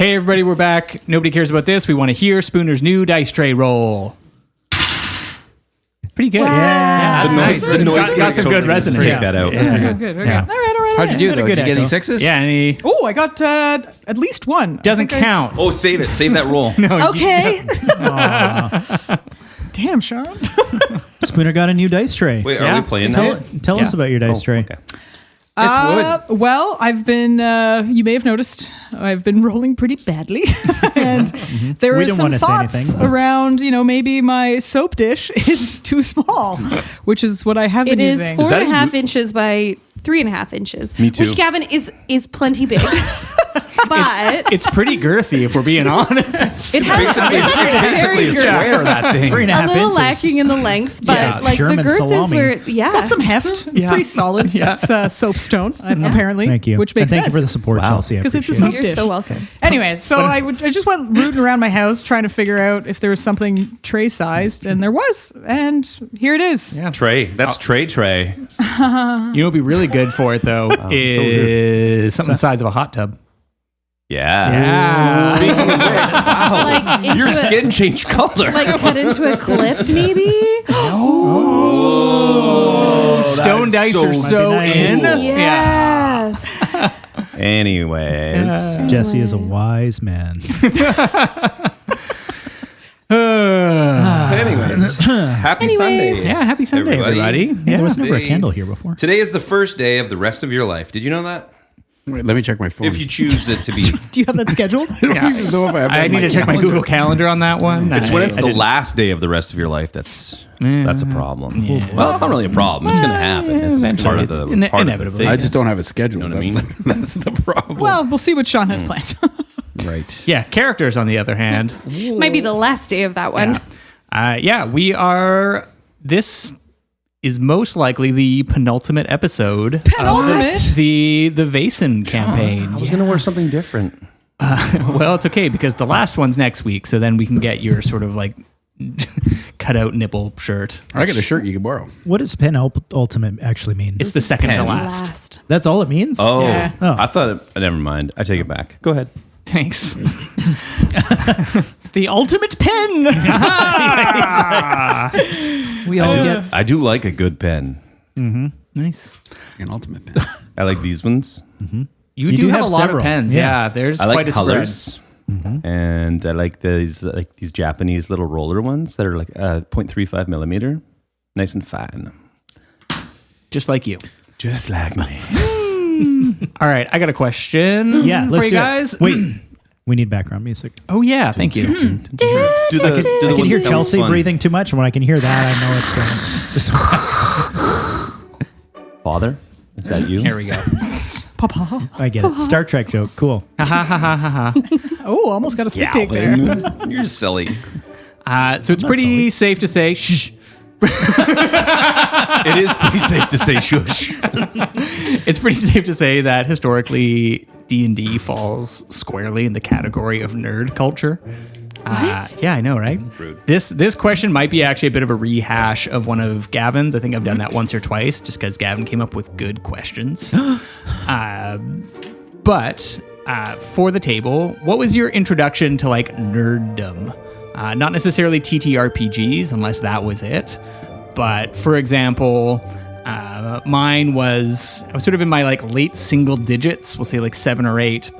Hey, everybody, we're back. Nobody cares about this. We want to hear Spooner's new dice tray roll. Pretty good. Wow. Yeah, that's nice. It's got some good resonance. Take that out. Yeah. Good. Okay. Yeah. All right. How'd you do, though? Did you get any sixes? Yeah, and he Oh, I got at least one. doesn't count. Oh, save it. Save that roll. Okay. Damn, Sean. Spooner got a new dice tray. Wait, Yeah. are we playing now? Tell us about your dice tray. Okay. Well, I've been, you may have noticed, I've been rolling pretty badly. And there We are don't some wanna say thoughts anything. around, maybe my soap dish is too small, which is what I have been It is using. 4.5 inches by 3.5 inches. Me too. Which, Gavin, is plenty big. But It's pretty girthy, if we're being honest. it has Basically a square, that thing. 3.5 a little inches. lacking in the length, but Yeah, like German the girth salami. is where, It's got some heft. It's Yeah. pretty solid. Yeah. It's soapstone, apparently. Thank you. Which And makes thank sense. you for the support, Chelsea. I Because it's a appreciate soap You're dish. so welcome. Anyway, so I just went rooting around my house trying to figure out if there was something tray-sized, and there was. And here it is. Yeah. Tray. That's tray. You know what would be really good for it, though, is something the size of a hot tub. Yeah. Speaking of which, wow. Like into Your a- skin changed color. Like cut into a cliff, maybe? Stone dice so are so nice. in. Yes. Anyways. Jesse is a wise man. Anyways. Happy Sunday. Yeah, happy Sunday, everybody. Yeah. There was never a Today- candle here before. Today is the first day of the rest of your life. Did you know that? Wait, let me check my phone. If you choose it to be. Do you have that scheduled? I need to check my Google Calendar on that one. It's when it's I the didn't- last day of the rest of your life that's a problem. Well, it's not really a problem. It's going to happen. It's part of the It's part inevitable. Of the thing. I just don't have it scheduled. You know what I mean? That's the problem. Well, we'll see what Sean has planned. Right. Yeah, characters, on the other hand. Might be the last day of that one. We are. This is most likely the penultimate episode of the Vaesen campaign. I was going to wear something different. Well, it's okay because the last one's next week, so then we can get your sort of like cut out nipple shirt. I got a shirt you can borrow. What does penultimate actually mean? It's the second to Pen. last. That's all it means? Oh, Yeah. I thought. Never mind. I take it back. Go ahead. Thanks. It's the ultimate pen. We all get... I do like a good pen. Nice. An ultimate pen. I like these ones. You do have a lot several. of pens. Yeah. Yeah, there's I quite like a colors. And I like these Japanese little roller ones that are like 0.35 millimeter, nice and fine. spread. Just like you. Just like me. All right, I got a question. Yeah, for let's you do guys. it. Wait, we need background music. Oh yeah, thank you. Do the, I can ones hear that sound Chelsea fun. breathing too much, and when I can hear that, I know it's just... Father, is that you? Here we go. Papa. I get it. Star Trek joke. Cool. Oh, almost got a spit take there. You're silly. So it's pretty safe to say. Shh. It is pretty safe to say shush. It's pretty safe to say that historically D&D falls squarely in the category of nerd culture. Yeah, I know, right? Rude. This question might be actually a bit of a rehash of one of Gavin's. I think I've done that once or twice, just because Gavin came up with good questions. But for the table, what was your introduction to like nerddom? Not necessarily TTRPGs, unless that was it. But for example, mine was, I was sort of in my like late single digits, we'll say like 7 or 8.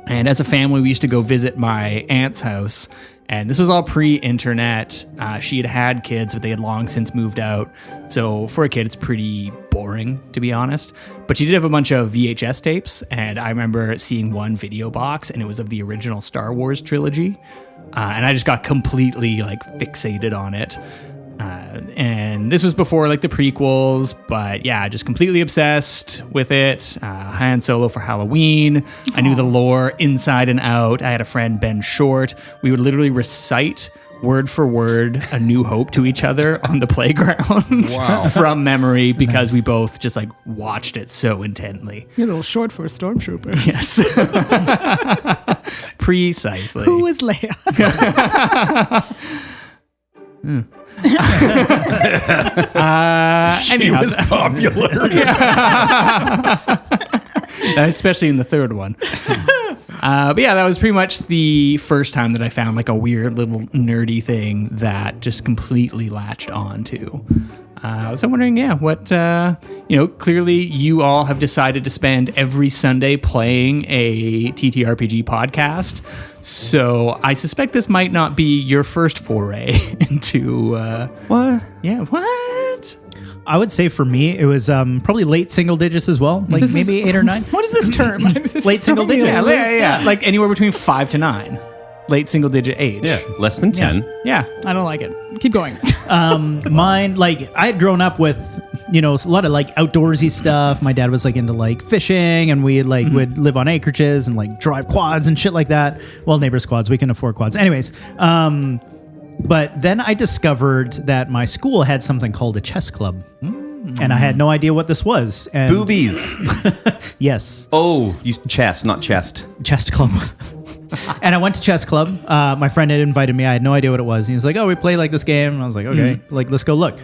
And as a family, we used to go visit my aunt's house. And this was all pre-internet. She had kids, but they had long since moved out. So for a kid, it's pretty boring, to be honest. But she did have a bunch of VHS tapes. And I remember seeing one video box, and it was of the original Star Wars trilogy. And I just got completely like fixated on it. And this was before like the prequels, but yeah, just completely obsessed with it. Han Solo for Halloween. I knew the lore inside and out. I had a friend, Ben Short. We would literally recite word for word A New Hope to each other on the playground from memory because we both just like watched it so intently. You're a little short for a stormtrooper. Yes. Precisely. Who was Leia? She was popular. especially in the third one. But yeah, that was pretty much the first time that I found like a weird little nerdy thing that just completely latched on to. So I'm wondering, what, clearly you all have decided to spend every Sunday playing a TTRPG podcast. So I suspect this might not be your first foray into... What? Yeah, what? I would say for me, it was probably late single digits as well, like maybe 8 or 9. What is this term? Late single digits. Yeah. Like anywhere between 5 to 9. Late single digit age. Yeah, less than 10. Yeah. I don't like it. Keep going. Mine, like, I had grown up with, a lot of like outdoorsy stuff. My dad was like into like fishing, and we like would live on acreages and like drive quads and shit like that. Well, neighbors' quads, we can afford quads. Anyways, but then I discovered that my school had something called a chess club. And I had no idea what this was. And Boobies. yes. Oh, you chest, not chest. Chess club. And I went to chess club. My friend had invited me. I had no idea what it was. And he was like, "Oh, we play like this game." And I was like, "Okay, like let's go look."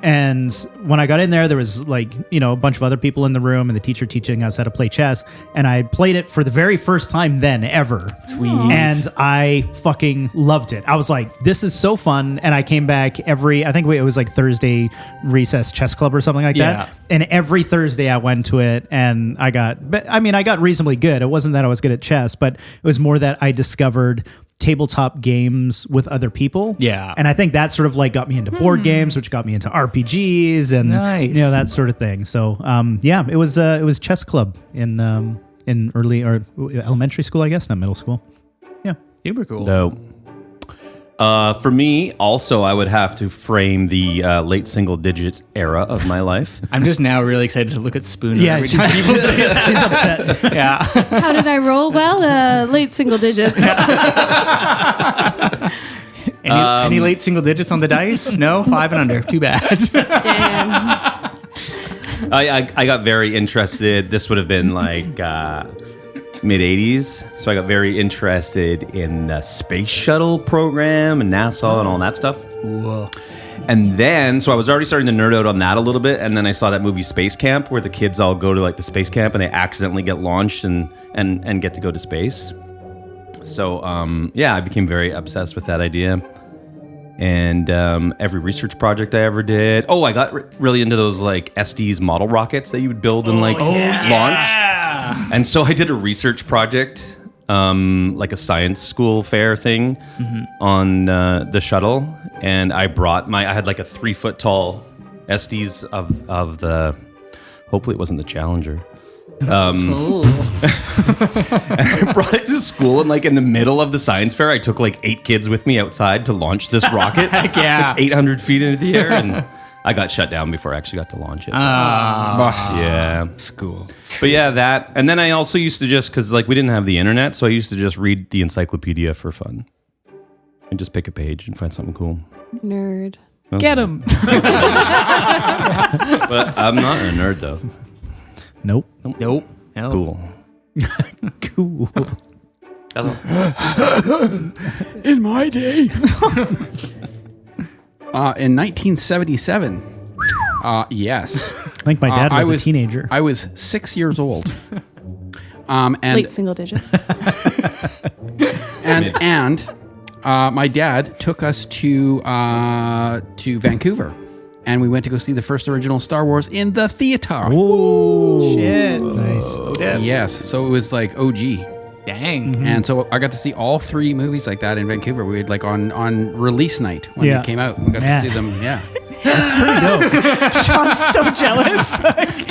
And when I got in there was like, a bunch of other people in the room and the teacher teaching us how to play chess. And I played it for the very first time then ever. Sweet. And I fucking loved it. I was like, this is so fun. And I came back it was like Thursday recess chess club or something like that. And every Thursday I went to it, and I got reasonably good. It wasn't that I was good at chess, but it was more that I discovered tabletop games with other people. Yeah. And I think that sort of like got me into board games, which got me into RPGs and that sort of thing. So it was chess club in early or elementary school, I guess, not middle school. Yeah. Super cool. No. For me, also, I would have to frame the late single digit era of my life. I'm just now really excited to look at Spooner Yeah, every time people say that. she's upset. Yeah. How did I roll? Well, late single digits. Any late single digits on the dice? No? 5 and under. Too bad. Damn. I got very interested. This would have been like mid 80s. So I got very interested in the space shuttle program and NASA and all that stuff. Whoa. And then, so I was already starting to nerd out on that a little bit. And then I saw that movie Space Camp, where the kids all go to like the space camp and they accidentally get launched and get to go to space. So, I became very obsessed with that idea. And every research project I ever did. Oh, I got really into those like SD's model rockets that you would build and launch. And so I did a research project, like a science school fair thing on the shuttle. And I had like a 3-foot tall SDs of the, hopefully it wasn't the Challenger. And I brought it to school, and like in the middle of the science fair, I took like 8 kids with me outside to launch this rocket. Heck yeah. Like 800 feet into the air, and I got shut down before I actually got to launch it. Yeah. School. But yeah, that. And then I also used to just, because like we didn't have the internet, so I used to just read the encyclopedia for fun. And just pick a page and find something cool. Nerd. Get him. But I'm not a nerd, though. Nope. Nope. Cool. Cool. Hello. In my day. In 1977. Yes. I think my dad was a teenager. I was 6 years old. And Late single digits. and my dad took us to Vancouver, and we went to go see the first original Star Wars in the theater. Oh, Shit. nice. Yes, so it was like OG. Dang. And so I got to see all 3 movies like that in Vancouver. We had like on release night when they came out. We got to see them. Yeah. That's pretty dope. Sean's so jealous.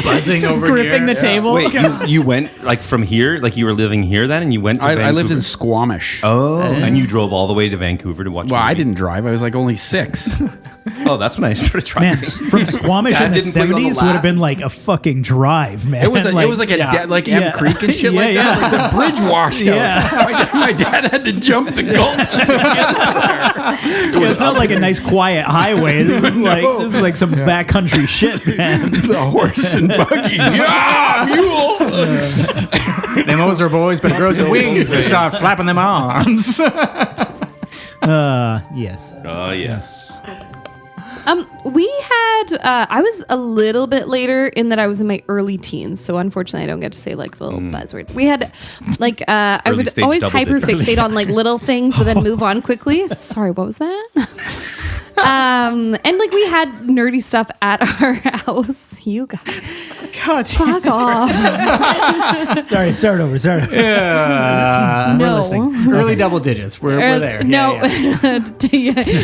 Buzzing Just over gripping here. the table. Wait, you went like from here, like you were living here then, and you went to Vancouver? I lived in Squamish. Oh, and you drove all the way to Vancouver to watch Well, the movie? I didn't drive. I was like only 6. Oh, that's when I started Man, driving. from Squamish Dad in the didn't put you on the 70s lap. would have been like a fucking drive, man. It was like M Creek and shit like that. Like the bridge washed out. My dad had to jump the gulch to get there. It's not like a nice quiet highway. This is like some backcountry shit, man. The horse and buggy. Yeah, mule. Them Ozer boys better grow some wings or start flapping them arms. Yes. Oh, yes. We had, I was a little bit later in that I was in my early teens. So unfortunately, I don't get to say like the little buzzword. We had like, I Early would stage always double hyper digits. fixate on like little things, but then move on quickly. Sorry, what was that? And like we had nerdy stuff at our house. You guys, God, fuck off. Sorry, start over. Sorry. No. Early double digits. We're there. No. Yeah.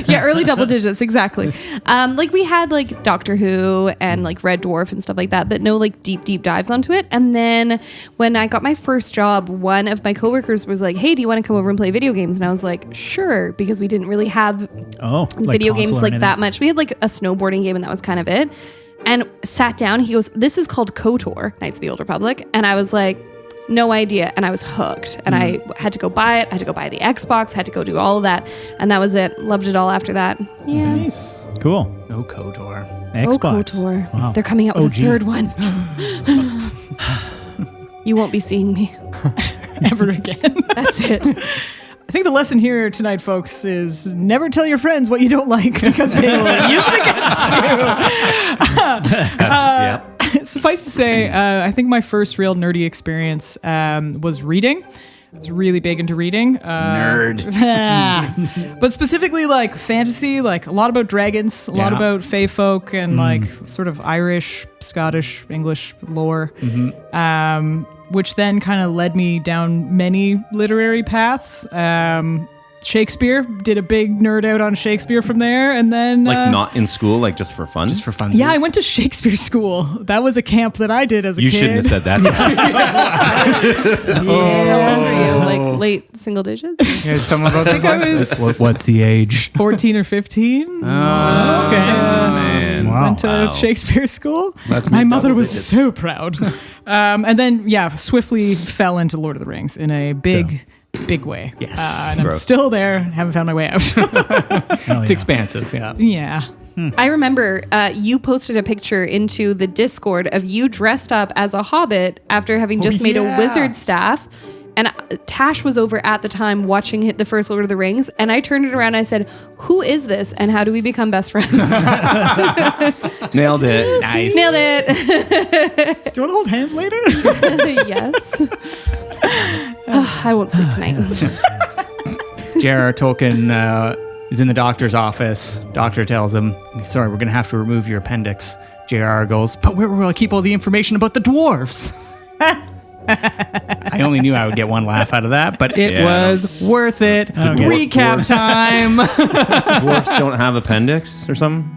Yeah, early double digits, exactly. Like we had like Doctor Who and like Red Dwarf and stuff like that, but no like deep dives onto it. And then when I got my first job, one of my coworkers was like, "Hey, do you want to come over and play video games?" And I was like, "Sure," because we didn't really have video games like that much. We had like a snowboarding game and that was kind of it. And sat down, he goes, "This is called KOTOR, Knights of the Old Republic." And I was like, no idea. And I was hooked. And I had to go buy it. I had to go buy the Xbox, had to go do all of that. And that was it. Loved it all after that. Yeah. Nice. Cool. No KOTOR. Xbox. Oh, KOTOR. Wow. They're coming out with OG. a third one. You won't be seeing me. ever again. That's it. I think the lesson here tonight, folks, is never tell your friends what you don't like because they will use it against you. Yep. Suffice to say, I think my first real nerdy experience was reading. I was really big into reading. Nerd. But specifically like fantasy, like a lot about dragons, a lot Yeah. about fae folk and like sort of Irish, Scottish, English lore. Which then kind of led me down many literary paths. Shakespeare, did a big nerd out on Shakespeare from there, and then Like not in school, like just for fun. Just for fun. yeah, I went to Shakespeare school. That was a camp that I did as a You kid. shouldn't have said that. How old were you? Like late single digits? Here's some of those. I was What's the age? 14 or 15. Okay. Man. Wow. Went to Shakespeare school. That's My me mother double was digits. so proud. And then, swiftly fell into Lord of the Rings in a big way. Yes. And I'm Gross. still there. Haven't found my way out. It's expansive. Yeah. Yeah. I remember you posted a picture into the Discord of you dressed up as a hobbit after having just made a wizard staff. And Tash was over at the time watching the first Lord of the Rings. And I turned it around and I said, "Who is this? And how do we become best friends?" Nailed it. Nice. Nailed it. Do you want to hold hands later? Yes. I won't sleep tonight. J.R.R. Tolkien is in the doctor's office. Doctor tells him, "Sorry, we're going to have to remove your appendix." J.R.R. goes, "But where will I keep all the information about the dwarves?" I only knew I would get one laugh out of that, but it was worth it. Recap dwarves. time. Dwarfs don't have appendix or something.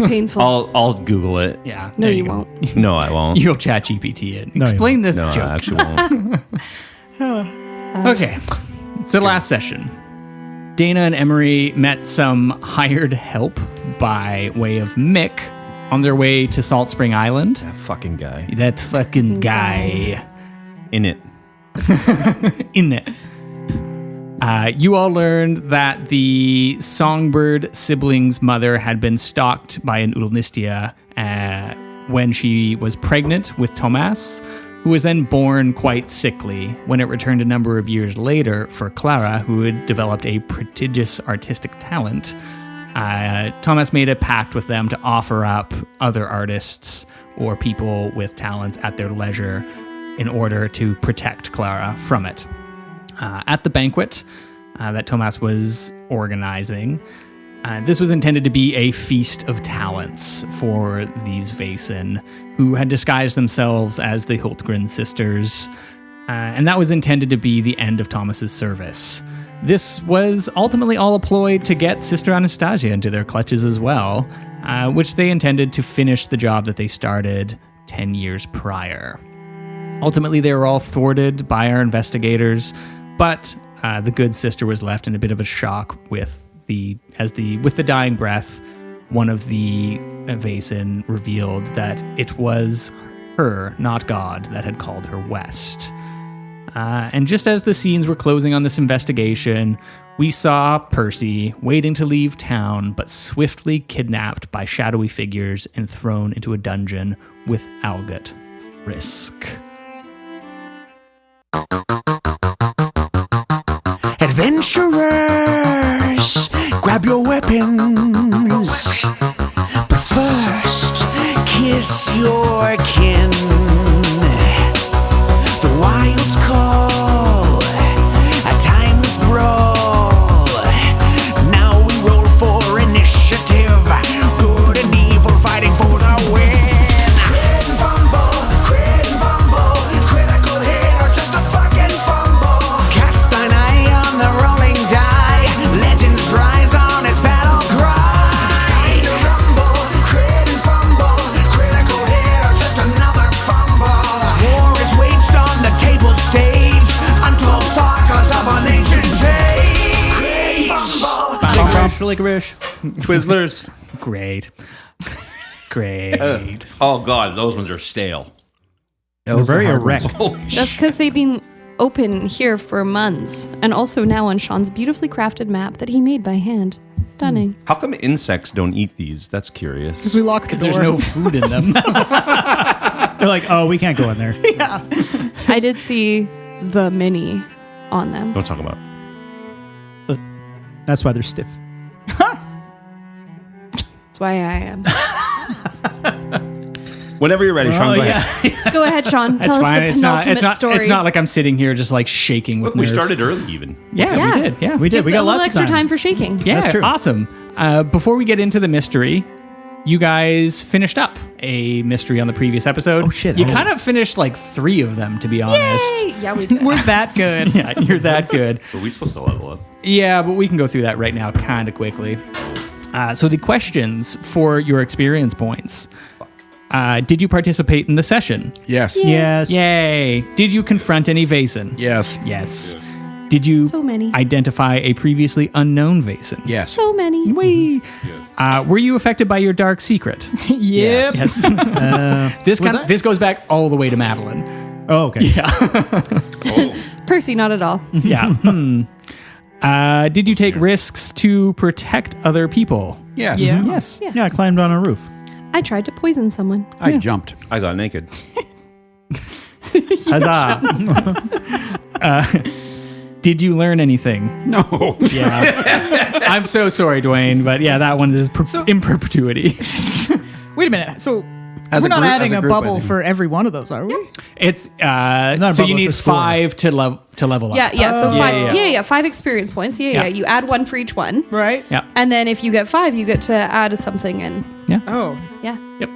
Painful. I'll Google it. Yeah. No, there you go. won't. No, I won't. You'll chat GPT it. you Explain this No, I joke. actually won't. Okay. So last session, Daina and Emery met some hired help by way of Mick on their way to Salt Spring Island. That fucking guy. That fucking guy In it. in it. You all learned that the Songbird siblings' mother had been stalked by an Anastazjia when she was pregnant with Tomas, who was then born quite sickly. When it returned a number of years later for Clara, who had developed a prodigious artistic talent, Thomas made a pact with them to offer up other artists or people with talents at their leisure in order to protect Clara from it. At the banquet that Thomas was organizing, this was intended to be a feast of talents for these Vaesen, who had disguised themselves as the Hultgren sisters, and that was intended to be the end of Thomas's service. This was ultimately all a ploy to get Sister Anastazjia into their clutches as well, which they intended to finish the job that they started 10 years prior. Ultimately, they were all thwarted by our investigators, but the good sister was left in a bit of a shock with the dying breath. One of the Vaesen revealed that it was her, not God, that had called her west. And just as the scenes were closing on this investigation, we saw Percy waiting to leave town, but swiftly kidnapped by shadowy figures and thrown into a dungeon with Algot Frisk. Adventurers, grab your weapons. for licorice. Twizzlers. Great. Great. Oh God, those ones are stale. They're very erect. That's because they've been open here for months. And also now on Sean's beautifully crafted map that he made by hand. Stunning. How come insects don't eat these? That's curious. Because we locked the door. There's no food in them. They're like, oh, we can't go in there. I did see the mini on them. Don't talk about it. That's why they're stiff. That's why I am. Whenever you're ready, Sean, go ahead. Go ahead, Sean. That's Tell us fine. the It's not. penultimate story. It's not like I'm sitting here just like shaking with We nerves. started early even. Yeah, Yeah. we did. Yeah, We did. Gives We a got little lots extra of time. time for shaking. Yeah, That's true. awesome. Before we get into the mystery, you guys finished up a mystery on the previous episode. Oh, shit. You Oh. kind of finished like 3 of them, to be honest. Yay! Yeah, we did. We're that good. Yeah, you're that good. Are we supposed to level up? Yeah, but we can go through that right now kind of quickly. So the questions for your experience points. Did you participate in the session? Yes. Yes. Yay. Did you confront any Vaesen? Yes. Yes. Did you So many. identify a previously unknown Vaesen? Yes. So many. Whee! Were you affected by your dark secret? Yep. Yes. This goes back all the way to Madeline. Oh, okay. Percy, not at all. Yeah. Did you take risks to protect other people? Yes. Yeah. Yes. Yeah, I climbed on a roof. I tried to poison someone. I jumped. I got naked. Huzzah. Did you learn anything? No. Yeah. I'm so sorry, Dwayne, but yeah, that one is in perpetuity. Wait a minute. So As we're a not group- adding as a a group, I bubble think. for every one of those, are we? It's a so bubble, you it's need a score. 5 to level up. Yeah. So five. yeah. Yeah. 5 experience points. Yeah. You add 1 for each one. Right? Yeah. And then if you get 5, you get to add something in. Oh. Yeah. Yep.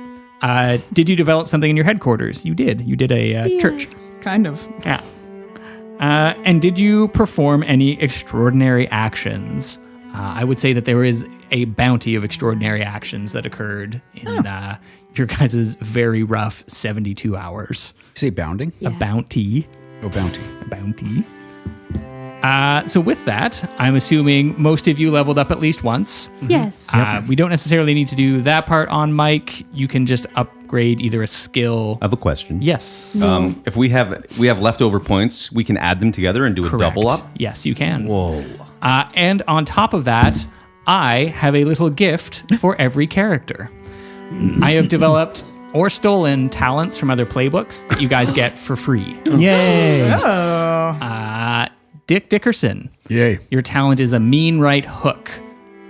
Did you develop something in your headquarters? You did. You did a church. Kind of. Yeah. And did you perform any extraordinary actions? I would say that there is a bounty of extraordinary actions that occurred in your guys' very rough 72 hours. Say bounding? A bounty. Oh, bounty. A bounty. So with that, I'm assuming most of you leveled up at least once. Yes. We don't necessarily need to do that part on Mike. You can just upgrade either a skill. I have a question. Yes. If we have leftover points, we can add them together and do a Correct. double up. Yes, you can. Whoa. And on top of that, I have a little gift for every character. I have developed or stolen talents from other playbooks that you guys get for free. Yay. Dick Dickerson, Yay. your talent is a mean right hook.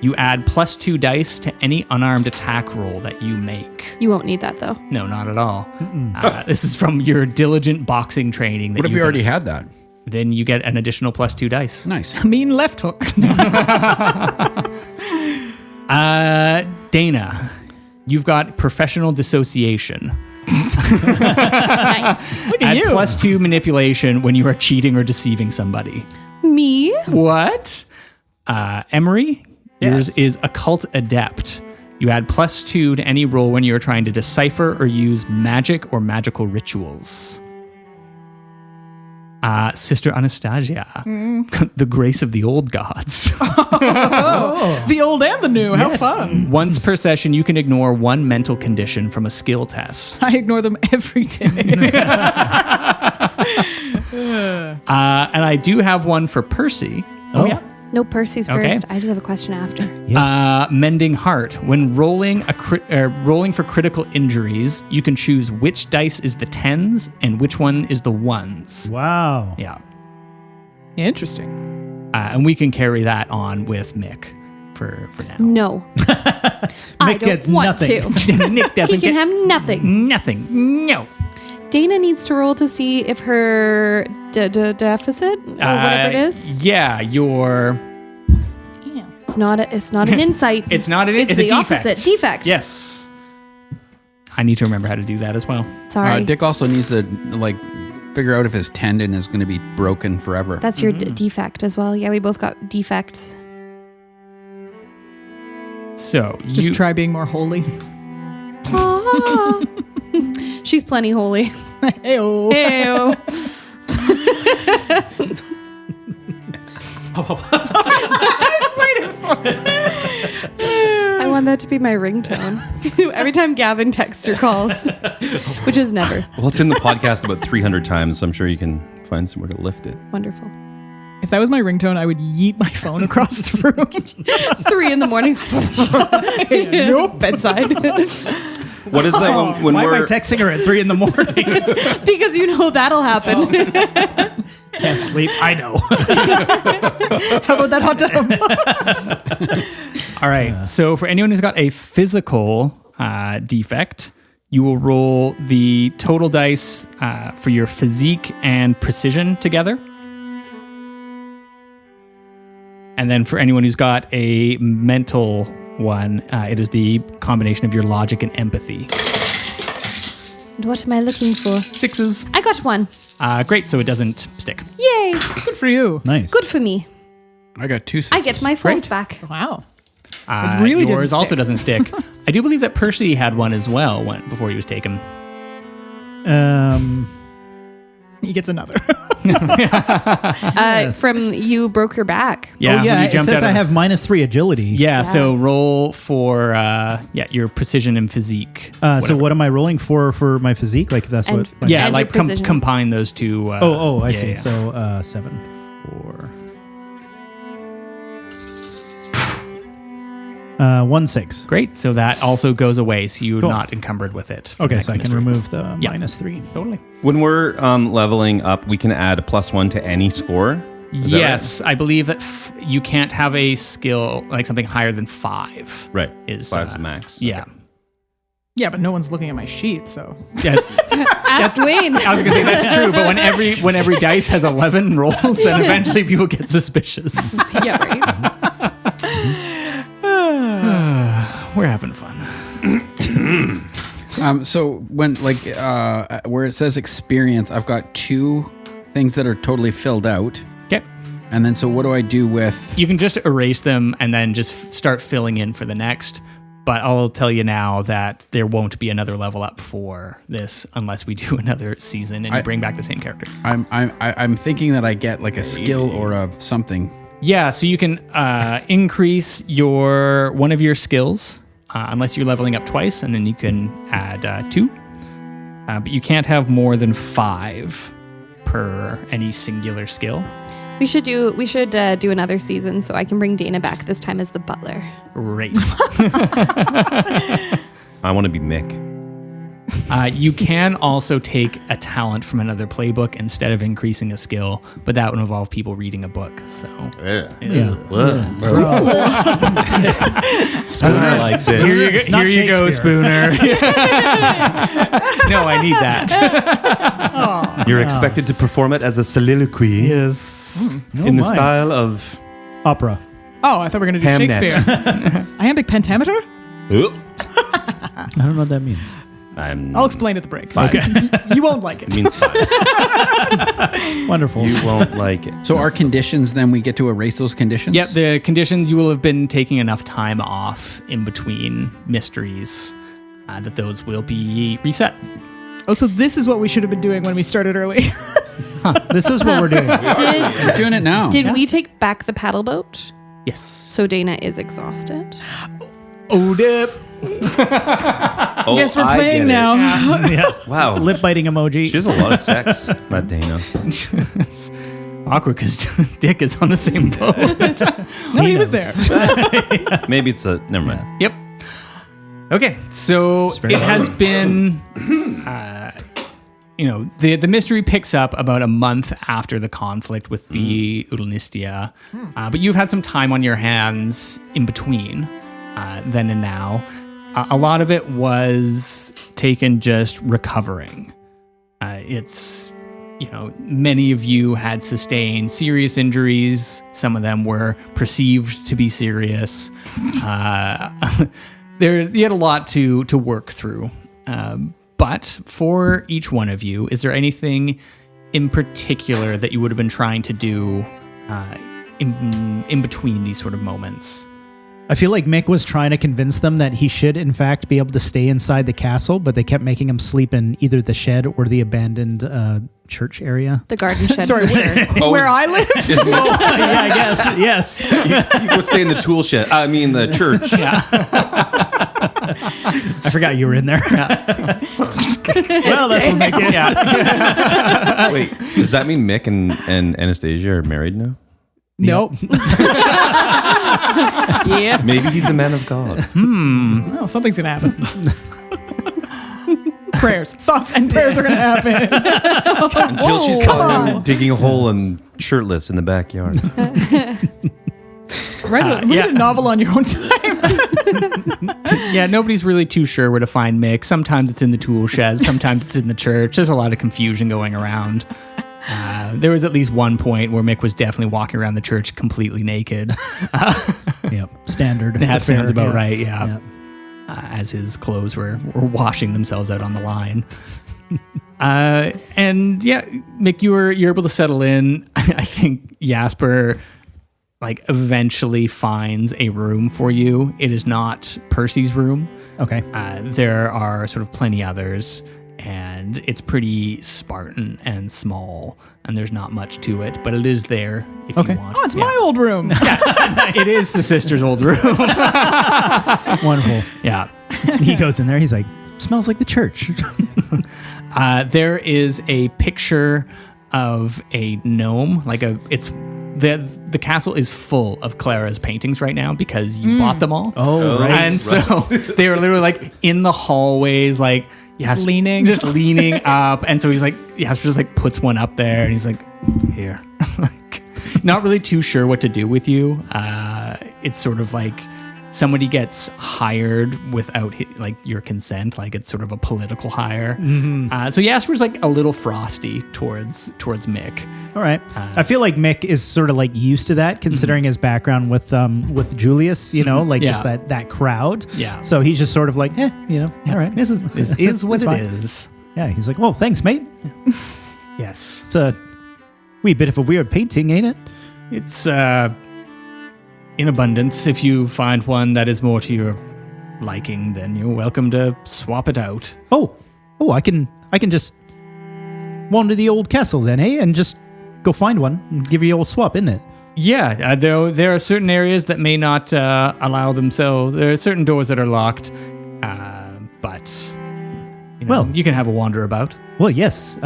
You add +2 dice to any unarmed attack roll that you make. You won't need that though. No, not at all. This is from your diligent boxing training. That What if you've we already done. had that? Then you get an additional +2 dice. Nice. Mean left hook. Daina, you've got professional dissociation. Nice. Look at Add you. +2 manipulation when you are cheating or deceiving somebody. Me? What? Emery, yours is occult adept. You add +2 to any roll when you are trying to decipher or use magic or magical rituals. Sister Anastazjia, the grace of the old gods. The old and the new. How Yes. fun. Once per session, you can ignore 1 mental condition from a skill test. I ignore them every day. And I do have one for Percy. Oh, yeah. No, Percy's Okay. first. I just have a question after. Mending heart. When rolling rolling for critical injuries, you can choose which dice is the 10s and which one is the 1s. Wow. Yeah. Interesting. And we can carry that on with Mick for now. No. I Mick don't gets want nothing. to. Nick He doesn't can get have nothing. nothing. No. Daina needs to roll to see if her deficit or whatever it is. Yeah, your... It's not an insight. It's not an... It's a the defect. opposite. Defect. Yes. I need to remember how to do that as well. Sorry. Dick also needs to figure out if his tendon is going to be broken forever. That's your defect as well. Yeah, we both got defects. So, Just try being more holy. She's plenty holy. Hey-oh. Ew. want that to be my ringtone. Every time Gavin texts or calls, which is never. Well, it's in the podcast about 300 times, so I'm sure you can find somewhere to lift it. Wonderful. If that was my ringtone, I would yeet my phone across the room. 3 a.m. Nope. Bedside. What is that when Why am I we're... texting her at 3 a.m? Because you know that'll happen. Can't sleep. I know. How about that hot tub? All right. So for anyone who's got a physical defect, you will roll the total dice for your physique and precision together. And then for anyone who's got a mental one, it is the combination of your logic and empathy. And what am I looking for? 6s. I got 1. Great. So it doesn't stick. Yay. Good for you. Nice. Good for me. I got 2 6s. I get my phones back. Wow. It really yours didn't also stick. doesn't stick. I do believe that Percy had one as well before he was taken. He gets another. From you broke your back. Yeah. oh, when yeah. you It jumped says out I of- have -3 agility. Yeah, so roll for your precision and physique. So whatever. what am I rolling for my physique? Like if that's And- what. Yeah, and like your precision. combine those two. I see. yeah. So 7, 4. 1 6. Great. So that also goes away. So you're Cool. not encumbered with it. for the Okay, next so I can mystery. remove the Yeah. -3. Totally. When we're leveling up, we can add a +1 to any score? Is that Yes, I believe that you can't have a skill like something higher than 5. Right. Is 5's the max. Yeah. Okay. Yeah, but no one's looking at my sheet, so. Yeah. Ask Dwayne. I was gonna say that's true, but when every dice has 11 rolls, then eventually people get suspicious. Yeah, right. We're having fun. So when where it says experience, I've got 2 things that are totally filled out. Okay. And then so what do I do with... You can just erase them and then just start filling in for the next. But I'll tell you now that there won't be another level up for this unless we do another season and you bring back the same character. I'm thinking that I get like a skill or a something. Yeah, so you can increase one of your skills unless you're leveling up twice, and then you can add 2. But you can't have more than 5 per any singular skill. We should do another season so I can bring Daina back this time as the butler. Great. I want to be Mick. You can also take a talent from another playbook instead of increasing a skill, but that would involve people reading a book. So Spooner likes it. here It's not you go, Shakespeare. Spooner. No, I need that. You're expected to perform it as a soliloquy Yes. in the my. style of... Opera. Oh, I thought we were going to do Hamnet. Shakespeare. Iambic pentameter? I don't know what that means. I'll explain at the break. Fine. You won't like It it. means 5. Wonderful. You won't like it. So our conditions, then we get to erase those conditions? Yep, the conditions you will have been taking enough time off in between mysteries that those will be reset. Oh, so this is what we should have been doing when we started early. This is what we're doing. We're doing it now. Did we take back the paddle boat? Yes. So Daina is exhausted. Oh, dip. Oh, Guess we're I playing get it. now. Wow. Lip biting emoji. She has a lot of sex, that Daina. It's awkward because Dick is on the same boat. No, he knows. was there. Maybe it's a... Never mind. Yep. Okay, so very it has been, the mystery picks up about a month after the conflict with the Udalnistia, but you've had some time on your hands in between then and now. A lot of it was taken just recovering. Many of you had sustained serious injuries. Some of them were perceived to be serious. You had a lot to work through. But for each one of you, is there anything in particular that you would have been trying to do in between these sort of moments? I feel like Mick was trying to convince them that he should, in fact, be able to stay inside the castle, but they kept making him sleep in either the shed or the abandoned church area. The garden shed. Sorry, for sure. where I live? Is Mick, Yeah, I guess. Yes. you go stay in the tool shed. I mean, the church. I forgot you were in there. Well, that's what Mick is. Yeah. Wait, does that mean Mick and Anastazjia are married now? Nope. Yeah. Maybe he's a man of God. Well, something's going to happen. Prayers. Thoughts and prayers are going to happen. Until she saw him digging a hole and shirtless in the backyard. Read a novel on your own time. Yeah, nobody's really too sure where to find Mick. Sometimes it's in the tool shed, sometimes it's in the church. There's a lot of confusion going around. There was at least one point where Mick was definitely walking around the church completely naked. Yep. Standard. That sounds about Yeah. right, yeah. Yep. As his clothes were washing themselves out on the line. And yeah, Mick, you're able to settle in. I think Jasper eventually finds a room for you. It is not Percy's room. Okay. There are sort of plenty others, and it's pretty Spartan and small, and there's not much to it, but it is there if Okay. you want. Oh, it's my old room. It is the sister's old room. Wonderful. Yeah. He goes in there. He's like, smells like the church. There is a picture of a gnome, the castle is full of Clara's paintings right now because you bought them all. Oh, right. And so they were literally in the hallways, Just leaning. just leaning up. And so he's Jasper just puts one up there, and he's like, here. Not really too sure what to do with you. It's sort of like somebody gets hired without your consent, it's sort of a political hire. So Jasper's a little frosty towards Mick. All right. I feel like Mick is sort of used to that, considering his background with Julius. Just that crowd. Yeah. So he's just sort of all right. This is what It's it fine. is. Yeah. He's like, well, thanks, mate. Yes. It's a wee bit of a weird painting, ain't it? It's in abundance. If you find one that is more to your liking, then you're welcome to swap it out. Oh, I can just wander to the old castle then, eh? And just go find one and give you the old swap, isn't it? Yeah, there are certain areas that may not allow themselves. There are certain doors that are locked, but you can have a wander about. Well, yes.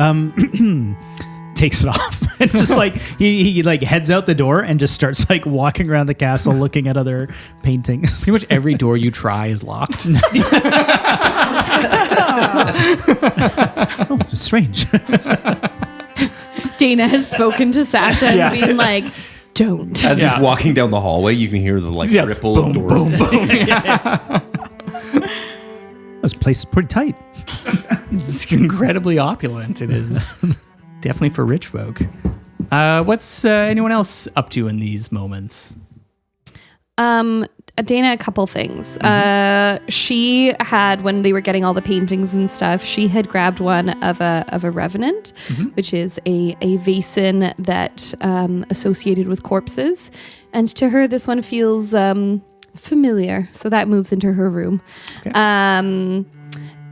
Takes it off and just he heads out the door and just starts walking around the castle looking at other paintings. Pretty much every door you try is locked. Oh, strange. Daina has spoken to Sasha and being like, don't. As he's walking down the hallway, you can hear the ripple of doors. This place is pretty tight. It's incredibly opulent. It is definitely for rich folk. What's anyone else up to in these moments? Daina, a couple things. She had, when they were getting all the paintings and stuff, she had grabbed one of a revenant, which is a Vaesen that associated with corpses, and to her this one feels familiar, so that moves into her room. Okay.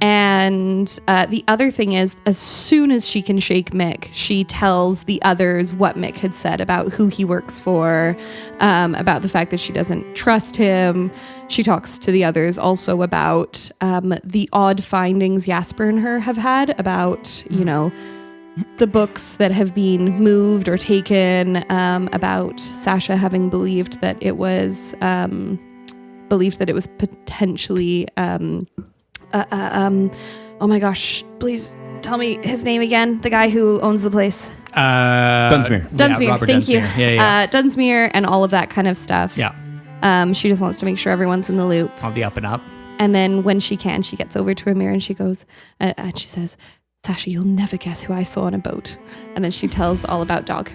And the other thing is, as soon as she can shake Mick, she tells the others what Mick had said about who he works for, about the fact that she doesn't trust him. She talks to the others also about the odd findings Jasper and her have had about, the books that have been moved or taken, about Sasha having believed that it was potentially... oh my gosh, please tell me his name again. The guy who owns the place. Dunsmuir. Dunsmuir, Robert thank you. Dunsmuir. Yeah. Dunsmuir and all of that kind of stuff. Yeah. She just wants to make sure everyone's in the loop. On the up and up. And then when she can, she gets over to Amir and she goes, and she says, Sasha, you'll never guess who I saw on a boat. And then she tells all about Dog.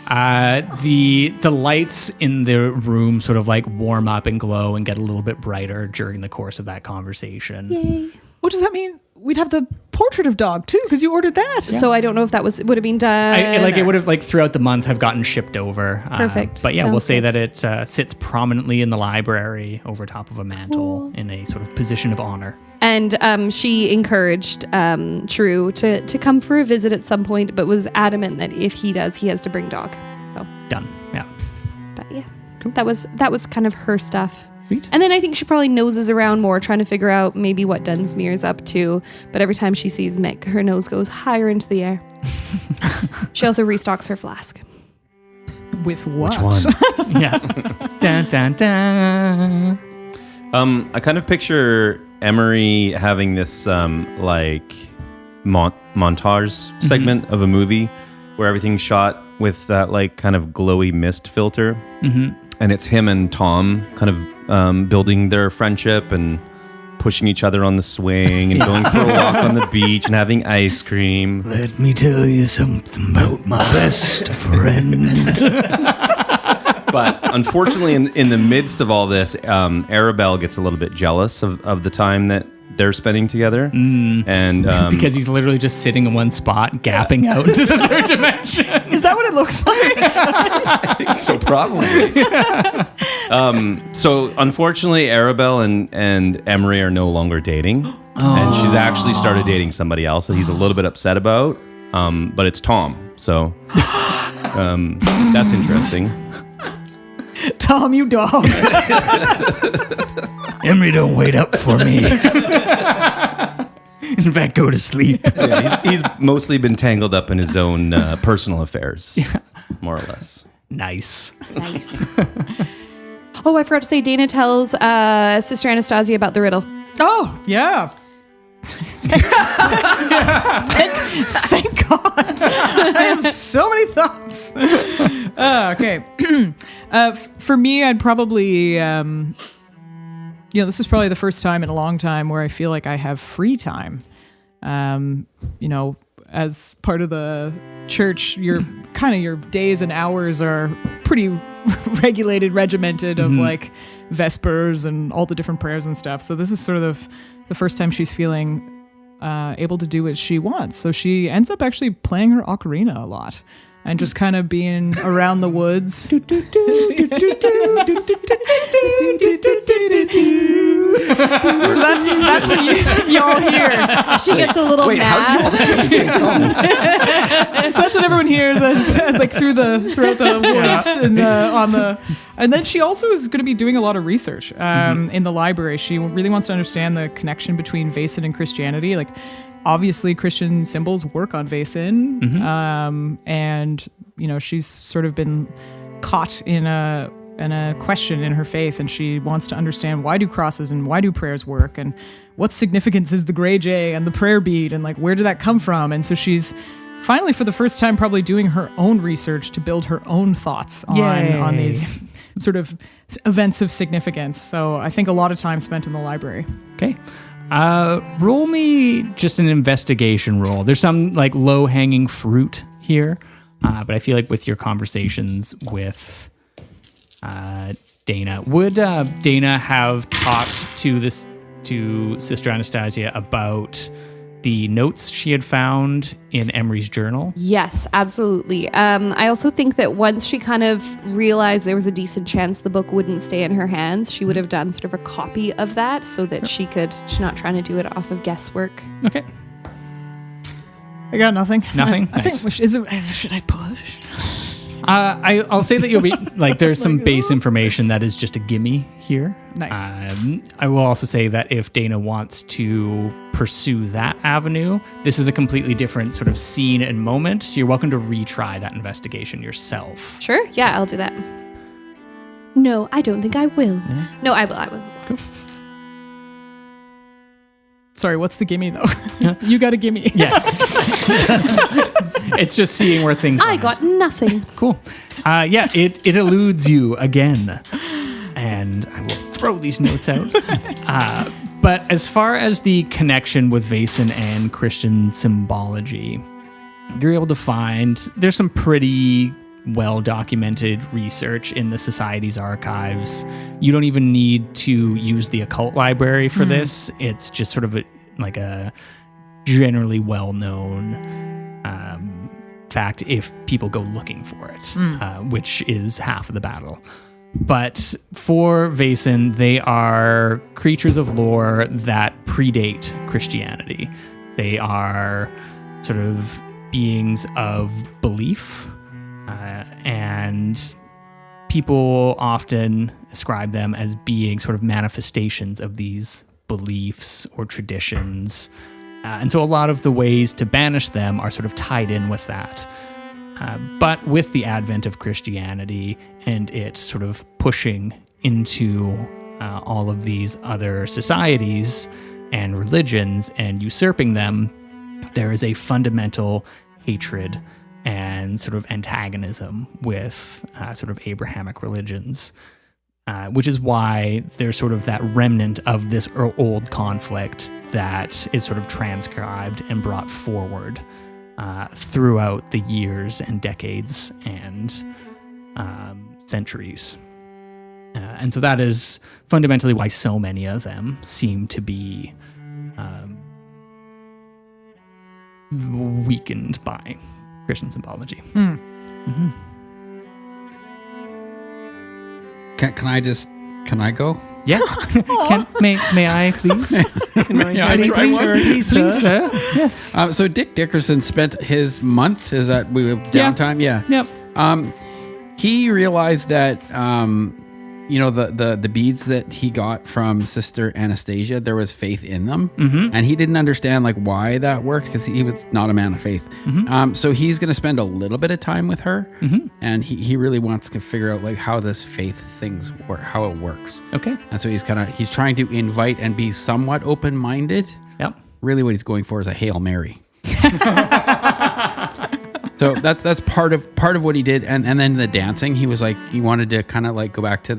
The lights in the room sort of warm up and glow and get a little bit brighter during the course of that conversation. Yay. What does that mean? we'd have the portrait of dog too, because you ordered that. So I don't know if that would have been done. It would have throughout the month have gotten shipped over. Perfect. But yeah, Sounds we'll say good. that it sits prominently in the library over top of a mantle in a sort of position of honor. And she encouraged True to come for a visit at some point, but was adamant that if he does, he has to bring dog. So Done. Yeah. but yeah, that was kind of her stuff. Sweet. And then I think she probably noses around more, trying to figure out maybe what Dunsmuir's up to. But every time she sees Mick, her nose goes higher into the air. She also restocks her flask. With what? Which one? Yeah. Dun, dun, dun. I kind of picture Emery having this montage segment of a movie where everything's shot with that kind of glowy mist filter, and it's him and Tom kind of building their friendship and pushing each other on the swing and going for a walk on the beach and having ice cream. Let me tell you something about my best friend. But unfortunately, in the midst of all this, Arabelle gets a little bit jealous of the time that they're spending together. And Because he's literally just sitting in one spot, gapping out into the third dimension. Is that what it looks like? I think so, probably. So unfortunately, Arabelle and Emery are no longer dating. And she's actually started dating somebody else that he's a little bit upset about. But it's Tom. So that's interesting. Tom, you dog. Emery, don't wait up for me. In fact, go to sleep. Yeah, he's mostly been tangled up in his own personal affairs, more or less. Nice. Nice. Oh, I forgot to say, Daina tells Sister Anastazjia about the riddle. Oh, yeah. Thank God. I have so many thoughts. Okay. For me, I'd probably, this is probably the first time in a long time where I feel like I have free time. As part of the church, your days and hours are pretty regulated, regimented of like Vespers and all the different prayers and stuff. So this is sort of the first time she's feeling able to do what she wants. So she ends up actually playing her ocarina a lot and just kind of being around the woods. So that's what y'all hear. She gets a little mad. So that's what everyone hears as throughout the woods and then she also is going to be doing a lot of research in the library. She really wants to understand the connection between Vaesen and Christianity. Obviously Christian symbols work on Vaesen, and she's sort of been caught in a question in her faith, and she wants to understand, why do crosses and why do prayers work, and what significance is the gray jay and the prayer bead, and where did that come from? And so she's finally, for the first time, probably doing her own research to build her own thoughts on these sort of events of significance. So I think a lot of time spent in the library. Okay. Roll me just an investigation roll. There's some low-hanging fruit here, but I feel like with your conversations with Daina, would Daina have talked to Sister Anastazjia about the notes she had found in Emery's journal? Yes, absolutely. I also think that once she kind of realized there was a decent chance the book wouldn't stay in her hands, she would have done sort of a copy of that so that she's not trying to do it off of guesswork. Okay. I got nothing. Nothing? I Nice. think, should I push? I'll say that you'll be there's some base information that is just a gimme here. Nice. I will also say that if Daina wants to pursue that avenue, this is a completely different sort of scene and moment. So you're welcome to retry that investigation yourself. Sure. Yeah, I'll do that. No, I don't think I will. Yeah. No, I will. Cool. Sorry, what's the gimme though? You got a gimme. Yes. It's just seeing where things I land. got nothing. Cool. It eludes you again. And I will throw these notes out. But as far as the connection with Vaesen and Christian symbology, you're able to find there's some pretty well-documented research in the Society's archives. You don't even need to use the occult library for this. It's just sort of a generally well-known fact if people go looking for it, which is half of the battle. But for Vaesen, they are creatures of lore that predate Christianity. They are sort of beings of belief, and people often ascribe them as being sort of manifestations of these beliefs or traditions. And so a lot of the ways to banish them are sort of tied in with that. But with the advent of Christianity and it sort of pushing into all of these other societies and religions and usurping them, there is a fundamental hatred and sort of antagonism with sort of Abrahamic religions, which is why there's sort of that remnant of this old conflict that is sort of transcribed and brought forward throughout the years and decades and centuries. And so that is fundamentally why so many of them seem to be weakened by Christian symbology. Can I go? Yeah. May I please? Yeah, I try one. Please, sir. Yes. So Dick Dickerson spent his month, is that downtime? Yeah. Yep. He realized that, the beads that he got from Sister Anastazjia, there was faith in them. And he didn't understand like why that worked because he was not a man of faith. So he's going to spend a little bit of time with her. And he really wants to figure out like how this faith things work, how it works. Okay. And so he's trying to invite and be somewhat open-minded. Yep. Really what he's going for is a Hail Mary. So that's part of what he did, and then the dancing. He was like he wanted to kind of like go back to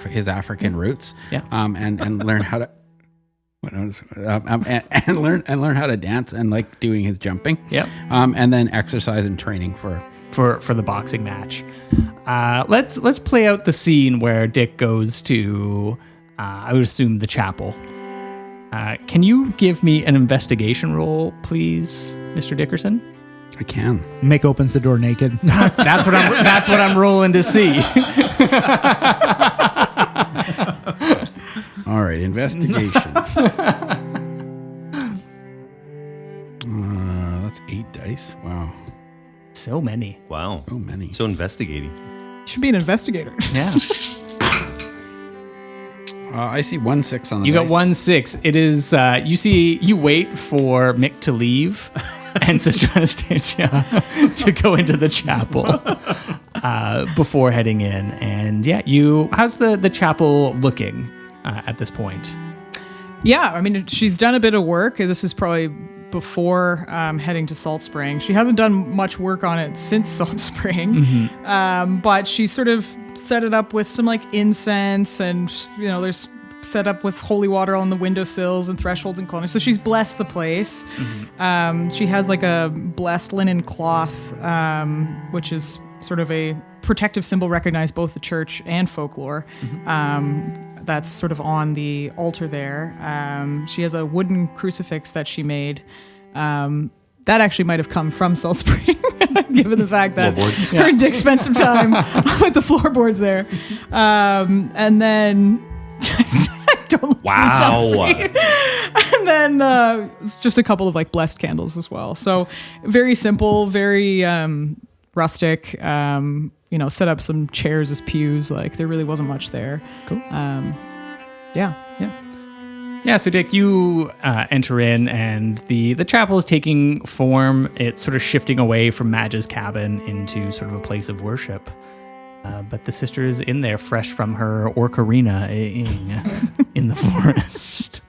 his African roots, and learn how to and learn how to dance and like doing his jumping, and then exercise and training for the boxing match. Let's play out the scene where Dick goes to I would assume the chapel. Can you give me an investigation roll, please, Mr. Dickerson? I can. Mick opens the door naked. That's what I'm rolling to see. All right, investigation. That's 8 dice. Wow. So many. Wow. So many. So investigating. You should be an investigator. Yeah. I see 1 6 on the You dice. got 1 6. It is you wait for Mick to leave and Sister Anastazjia to go into the chapel before heading in. And how's the chapel looking at this point? Yeah, I mean, she's done a bit of work. This is probably before heading to Salt Spring. She hasn't done much work on it since Salt Spring, but she sort of set it up with some like incense and, there's set up with holy water on the windowsills and thresholds and corners. So she's blessed the place. She has like a blessed linen cloth, which is sort of a protective symbol recognized both the church and folklore. That's sort of on the altar there. She has a wooden crucifix that she made. That actually might have come from Salt Spring, given the fact that her and Dick spent some time with the floorboards there. And then... don't look Wow. And then it's just a couple of like blessed candles as well. So very simple, very rustic. Set up some chairs as pews. Like there really wasn't much there. Cool. Yeah, so Dick, you enter in, and the chapel is taking form. It's sort of shifting away from Madge's cabin into sort of a place of worship. But the sister is in there, fresh from her orcarina in the forest.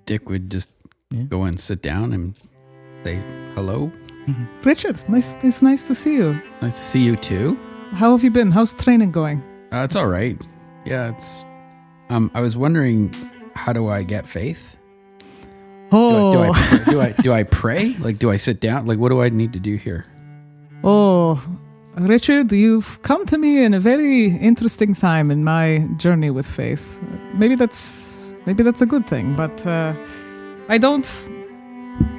Dick would just go and sit down and say hello. Richard, it's nice to see you. Nice to see you too. How have you been? How's training going? It's all right. Yeah, it's. I was wondering, how do I get faith? Oh, Do I pray? Like, do I sit down? Like, what do I need to do here? Oh, Richard, you've come to me in a very interesting time in my journey with faith. Maybe that's a good thing, but I don't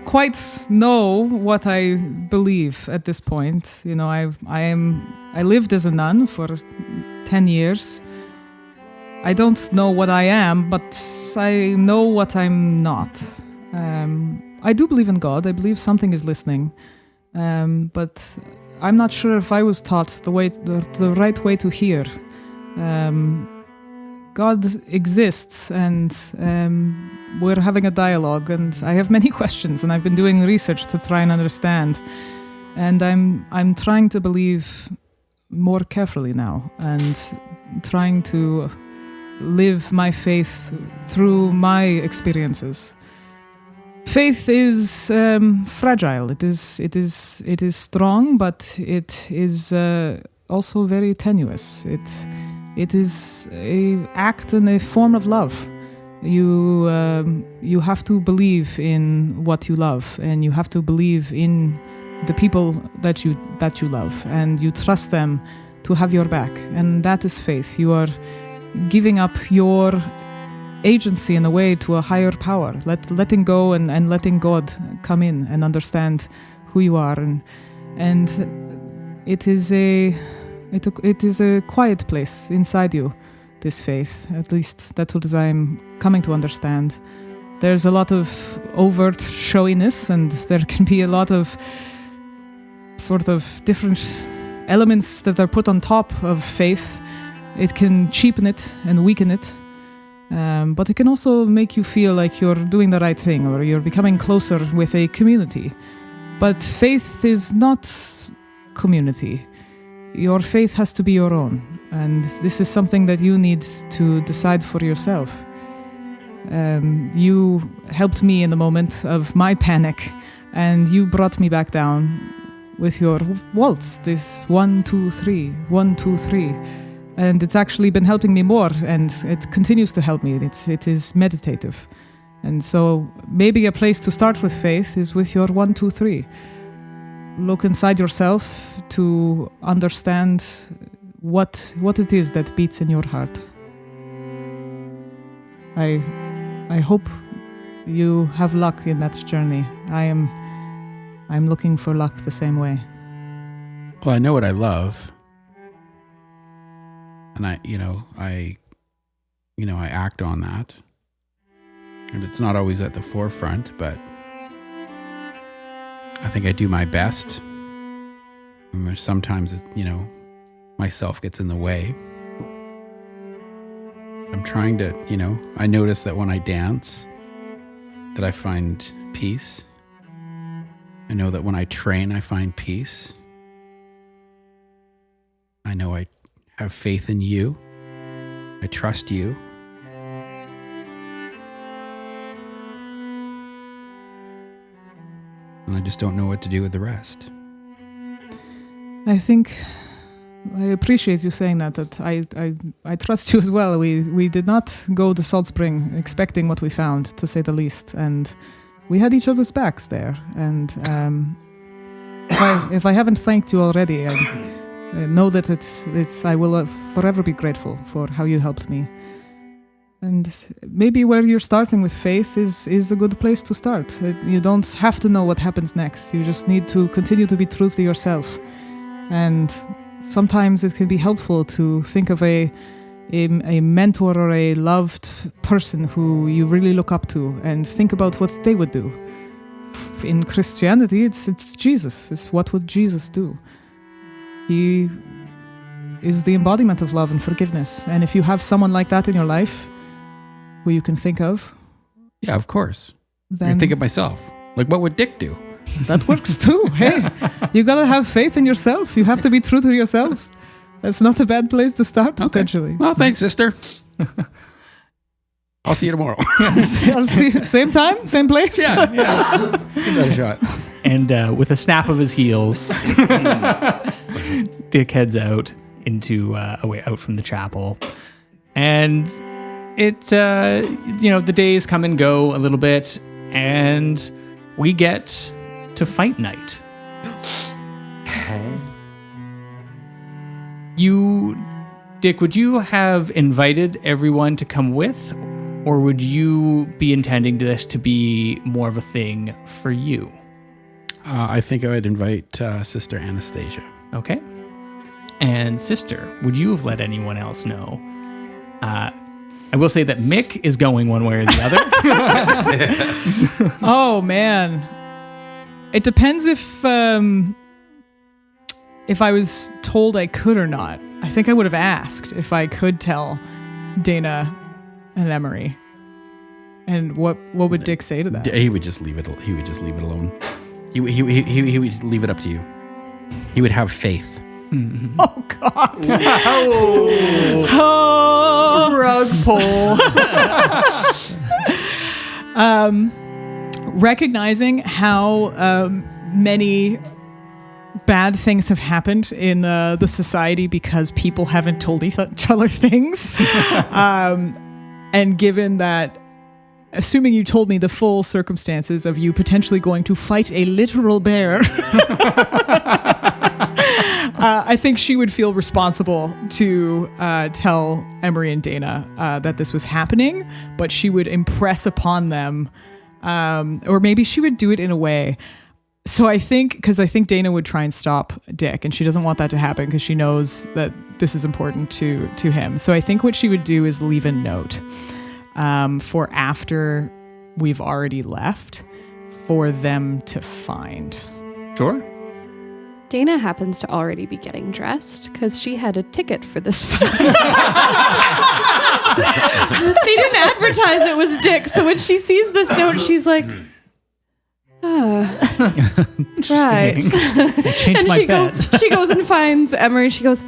quite know what I believe at this point. You know, I lived as a nun for 10 years. I don't know what I am, but I know what I'm not. I do believe in God. I believe something is listening, but I'm not sure if I was taught the right way to hear. God exists, and we're having a dialogue, and I have many questions, and I've been doing research to try and understand. And I'm trying to believe more carefully now, and trying to live my faith through my experiences. Faith is fragile. It is strong, but it is also very tenuous. It is an act and a form of love. You have to believe in what you love, and you have to believe in the people that you love, and you trust them to have your back, and that is faith. You are giving up your agency in a way to a higher power, letting go and letting God come in and understand who you are, and it is a quiet place inside you, this faith. At least that's what I'm coming to understand. There's a lot of overt showiness, and there can be a lot of sort of different elements that are put on top of faith. It can cheapen it and weaken it, but it can also make you feel like you're doing the right thing, or you're becoming closer with a community. But faith is not community. Your faith has to be your own, and this is something that you need to decide for yourself. You helped me in the moment of my panic, and you brought me back down with your waltz, this 1, 2, 3, 1, 2, 3. And it's actually been helping me more, and it continues to help me. It is meditative. And so maybe a place to start with faith is with your 1, 2, 3. Look inside yourself to understand what it is that beats in your heart. I hope you have luck in that journey. I'm looking for luck the same way. Well, I know what I love. And I act on that. And it's not always at the forefront, but I think I do my best. And there's sometimes, myself gets in the way. I'm trying to, I notice that when I dance, that I find peace. I know that when I train, I find peace. I know I have faith in you. I trust you. And I just don't know what to do with the rest. I think I appreciate you saying that I trust you as well. We did not go to Salt Spring expecting what we found, to say the least, and we had each other's backs there. And if I haven't thanked you already, I know that I will forever be grateful for how you helped me. And maybe where you're starting with faith is a good place to start. You don't have to know what happens next. You just need to continue to be true to yourself. And sometimes it can be helpful to think of a mentor or a loved person who you really look up to, and think about what they would do. In Christianity, it's Jesus. It's what would Jesus do? He is the embodiment of love and forgiveness. And if you have someone like that in your life who you can think of... Yeah, of course. Then I think of myself. Like, what would Dick do? That works too. Hey, you gotta have faith in yourself. You have to be true to yourself. That's not a bad place to start, potentially. Well, thanks, sister. I'll see you tomorrow. I'll see you. Same time, same place? Yeah. Give that a shot. And with a snap of his heels, Dick heads out into a way out from the chapel. And it, the days come and go a little bit, and we get to fight night. Dick, would you have invited everyone to come with? or would you be intending this to be more of a thing for you? I think I would invite Sister Anastazjia. Okay. And sister, would you have let anyone else know? I will say that Mick is going one way or the other. Oh man, it depends if I was told I could or not. I think I would have asked if I could tell Daina and Emery. And what would Dick say to that? He would just leave it. He would just leave it alone. He would leave it up to you. He would have faith. Oh God! Oh, rug pull. Recognizing how many bad things have happened in the society because people haven't told each other things, and given that, assuming you told me the full circumstances of you potentially going to fight a literal bear, I think she would feel responsible to tell Emery and Daina that this was happening, but she would impress upon them, or maybe she would do it in a way. So I think Daina would try and stop Dick, and she doesn't want that to happen because she knows that this is important to him. So I think what she would do is leave a note for after we've already left for them to find. Sure. Daina happens to already be getting dressed because she had a ticket for this fight. They didn't advertise it was Dick, so when she sees this note, she's like, right. Change And my bet. she goes and finds Emery. She goes,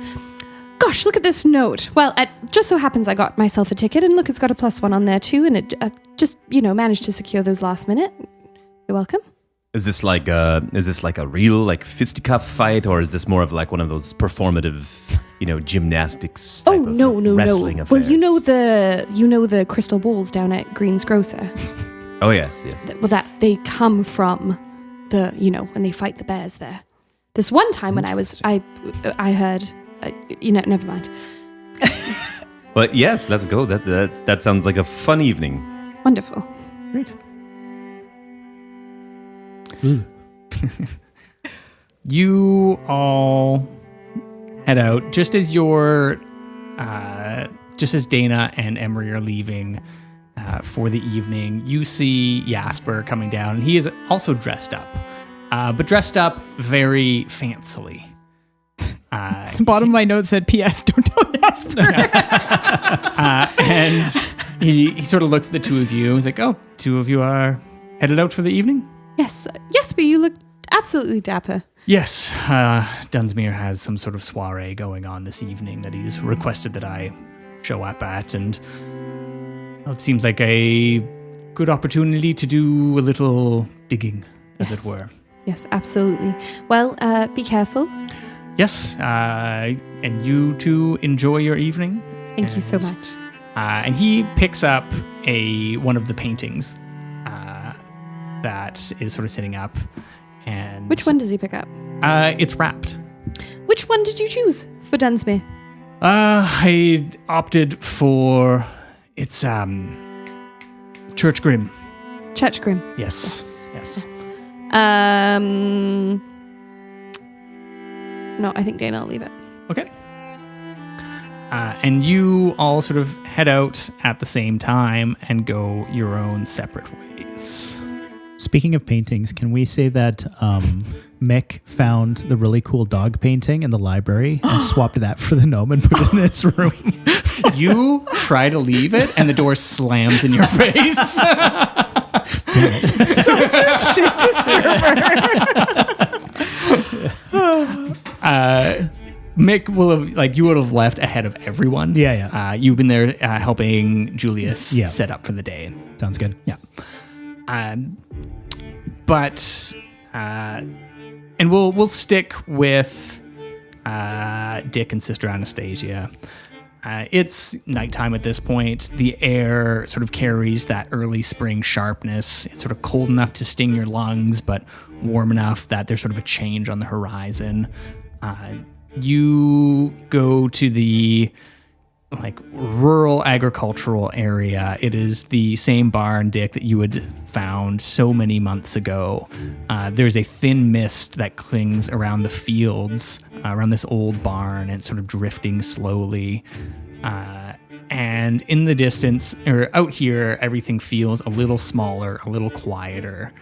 gosh, look at this note. Well, it just so happens I got myself a ticket, and look, it's got a +1 on there too, and it just, managed to secure those last minute. You're welcome. Is this like a real like fisticuff fight, or is this more of like one of those performative, gymnastics type of wrestling affairs? Well, you know the crystal balls down at Green's Grocer. Oh yes. Well, that they come from the when they fight the bears there. This one time when I heard, never mind. But yes, let's go. That sounds like a fun evening. Wonderful. Great. You all head out just as Daina and Emery are leaving for the evening. You see Jasper coming down, and he is also dressed up, but dressed up very fancily. The bottom of my note said, "P.S. Don't tell Jasper." And he sort of looks at the two of you. He's like, "Oh, two of you are headed out for the evening?" Yes, but you look absolutely dapper. Yes, Dunsmuir has some sort of soiree going on this evening that he's requested that I show up at, and it seems like a good opportunity to do a little digging, as it were. Yes, absolutely. Well, be careful. Yes, and you two enjoy your evening. Thank you so much. And he picks up one of the paintings that is sort of sitting up. And which one does he pick up? It's wrapped. Which one did you choose for Dunsmuir? I opted for it's Church Grim. Church Grim. Yes. No, I think Daina will leave it. Okay. And you all sort of head out at the same time and go your own separate ways. Speaking of paintings, can we say that Mick found the really cool dog painting in the library and swapped that for the gnome and put it in his room? You try to leave it, and the door slams in your face. Such a shit disturber. Mick will have, you would have left ahead of everyone. Yeah. You've been there helping Julius set up for the day. Sounds good. Yeah. And we'll stick with Dick and Sister Anastazjia. It's nighttime at this point. The air sort of carries that early spring sharpness. It's sort of cold enough to sting your lungs, but warm enough that there's sort of a change on the horizon. You go to the like rural agricultural area. It is the same barn, Dick, that you had found so many months ago. There's a thin mist that clings around the fields, around this old barn, and it's sort of drifting slowly. And in the distance, or out here, everything feels a little smaller, a little quieter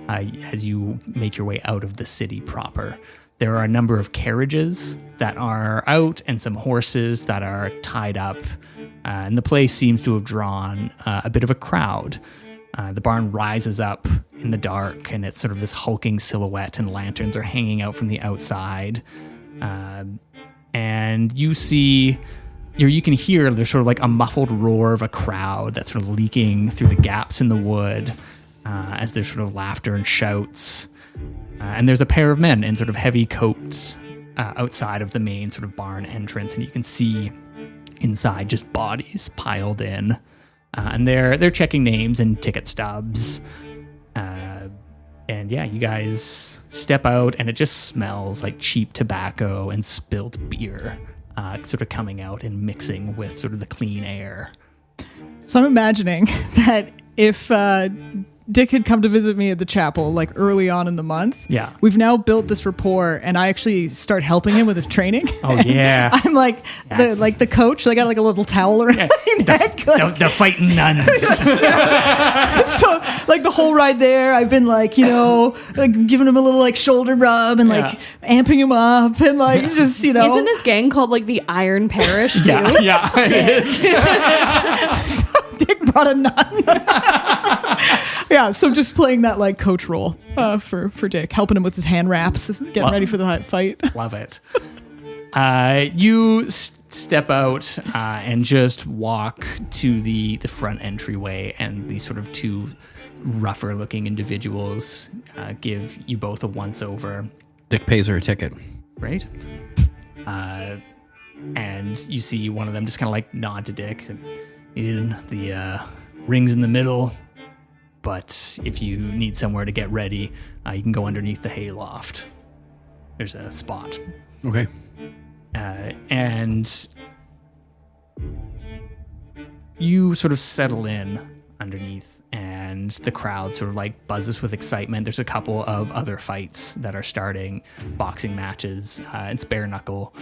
as you make your way out of the city proper. There are a number of carriages that are out and some horses that are tied up. And the place seems to have drawn a bit of a crowd. The barn rises up in the dark, and it's sort of this hulking silhouette, and lanterns are hanging out from the outside. And you see, or you can hear, there's sort of like a muffled roar of a crowd that's sort of leaking through the gaps in the wood as there's sort of laughter and shouts. And there's a pair of men in sort of heavy coats outside of the main sort of barn entrance, and you can see inside just bodies piled in. And they're checking names and ticket stubs. And yeah, you guys step out, and it just smells like cheap tobacco and spilled beer sort of coming out and mixing with sort of the clean air. So I'm imagining that if Dick had come to visit me at the chapel like early on in the month. Yeah. We've now built this rapport, and I actually start helping him with his training. Oh yeah. I'm like the coach. I got like a little towel around my neck. The fighting nuns. So like the whole ride there, I've been like, like giving him a little like shoulder rub and like amping him up and like just Isn't his gang called like the Iron Parish too? Yeah, it is. So Dick brought a nun. Yeah, so just playing that like coach role for Dick, helping him with his hand wraps, getting ready for the fight. Love it. You step out and just walk to the front entryway, and these sort of two rougher looking individuals give you both a once over. Dick pays her a ticket. Right? And you see one of them just kind of like nod to Dick. In the rings in the middle. But if you need somewhere to get ready, you can go underneath the hayloft. There's a spot. Okay. And you sort of settle in underneath, and the crowd sort of like buzzes with excitement. There's a couple of other fights that are starting, boxing matches. It's bareknuckle,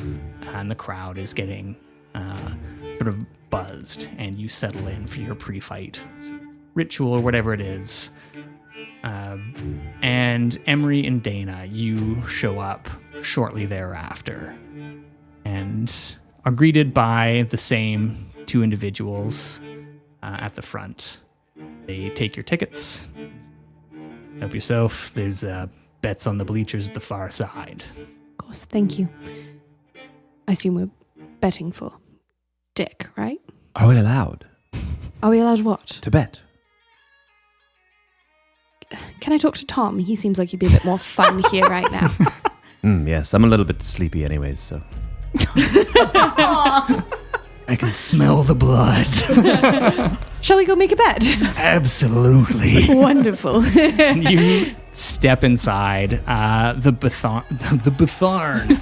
and the crowd is getting sort of buzzed, and you settle in for your pre-fight ritual or whatever it is. And Emery and Daina, you show up shortly thereafter and are greeted by the same two individuals at the front. They take your tickets. Help yourself. There's bets on the bleachers at the far side. Of course, thank you. I assume we're betting for Dick, right? Are we allowed Are we allowed what? to bet? Can I talk to Tom? He seems like he'd be a bit more fun here right now. Yes, I'm a little bit sleepy anyways, so. I can smell the blood. Shall we go make a bet? Absolutely. Wonderful. You step inside the Betharn.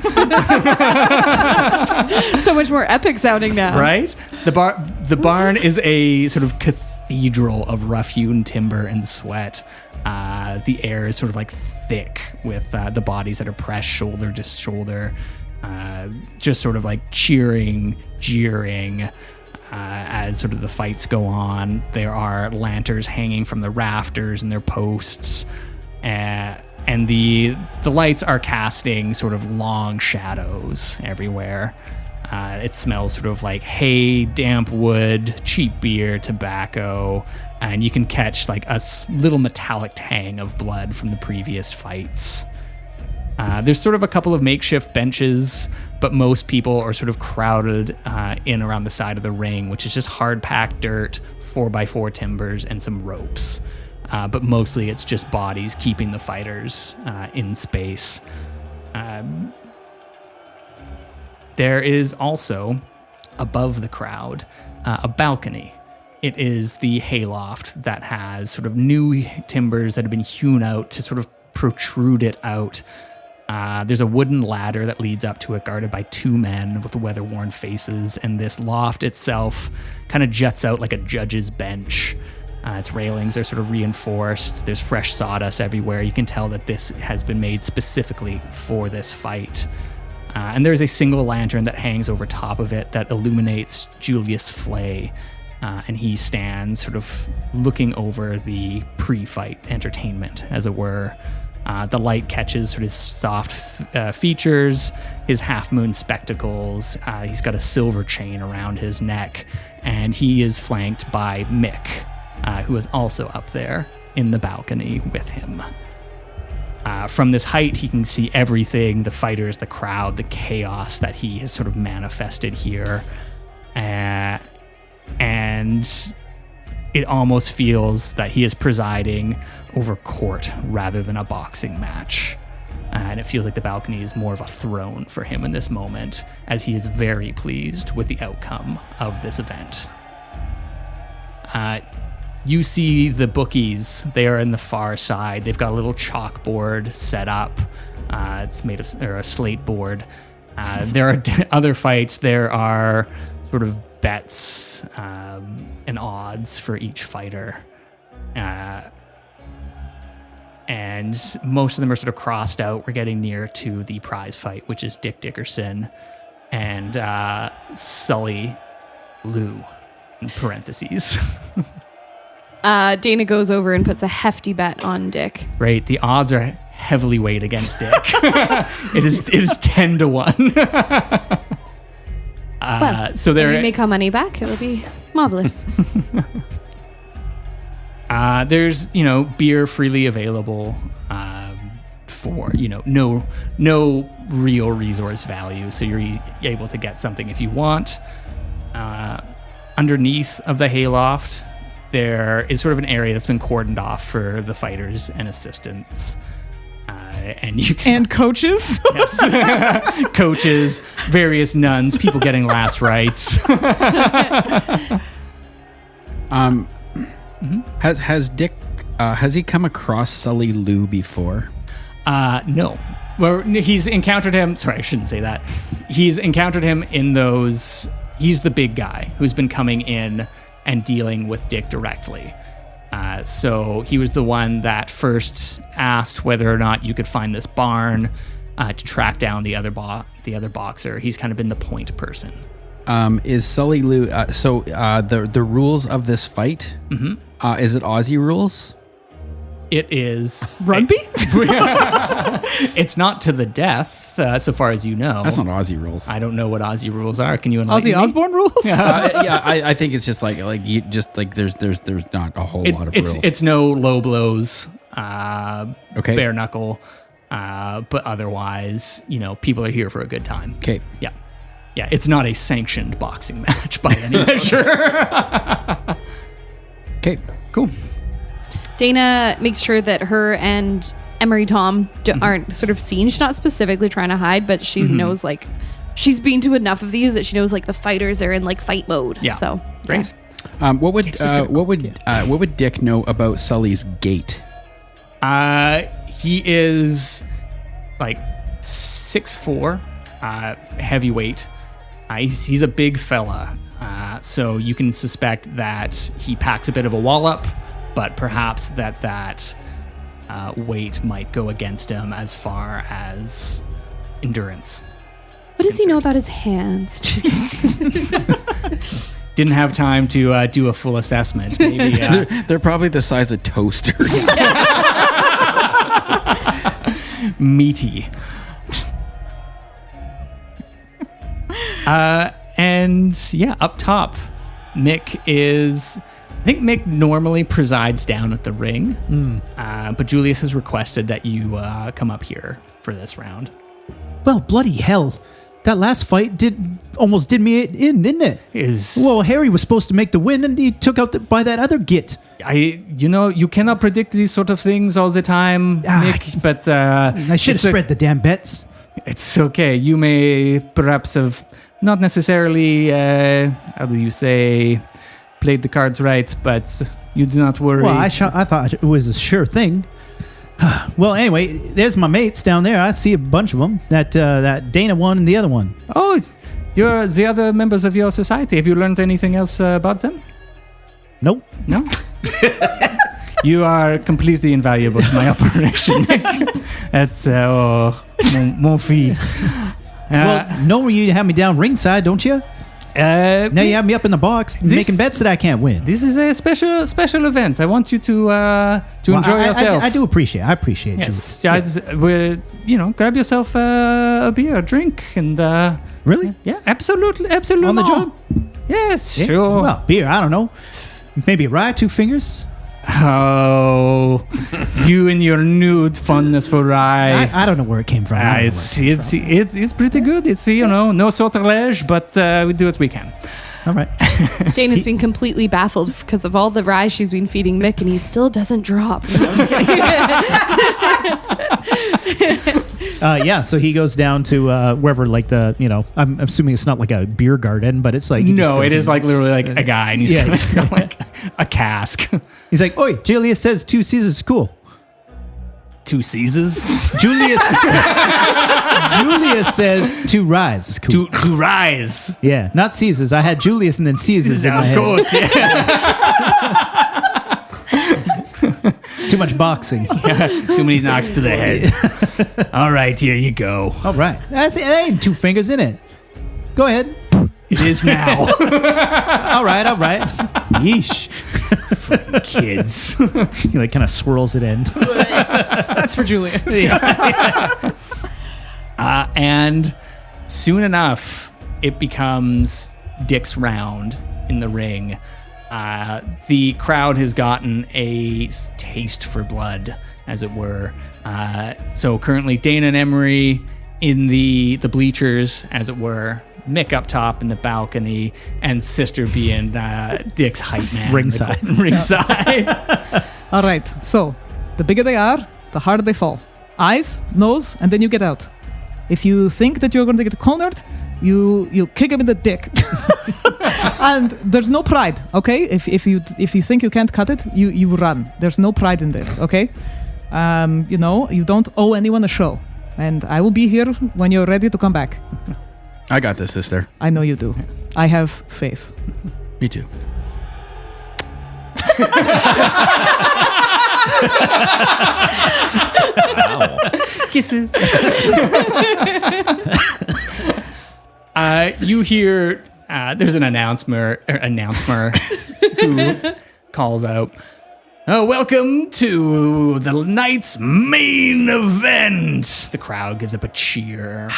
So much more epic sounding now. Right? The barn is a sort of cathedral of rough-hewn timber and sweat. The air is sort of like thick with the bodies that are pressed shoulder to shoulder, just sort of like cheering, jeering as sort of the fights go on. There are lanterns hanging from the rafters and their posts, and the lights are casting sort of long shadows everywhere. It smells sort of like hay, damp wood, cheap beer, tobacco, and you can catch like a little metallic tang of blood from the previous fights. There's sort of a couple of makeshift benches, but most people are sort of crowded in around the side of the ring, which is just hard-packed dirt, 4x4 timbers, and some ropes. But mostly it's just bodies keeping the fighters in space. There is also, above the crowd, a balcony. It is the hayloft that has sort of new timbers that have been hewn out to sort of protrude it out There's a wooden ladder that leads up to it, guarded by 2 men with weather-worn faces, and this loft itself kind of juts out like a judge's bench. Its railings are sort of reinforced. There's fresh sawdust everywhere. You can tell that this has been made specifically for this fight. And there's a single lantern that hangs over top of it that illuminates Julius Flay. And he stands sort of looking over the pre-fight entertainment, as it were. The light catches sort of soft features, his half-moon spectacles. He's got a silver chain around his neck, and he is flanked by Mick, who is also up there in the balcony with him. From this height, he can see everything, the fighters, the crowd, the chaos that he has sort of manifested here. And it almost feels that he is presiding over court rather than a boxing match. And it feels like the balcony is more of a throne for him in this moment, as he is very pleased with the outcome of this event. You see the bookies. They are in the far side. They've got a little chalkboard set up. It's made of a slate board. There are other fights. There are sort of bets and odds for each fighter. And most of them are sort of crossed out. We're getting near to the prize fight, which is Dick Dickerson and Sully Lou, in parentheses. Daina goes over and puts a hefty bet on Dick. Right. The odds are heavily weighed against Dick. It is 10-1. So when we make our money back, it'll be marvelous. There's, beer freely available for, no real resource value. So you're able to get something if you want. Underneath of the hayloft, there is sort of an area that's been cordoned off for the fighters and assistants. And coaches. Yes. Coaches, various nuns, people getting last rites. Has Dick has he come across Sully Lou before? No. Well, he's encountered him. Sorry, I shouldn't say that. He's encountered him in those. He's the big guy who's been coming in and dealing with Dick directly. So he was the one that first asked whether or not you could find this barn to track down the other boxer. He's kind of been the point person. Is Sully Lou? The rules of this fight? Mm-hmm. Is it Aussie rules? It is rugby. It's not to the death, so far as you know. That's not Aussie rules. I don't know what Aussie rules are. Can you enlighten me? Aussie Osborne rules? I think it's just like you just like there's not a whole lot of rules. It's no low blows, okay, bare knuckle, but otherwise, people are here for a good time. Okay, yeah. It's not a sanctioned boxing match by any measure. Okay, cool. Daina makes sure that her and Emery Tom aren't sort of seen. She's not specifically trying to hide, but she knows she's been to enough of these that she knows the fighters are in fight mode. Yeah. So great. Yeah. What would Dick know about Sully's gait? He is 6'4", heavyweight. He's a big fella, so you can suspect that he packs a bit of a wallop, but perhaps that weight might go against him as far as endurance. What does he know about his hands? Didn't have time to do a full assessment. Maybe they're probably the size of toasters. Meaty. Up top, Mick is. I think Mick normally presides down at the ring, but Julius has requested that you come up here for this round. Well, bloody hell. That last fight almost did me in, didn't it? Well, Harry was supposed to make the win, and he took out by that other git. You cannot predict these sort of things all the time, Mick, but... I should have spread the damn bets. It's okay. You may perhaps have not necessarily, how do you say... played the cards right, but you do not worry. Well, I thought it was a sure thing. Well, anyway, there's my mates down there. I see a bunch of them. That Daina one and the other one. Oh, you're the other members of your society. Have you learned anything else about them? Nope. No? You are completely invaluable to my operation, Nick. That's, mon fille. Well, normally you have me down ringside, don't you? Now you have me up in the box making bets that I can't win. This is a special event. I want you to enjoy yourself. I do appreciate. I appreciate Yes, you. grab yourself a beer, a drink, and Really? yeah, absolutely. On the job? Yes, Yeah. sure. Well, beer. I don't know. Maybe a rye, 2 fingers. Oh, you and your nude fondness for rye. I don't know where it came from. I don't know where it came It's pretty good. It's no sortilege, but we do what we can. from. All right. Dana's been completely baffled because of all the rye she's been feeding Mick, and he still doesn't drop. No, I'm just kidding. Yeah. So he goes down to wherever, like I'm assuming it's not like a beer garden, but it's like No, it is like literally like a guy, and he's Yeah. got like a cask. He's like, "Oi, Julius says 2 Caesars is cool." 2 Caesars. Julius says 2 ryes is cool. to rise. Yeah, not Caesars. I had Julius and then Caesars in my Of head. course, yeah. Too much boxing. Too many knocks to the head. All right, here you go. All right. That ain't 2 fingers in it. Go ahead. It is now. All right. Yeesh. Kids. He like kind of swirls it in. That's for Julius. And soon enough, it becomes Dick's round in the ring. The crowd has gotten a taste for blood, as it were. So currently, Daina and Emery in the bleachers, as it were. Mick up top in the balcony, and Sister being Dick's hype man. Ringside. Ringside. All right. So, the bigger they are, the harder they fall. Eyes, nose, and then you get out. If you think that you're going to get cornered, you kick him in the dick. And there's no pride, okay? If you think you can't cut it, you run. There's no pride in this, okay? You don't owe anyone a show. And I will be here when you're ready to come back. I got this, sister. I know you do. I have faith. Me too. Kisses. You hear there's an announcer who calls out, "Oh, welcome to the night's main event." The crowd gives up a cheer.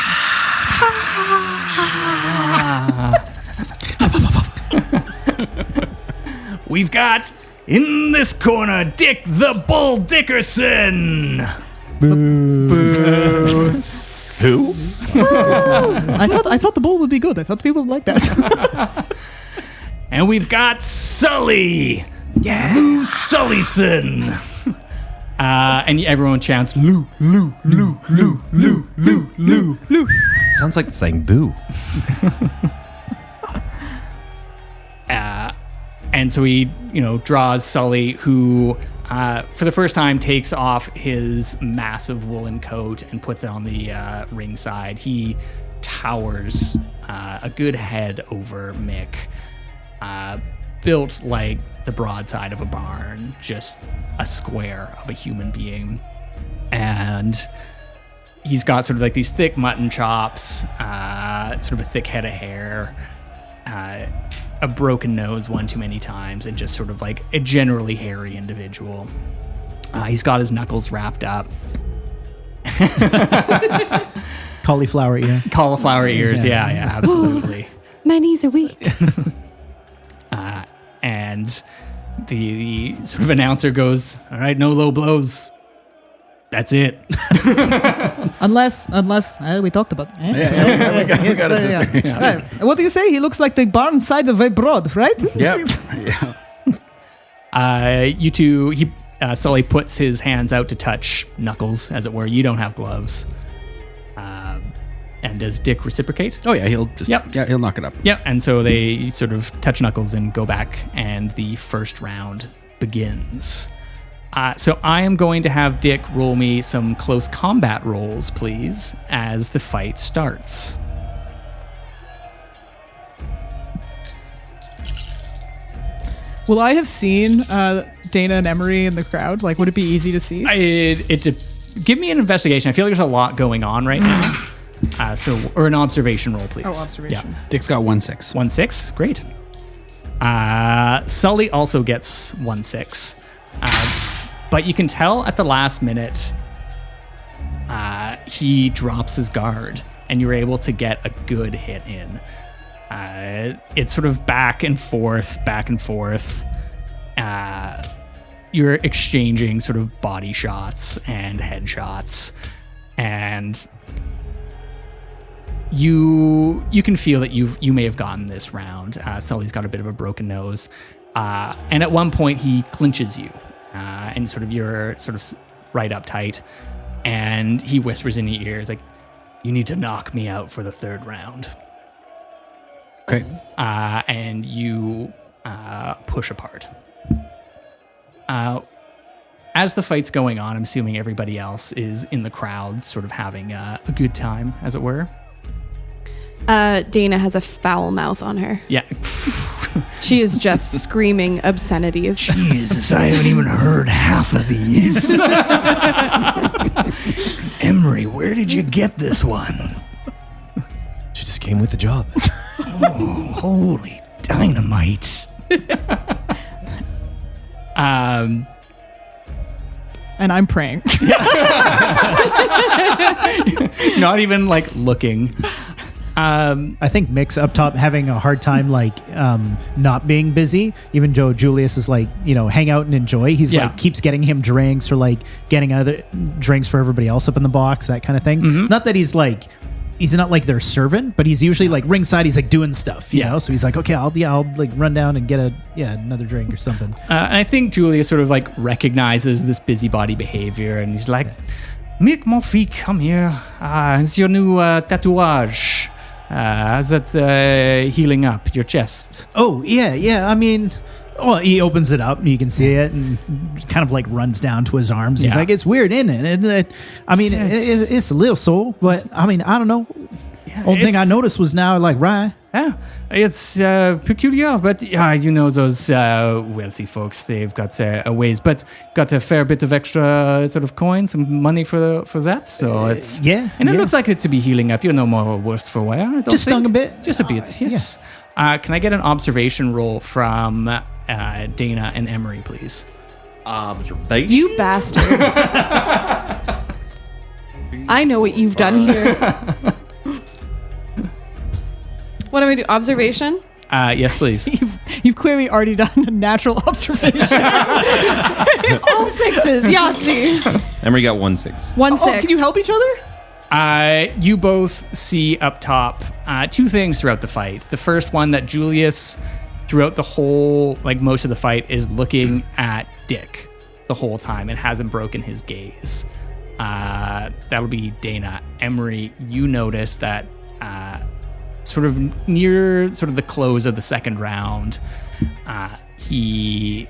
We've got in this corner Dick the Bull Dickerson. Boo. Who? I thought the bull would be good. I thought people would like that. And we've got Sully. Yeah. Lou Sullyson. And everyone chants, Lou, Lou, Lou, Lou, Lou, Lou, Lou, Lou. Sounds like saying boo. And so he, draws Sully, who, for the first time, takes off his massive woolen coat and puts it on the ringside. He towers a good head over Mick, built like the broadside of a barn, just a square of a human being. And he's got sort of like these thick mutton chops, sort of a thick head of hair, a broken nose one too many times, and just sort of like a generally hairy individual. He's got his knuckles wrapped up. Cauliflower ear. Cauliflower ears, yeah, absolutely. My knees are weak. And the sort of announcer goes, "All right, no low blows. That's it." Unless we talked about it. We got it, sister. What do you say? He looks like the barn side of a broad, right? Yep. You two, Sully puts his hands out to touch Knuckles, as it were. You don't have gloves. And does Dick reciprocate? Oh yeah, he'll just he'll knock it up. Yep. And so they sort of touch Knuckles and go back, and the first round begins. So I am going to have Dick roll me some close combat rolls, please, as the fight starts. Will I have seen Daina and Emery in the crowd? Like, would it be easy to see? Give me an investigation. I feel like there's a lot going on right now. Or an observation roll, please. Oh, observation. Yeah. Dick's got 1-6. 1-6, great. Sully also gets 1-6. But you can tell at the last minute, he drops his guard, and you're able to get a good hit in. It's sort of back and forth. You're exchanging sort of body shots and headshots, and you can feel that you may have gotten this round. Sully's got a bit of a broken nose, and at one point he clinches you, and you're sort of right up tight, and he whispers in your ears like, "You need to knock me out for the third round." Okay. And you push apart. As the fight's going on, I'm assuming everybody else is in the crowd, sort of having a good time, as it were. Daina has a foul mouth on her. Yeah. She is just screaming obscenities. Jesus, I haven't even heard half of these. Emery, where did you get this one? She just came with the job. Oh, holy dynamite. And I'm praying. Not even like looking. I think Mick's up top having a hard time not being busy. Even though Julius is hang out and enjoy. He's keeps getting him drinks or getting other drinks for everybody else up in the box, that kind of thing. Mm-hmm. Not that he's not like their servant, but he's usually ringside. He's doing stuff, you know. So he's like, okay, I'll run down and get another drink or something. And I think Julius sort of recognizes this busybody behavior, and he's like, "Mick, mon fils, come here. It's your new tatouage. How's that healing up your chest?" Oh yeah. I mean, well, he opens it up and you can see it, and kind of runs down to his arms. He's like, "It's weird, isn't it?" And, it's a little sore, but I mean, I don't know. Only thing I noticed was now rye. Yeah, it's peculiar, but those wealthy folks, they've got a ways, but got a fair bit of extra sort of coin, some money for that. So it's and it looks like it to be healing up. You're no more worse for wear. I don't just stung a bit, just a bit. Yes. Yeah. Can I get an observation roll from Daina and Emery, please? Observation. You bastard! I know what you've done here. What do we do? Observation? Yes, please. You've clearly already done a natural observation. All sixes, Yahtzee. Emery got 1-6. 1-6. Oh, can you help each other? You both see up top two things throughout the fight. The first one, that Julius, throughout the whole, most of the fight, is looking at Dick the whole time and hasn't broken his gaze. That'll be Daina. Emery, you notice that sort of near sort of the close of the second round, you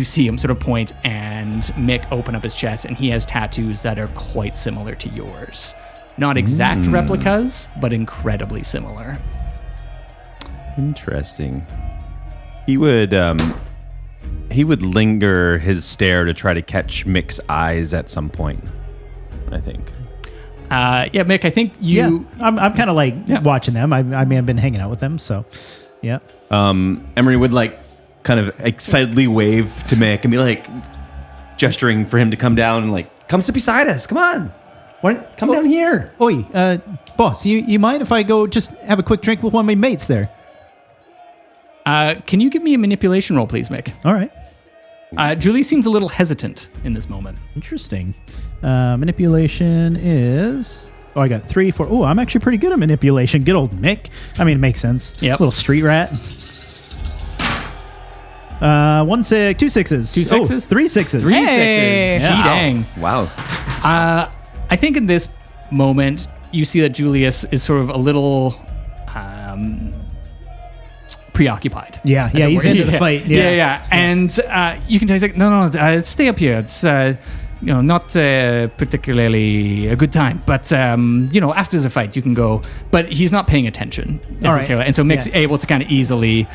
see him sort of point and Mick open up his chest, and he has tattoos that are quite similar to yours. Not exact replicas, but incredibly similar. Interesting. He would linger his stare to try to catch Mick's eyes at some point, I think. Mick, I think you... Yeah, I'm kind of watching them. I may have been hanging out with them, so yeah. Emery would kind of excitedly wave to Mick and be gesturing for him to come down and come sit beside us. Come on. Come down here. Oi, boss, you mind if I go just have a quick drink with one of my mates there? Can you give me a manipulation roll, please, Mick? All right. Julie seems a little hesitant in this moment. Interesting. Manipulation is... Oh, I got 3, 4. Oh, I'm actually pretty good at manipulation. Good old Mick. I mean, it makes sense. Yep. Little street rat. 1 6, 2 6s. 2 6s? 3 6s. 3 6s. Yeah. Gee dang. Wow. I think in this moment, you see that Julius is sort of a little preoccupied. Yeah, as it he's were. into the fight. Yeah. And you can tell he's like, no, stay up here. It's not particularly a good time, but after the fight you can go. But he's not paying attention necessarily, and so Mick's able to kind of easily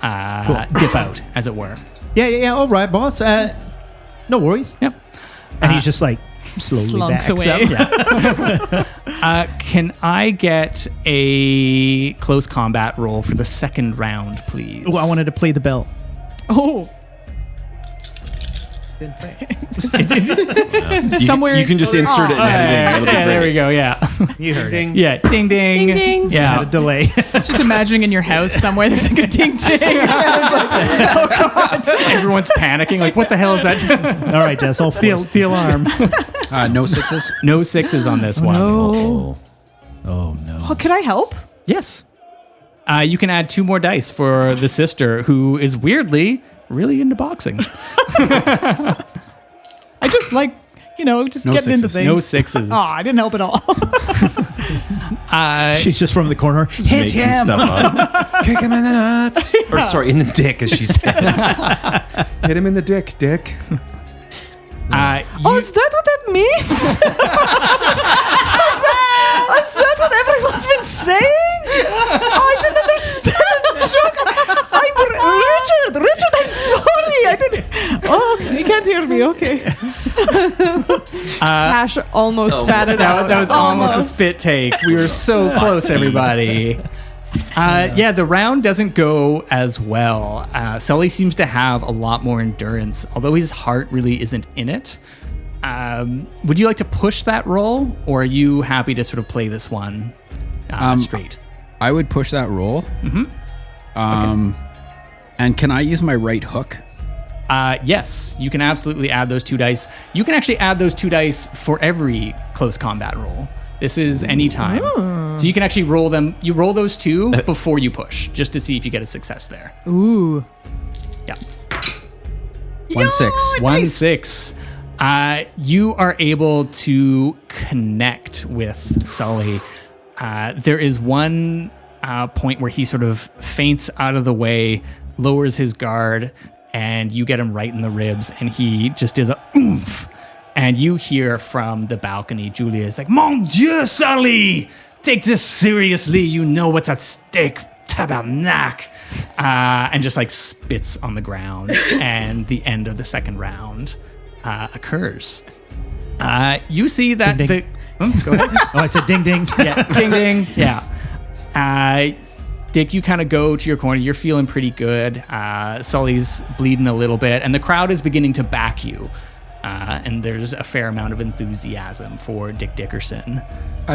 dip out, as it were. Yeah. All right, boss. No worries. Yep. And he's just like slowly Slunks backs away. up. Can I get a close combat roll for the second round, please? Oh, I wanted to play the bell. Oh. Somewhere. You can just insert it in editing. It'll be Yeah, there great. we go. Yeah. You heard it. Yeah. Ding, ding. Ding, ding. Yeah. Had a delay. Just imagining in your house somewhere there's like a ding ding. Everyone's panicking. Like, what the hell is that? All right, Jess. All fours. the alarm. No sixes. No sixes on this one. No. Oh no. Oh, could I help? Yes. You can add 2 more dice for the sister, who is weirdly really into boxing. I just like, just No getting into sixes. things. No 6s. Oh, I didn't help at all. She's just from the corner. Hit Making him. stuff up. Kick him in the nuts. Or sorry, in the dick, as she said. Hit him in the dick. Oh, is that what that means? is that what everyone's been saying? Oh, I didn't understand the joke. Richard, I'm sorry. I didn't. Oh, you can't hear me. Okay. Tash almost spat it out. that was almost a spit take. We were so close, everybody. The round doesn't go as well. Sully seems to have a lot more endurance, although his heart really isn't in it. Would you like to push that roll, or are you happy to sort of play this one straight? I would push that roll. And can I use my right hook? Yes, you can absolutely add those 2 dice. You can actually add those 2 dice for every close combat roll. This is any time. So you can actually roll them. You roll those 2 before you push, just to see if you get a success there. Ooh. Yeah. 1-6. 1-6. You are able to connect with Sully. There is one point where he sort of feints out of the way, lowers his guard, and you get him right in the ribs, and he just does a oomph. And you hear from the balcony, Julius like, "Mon Dieu, Sully! Take this seriously. You know what's at stake, tabernacle." And just like spits on the ground. And the end of the second round occurs. You see that Ding, ding. go ahead. Oh, I said ding ding. Yeah, ding ding. Yeah. Dick, you kind of go to your corner. You're feeling pretty good. Sully's bleeding a little bit, and the crowd is beginning to back you. And there's a fair amount of enthusiasm for Dick Dickerson.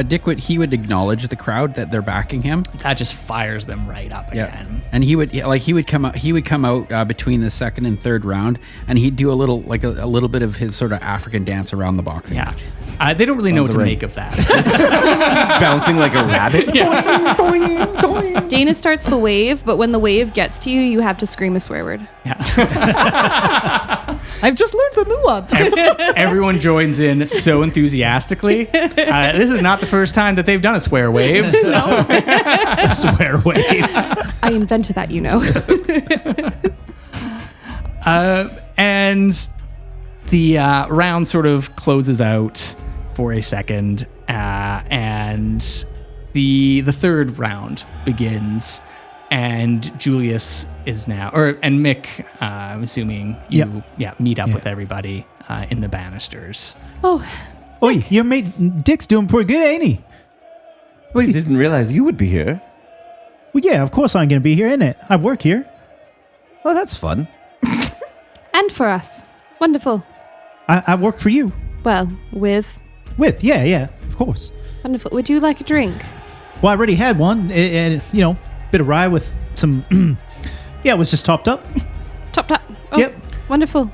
Dick would acknowledge the crowd that they're backing him. That just fires them right up again. And he would come out between the second and third round, and he'd do a little bit of his sort of African dance around the boxing. Yeah. They don't really know what to make of that. Just bouncing like a rabbit. Daina starts the wave, but when the wave gets to you, you have to scream a swear word. I've just learned the new one. Everyone joins in so enthusiastically. This is not the first time that they've done a swear wave. So. A swear wave. I invented that, And the round sort of closes out for a second, and the third round begins. And Julius is now, and Mick, I'm assuming you meet up with everybody in the banisters. Oh, Oi, your mate Dick's doing pretty good, ain't he? Well, you didn't realize you would be here. Well, yeah, of course I'm going to be here, innit? I work here. Well, that's fun. and for us. Wonderful. I work for you. Well, with. Yeah, of course. Wonderful. Would you like a drink? Well, I already had one, and bit of rye with some. It was just topped up. Top. Oh, Yep. Wonderful.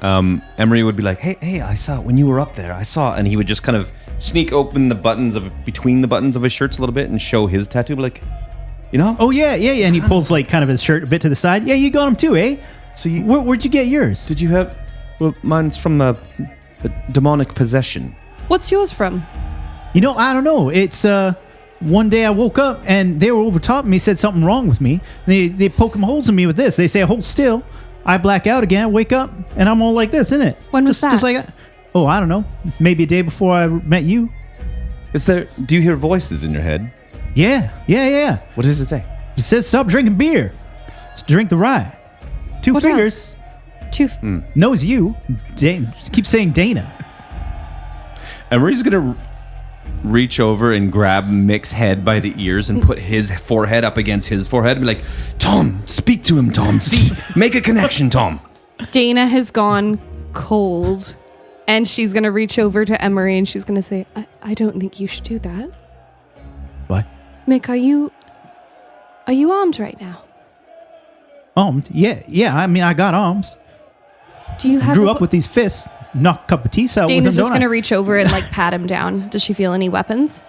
Emery would be like, hey, I saw when you were up there, and he would just kind of sneak open the buttons between the buttons of his shirts a little bit and show his tattoo, like, Oh yeah, and he pulls like kind of his shirt a bit to the side. Yeah, you got him too, eh? So you Where'd you get yours? did you have? Well, mine's from a demonic possession. What's yours from? I don't know. It's one day I woke up and they were over top of me, said something wrong with me. They poking holes in me with this. They say, hold still. I black out again, wake up, and I'm all like this, isn't it? When was that? Just like, I don't know. Maybe a day before I met you. Do you hear voices in your head? Yeah. What does it say? It says stop drinking beer. Just drink the rye. Two What fingers. Knows you. Keep saying Daina. Emery's gonna reach over and grab Mick's head by the ears and put his forehead up against his forehead and be like, Tom, speak to him, Tom. See, make a connection, Tom. Daina has gone cold, and she's going to reach over to Emery and she's going to say, I don't think you should do that. What? Mick, are you armed right now? Armed? Yeah. I mean, I got arms. Do you have Grew up with these fists. Knock a cup of tea out with them, Daina's just don't going to I? reach over and like pat him down. Does she feel any weapons?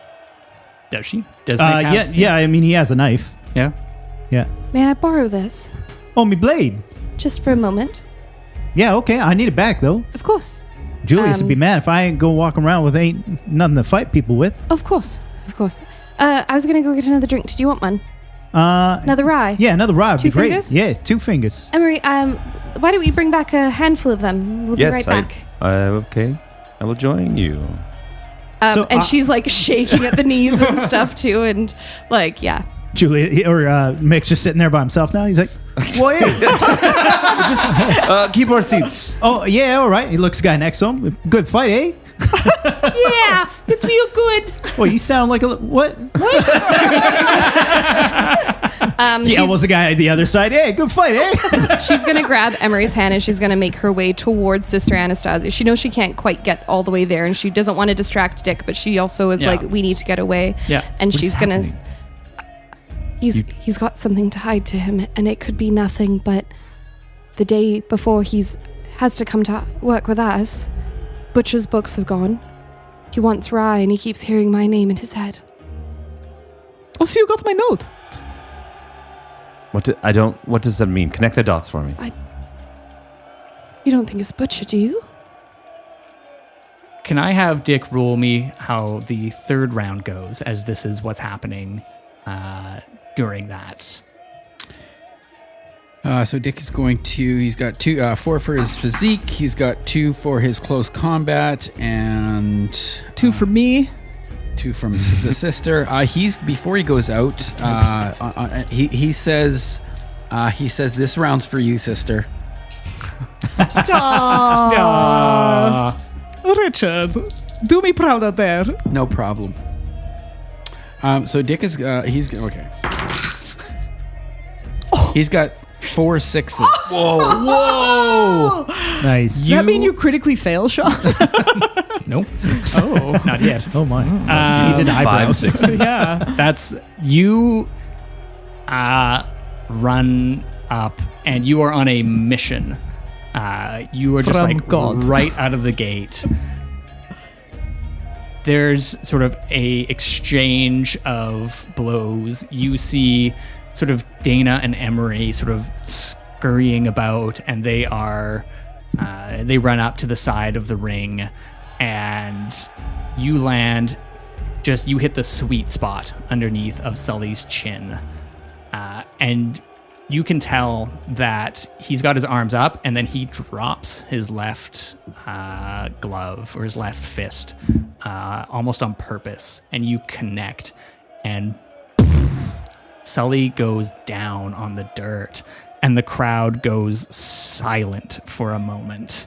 Does she? Does Mick have? Yeah. I mean, he has a knife. Yeah. Yeah. May I borrow this? Oh, me blade. Just for a moment? Yeah, okay. I need it back, though. Of course. Julius would be mad if I ain't go walking around with ain't nothing to fight people with. Of course. I was going to go get another drink. Did you want one? Another rye? Yeah, another rye would be Two great. fingers? Yeah, 2 fingers. Emery, why don't we bring back a handful of them? We'll be right back. Okay. I will join you. And she's like shaking at the knees and stuff too, and like, yeah. Julia or Mick's just sitting there by himself now. He's like, "What? Keep our seats. Oh yeah, all right." He looks at the guy next to him. Good fight, eh? Yeah, it's real good. Well, you sound like what? She's, Was the guy at the other side? Hey, good fight, eh? she's gonna grab Emery's hand and she's gonna make her way towards Sister Anastazjia. She knows she can't quite get all the way there, and she doesn't want to distract Dick, but she also is like, we need to get away. Yeah. And What she's is gonna. happening? He's got something to hide to him, and it could be nothing. But the day before has to come to work with us, Butcher's books have gone. He wants rye, and he keeps hearing my name in his head. Oh, so you got my note. What does that mean? Connect the dots for me. You don't think it's Butcher, do you? Can I have Dick rule me how the third round goes, as this is what's happening during that? So Dick is going to. He's got 4 for his physique. He's got 2 for his close combat, and 2 for me. 2 from the sister. He's before he goes out. He says, "This round's for you, sister." Richard, do me proud out there. No problem. So Dick is. He's okay. He's got 4 6s. Whoa! Nice. Does that mean you critically fail, Sean? Nope. Oh, not yet. Oh my! He did eyebrows. 5 6. Yeah. That's you. Run up, and you are on a mission. You are just From like God. right out of the gate. There's sort of a exchange of blows. You see sort of Daina and Emery sort of scurrying about, and they run up to the side of the ring, and you land. You hit the sweet spot underneath of Sully's chin. And you can tell that he's got his arms up, and then he drops his left glove or his left fist almost on purpose, and you connect, and Sully goes down on the dirt, and the crowd goes silent for a moment.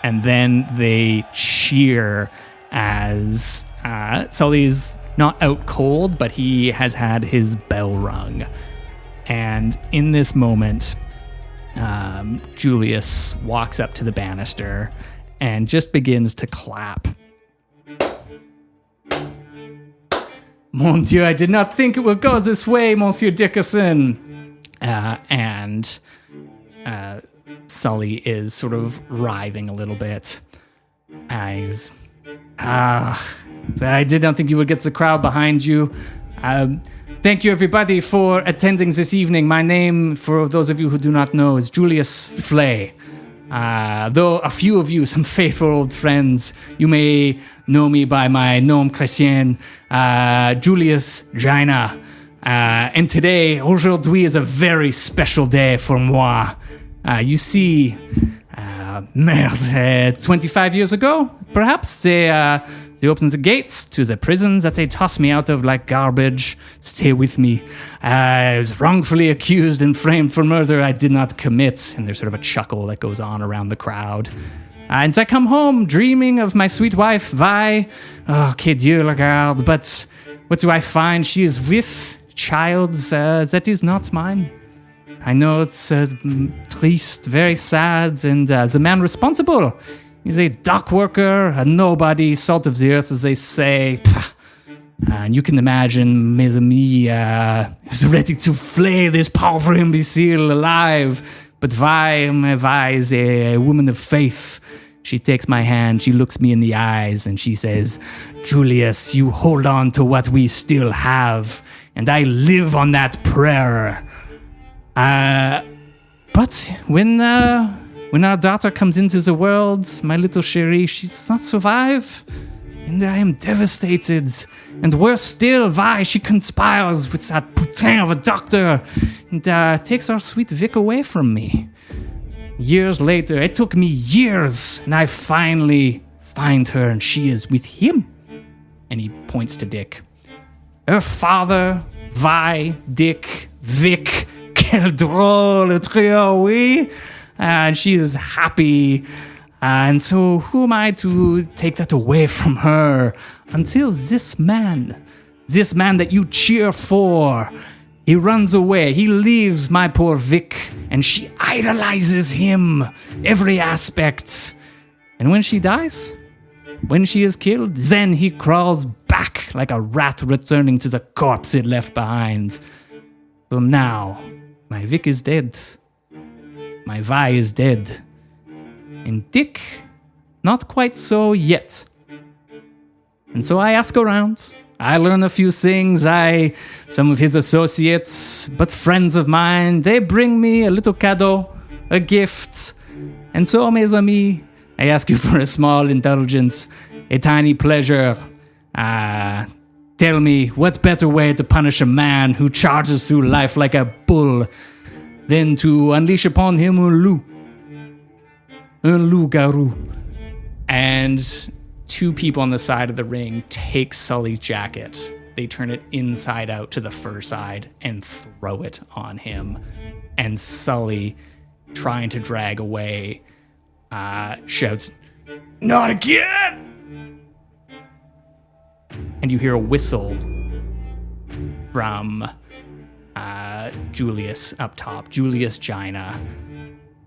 And then they cheer as Sully's not out cold, but he has had his bell rung. And in this moment, Julius walks up to the banister and just begins to clap. Mon Dieu, I did not think it would go this way, Monsieur Dickerson. And Sully is sort of writhing a little bit. He's, I did not think you would get the crowd behind you. Thank you, everybody, for attending this evening. My name, for those of you who do not know, is Julius Flay. Though a few of you, some faithful old friends, you may know me by my nom chrétien, Julius, Daina. And today, aujourd'hui, is a very special day for moi. You see, 25 years ago, perhaps, they opened the gates to the prisons that they tossed me out of like garbage. Stay with me. I was wrongfully accused and framed for murder I did not commit. And there's sort of a chuckle that goes on around the crowd. And I come home dreaming of my sweet wife, Vi. Oh, que Dieu la garde. But what do I find? She is with child that is not mine. I know it's triste, very sad, and the man responsible is a dock worker, a nobody, salt of the earth, as they say. And you can imagine, mes amis, is ready to flay this poor imbecile alive. But Vi is a woman of faith. She takes my hand, she looks me in the eyes, and she says, Julius, you hold on to what we still have, and I live on that prayer. But when our daughter comes into the world, my little chérie, she does not survive. And I am devastated. And worse still, Vi, she conspires with that putain of a doctor and takes our sweet Vic away from me. Years later, it took me years, and I finally find her, and she is with him. And he points to Dick. Her father, Vi, Dick, Vic, quel drôle le trio, oui? And she is happy. And so who am I to take that away from her? Until this man that you cheer for, he runs away. He leaves my poor Vic, and she idolizes him, every aspect. And when she dies, when she is killed, then he crawls back like a rat returning to the corpse it left behind. So now, my Vic is dead. My Vi is dead. And Dick, not quite so yet. And so I ask around. I learn a few things. Some of his associates, but friends of mine, they bring me a little cadeau, a gift. And so, mes amis, I ask you for a small indulgence, a tiny pleasure. Tell me, what better way to punish a man who charges through life like a bull than to unleash upon him un loup-garou. And two people on the side of the ring take Sully's jacket. They turn it inside out to the fur side and throw it on him. And Sully, trying to drag away, shouts, "Not again!" And you hear a whistle from Julius up top, Julius Daina.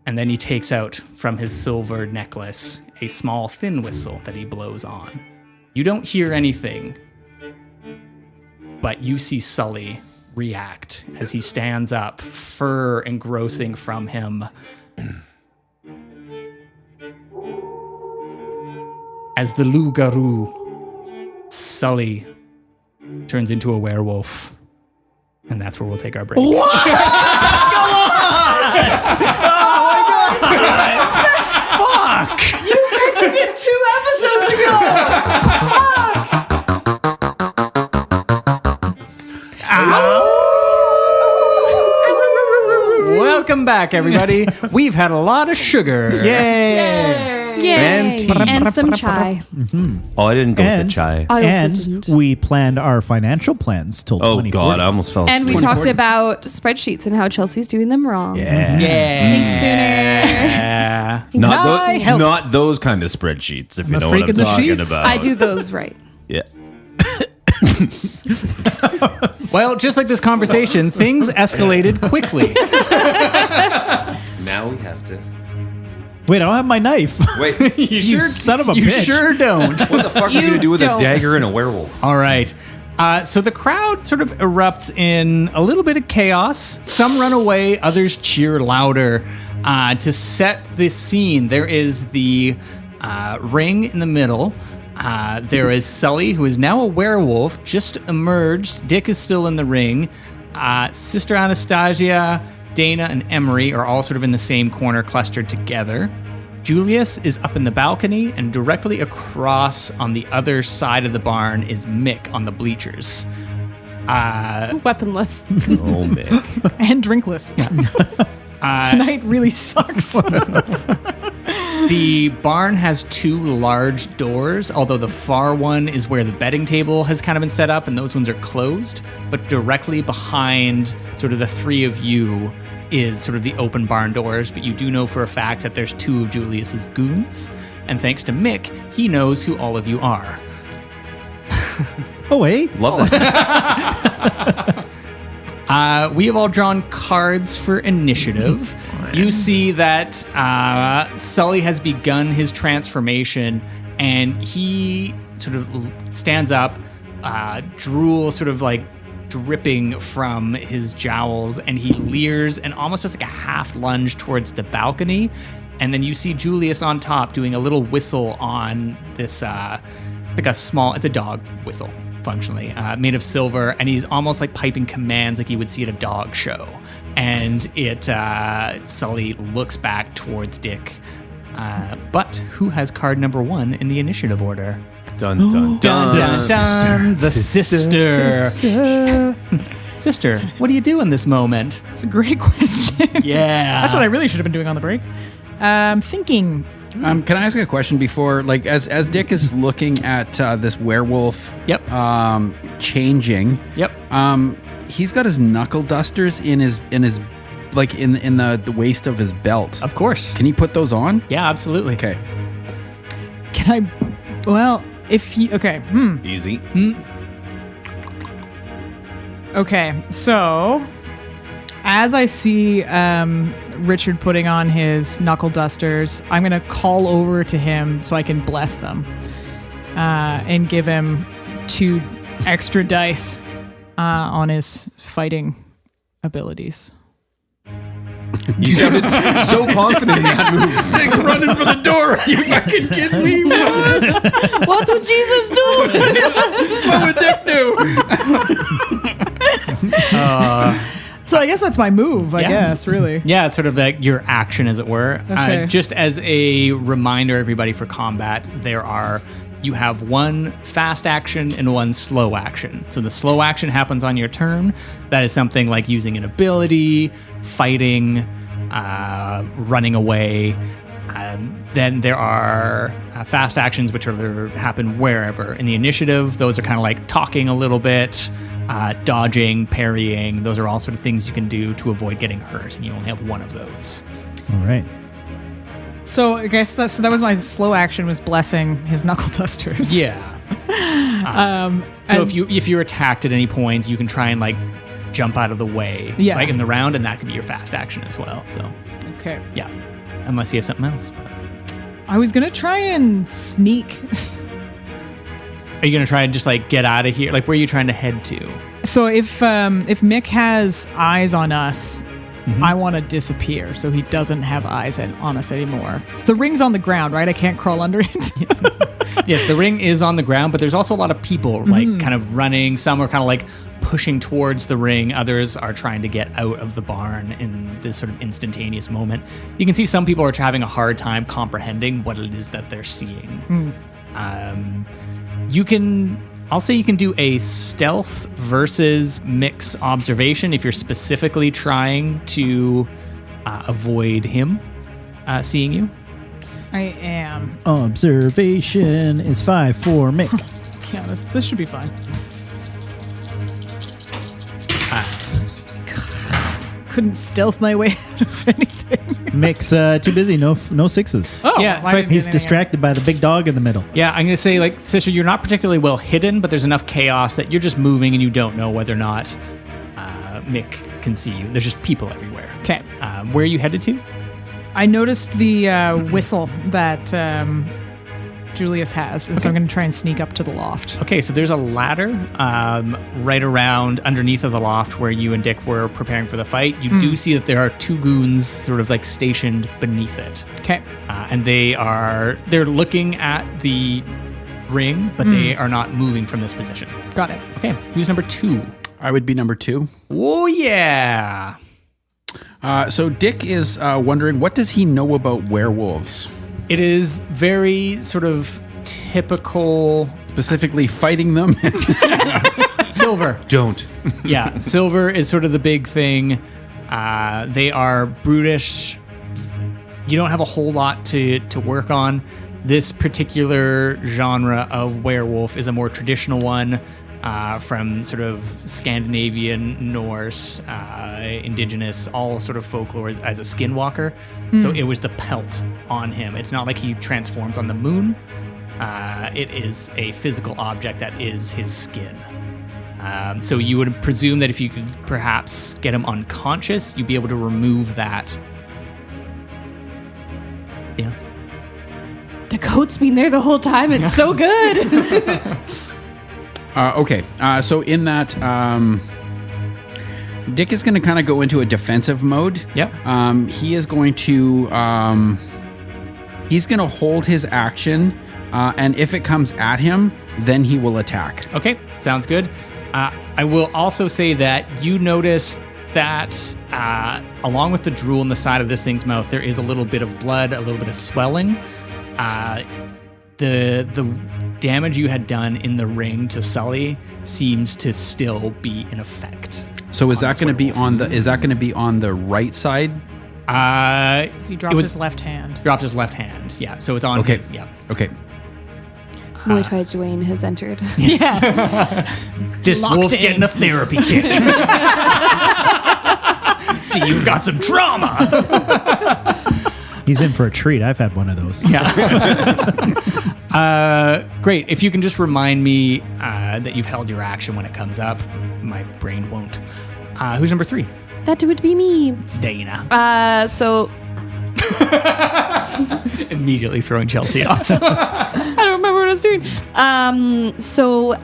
And then he takes out from his silver necklace a small thin whistle that he blows on. You don't hear anything, but you see Sully react as he stands up, fur engrossing from him. As the loup-garou, Sully turns into a werewolf. And that's where we'll take our break. What? Come on! Fuck! You mentioned it 2 episodes ago! Fuck! Welcome back, everybody. We've had a lot of sugar. Yay! Yay! And some chai. Oh, I didn't go with the chai. I also And didn't. we planned our financial plans till Oh 2040. God, I almost fell asleep. And we talked about spreadsheets and how Chelsea's doing them wrong. Yeah. Thanks, Spooner. Not those kind of spreadsheets, if you a know freak what I'm of the talking sheets. about. I do those right. Yeah. Well, just like this conversation, things escalated quickly. Now we have to. Wait, I don't have my knife. Wait, you son of a You bitch. sure don't. what the fuck are you You gonna do with don't. a dagger and a werewolf? All right. So the crowd sort of erupts in a little bit of chaos. Some run away, others cheer louder. To set this scene, there is the ring in the middle. There is Sully, who is now a werewolf, just emerged. Dick is still in the ring. Sister Anastazjia, Daina, and Emery are all sort of in the same corner, clustered together. Julius is up in the balcony, and directly across on the other side of the barn is Mick on the bleachers. Weaponless. Oh, Mick. And drinkless. Tonight really sucks. The barn has 2 large doors, although the far one is where the bedding table has kind of been set up, and those ones are closed. But directly behind sort of the 3 of you is sort of the open barn doors, but you do know for a fact that there's 2 of Julius's goons, and thanks to Mick, he knows who all of you are. Oh, wait. Love that. We have all drawn cards for initiative. You see that Sully has begun his transformation, and he sort of stands up, drool sort of like dripping from his jowls, and he leers and almost does like a half lunge towards the balcony. And then you see Julius on top doing a little whistle on this, like a small, it's a dog whistle, functionally, made of silver, and he's almost like piping commands like you would see at a dog show. And Sully looks back towards Dick. But who has card number 1 in the initiative order? Dun, dun, dun. The sister. Sister, what do you do in this moment? It's a great question. Yeah. That's what I really should have been doing on the break. Thinking. Can I ask a question before, like, as Dick is looking at this werewolf? Yep. Changing. Yep. He's got his knuckle dusters in his like in the waist of his belt. Of course. Can he put those on? Yeah, absolutely. Okay. Can I? Well, if you okay. Easy. Okay. So, as I see Richard putting on his knuckle dusters, I'm gonna call over to him so I can bless them, and give him 2 extra dice on his fighting abilities. You sounded so confident in that move. Dick's running for the door. Are you fucking kidding me? What? What would Jesus do? What would Dick do? So I guess that's my move. I guess really. Yeah, it's sort of like your action, as it were. Okay. Just as a reminder, everybody, for combat, you have 1 fast action and 1 slow action. So the slow action happens on your turn. That is something like using an ability, fighting, running away. Then there are fast actions, which happen wherever. In the initiative, those are kind of like talking a little bit, dodging, parrying. Those are all sort of things you can do to avoid getting hurt, and you only have 1 of those. All right. So I guess that was my slow action, was blessing his knuckle dusters. Yeah. So if you're attacked at any point, you can try and like jump out of the way, like in the round, and that could be your fast action as well. So Okay. yeah, unless you have something else. But. I was gonna try and sneak. Are you gonna try and just like get out of here? Like, where are you trying to head to? So if Mick has eyes on us, I want to disappear so he doesn't have eyes on us anymore. So the ring's on the ground, right? I can't crawl under it. Yes, the ring is on the ground, but there's also a lot of people like kind of running. Some are kind of like pushing towards the ring. Others are trying to get out of the barn in this sort of instantaneous moment. You can see some people are having a hard time comprehending what it is that they're seeing. I'll say you can do a stealth versus Mick's observation if you're specifically trying to avoid him seeing you. I am. Observation is 5 for Mick. Yeah, this should be fine. Couldn't stealth my way out of anything. Mick's too busy. No 6s. Oh, Yeah, why so didn't He's get anything distracted by the big dog in the middle. Yeah, I'm going to say, like, sister, you're not particularly well hidden, but there's enough chaos that you're just moving and you don't know whether or not Mick can see you. There's just people everywhere. Okay. Where are you headed to? I noticed the whistle that Julius has, and so I'm going to try and sneak up to the loft. Okay, so there's a ladder right around underneath of the loft where you and Dick were preparing for the fight. You do see that there are 2 goons sort of like stationed beneath it. Okay. And they're looking at the ring, but they are not moving from this position. Got it. Okay, who's number 2? I would be number 2. Oh, yeah. So Dick is wondering, what does he know about werewolves? It is very sort of typical Specifically fighting them. silver. Don't. Yeah, silver is sort of the big thing. They are brutish. You don't have a whole lot to work on. This particular genre of werewolf is a more traditional one from sort of Scandinavian, Norse, indigenous, all sort of folklore as a skinwalker. So it was the pelt on him. It's not like he transforms on the moon. It is a physical object that is his skin. So you would presume that if you could perhaps get him unconscious, you'd be able to remove that. Yeah. The coat's been there the whole time. It's so good. Okay. So in that, Dick is going to kind of go into a defensive mode. Yep. He is going to he's going to hold his action, and if it comes at him, then he will attack. Okay, sounds good. I will also say that you notice that along with the drool in the side of this thing's mouth, there is a little bit of blood, a little bit of swelling. The damage you had done in the ring to Sully seems to still be in effect. So is that going to be on the right side? He dropped his left hand. Dropped his left hand. Yeah. So it's on. Okay. His, yeah. Okay. Muay Thai Dwayne has entered. Yes. This Locked wolf's in. getting a therapy kick. See, you've got some trauma. He's in for a treat. I've had one of those. Great. If you can just remind me that you've held your action when it comes up, my brain won't. Who's number 3? That would be me. Daina. So Immediately throwing Chelsea off. I don't remember what I was doing. So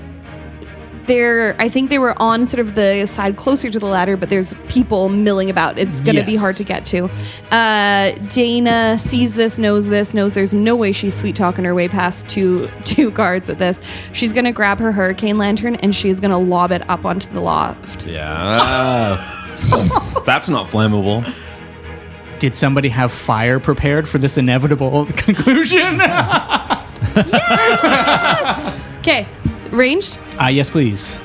I think they were on sort of the side closer to the ladder, but there's people milling about. It's going to be Yes. hard to get to. Daina sees this, knows there's no way she's sweet talking her way past two guards at this. She's going to grab her hurricane lantern and she's going to lob it up onto the loft. Yeah. That's not flammable. Did somebody have fire prepared for this inevitable conclusion? Okay, ranged. Yes, please.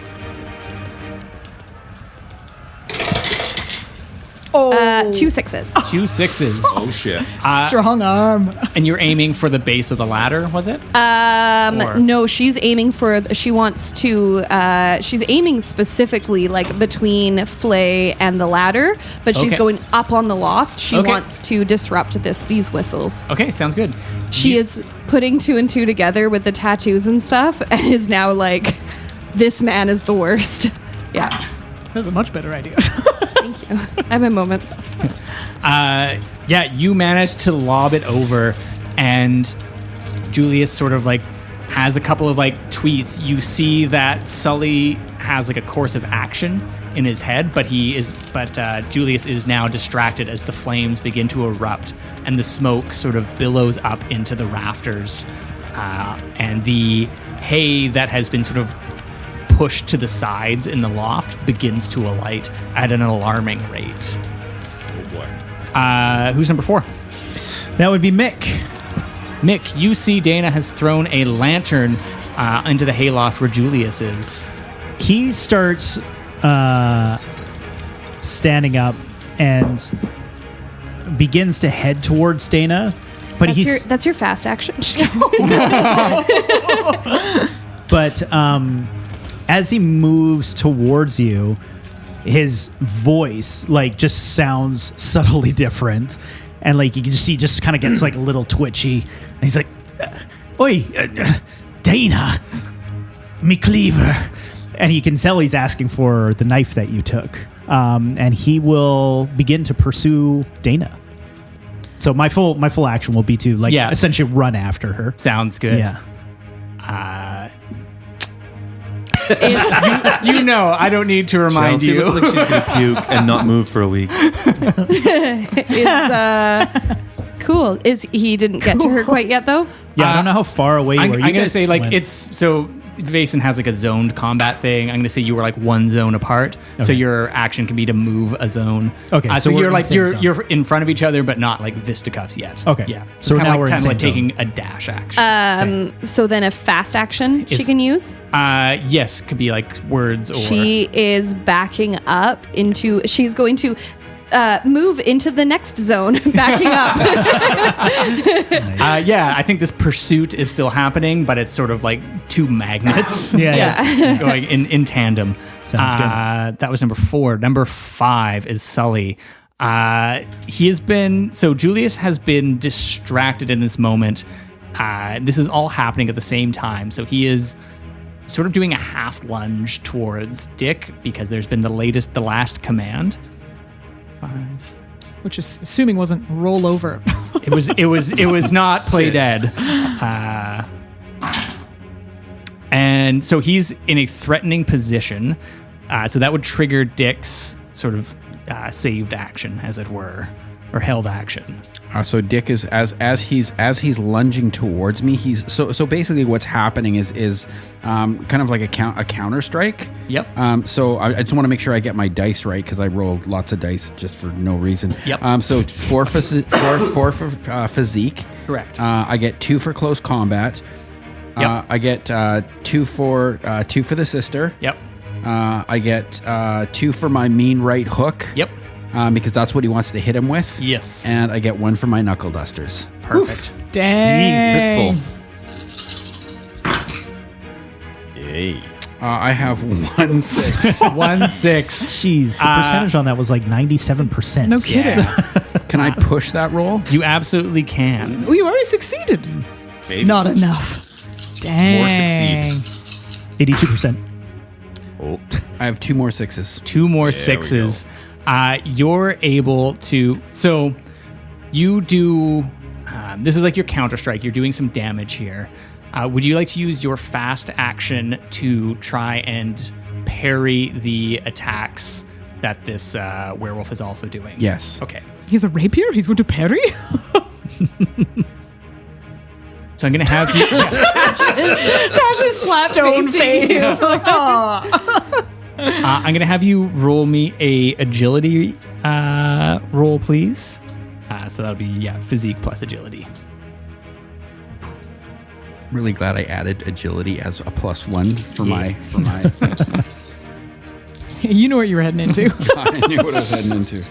Oh. 2 sixes. 2 6s. Oh shit. Strong arm. And you're aiming for the base of the ladder, was it? Or- No, she's aiming she's aiming specifically like between Flay and the ladder, but she's Okay. going up on the loft. She Okay. wants to disrupt these whistles. Okay, sounds good. She is putting 2 and 2 together with the tattoos and stuff and is now like, this man is the worst. Yeah. That's a much better idea. Thank you. I have my moments. Yeah, you managed to lob it over, and Julius sort of like has a couple of like tweets. You see that Sully has like a course of action in his head, but Julius is now distracted as the flames begin to erupt and the smoke sort of billows up into the rafters, and the hay that has been sort of pushed to the sides in the loft begins to alight at an alarming rate. Oh boy. Who's number 4? That would be Mick. Mick, you see Daina has thrown a lantern into the hayloft where Julius is. He starts standing up and begins to head towards Daina, but That's your fast action. But as he moves towards you, his voice like just sounds subtly different, and like you can just see, just kind of gets like a little twitchy. And he's like, "Oi, Daina, me cleaver," and you can tell he's asking for the knife that you took. And he will begin to pursue Daina. So my full action will be to like essentially run after her. Sounds good. Yeah. You know, I don't need to remind Chelsea you. looks like she's gonna puke and not move for a week. Cool. He didn't get to her quite yet though? Yeah, I don't know how far away you I'm were. going to say like went. it's so Vaesen has like a zoned combat thing. I'm going to say you were like one zone apart, so your action can be to move a zone. Okay, so so we're you're in like the same you're in front of each other, but not like fisticuffs yet. Okay. yeah. So it's now kinda we're in like, the like same taking a dash action. So then a fast action she Is- can use. Yes, could be like words or. She is backing up into. She's going to move into the next zone, backing up. Yeah, I think this pursuit is still happening, but it's sort of like two magnets. Yeah. going in tandem. Sounds good. That was number 4. Number 5 is Sully. He has been Julius has been distracted in this moment. This is all happening at the same time. So he is sort of doing a half lunge towards Dick because there's been the last command. Which is assuming wasn't roll over. It was not play dead. And so he's in a threatening position. So that would trigger Dick's sort of saved action, as it were, or held action. So Dick is as he's lunging towards me. He's so basically what's happening is kind of like a counter strike. Yep. So I just want to make sure I get my dice right because I roll lots of dice just for no reason. Yep. So 4 for physique. Correct. I get 2 for close combat. Yep. I get 2 for the sister. Yep. I get 2 for my mean right hook. Yep. Because that's what he wants to hit him with. Yes. And I get 1 for my knuckle dusters. Perfect. Dang. Fistful. Yay. I have 1 6. 1 6. Jeez, the percentage on that was like 97%. No kidding. Can I push that roll? You absolutely can. Well, you already succeeded. Maybe. Not enough. Dang. 82%. Oh. I have 2 more 6s. 2 more we 6s. You're able to. So you do. This is like your counter strike. You're doing some damage here. Would you like to use your fast action to try and parry the attacks that this werewolf is also doing? Yes. Okay. He has a rapier? He's going to parry? So I'm going to have you. Tasha's slap Stone face. I'm going to have you roll me a agility roll, please. So that'll be physique plus agility. I'm really glad I added agility as a +1 for my. You know what you were heading into. I knew what I was heading into.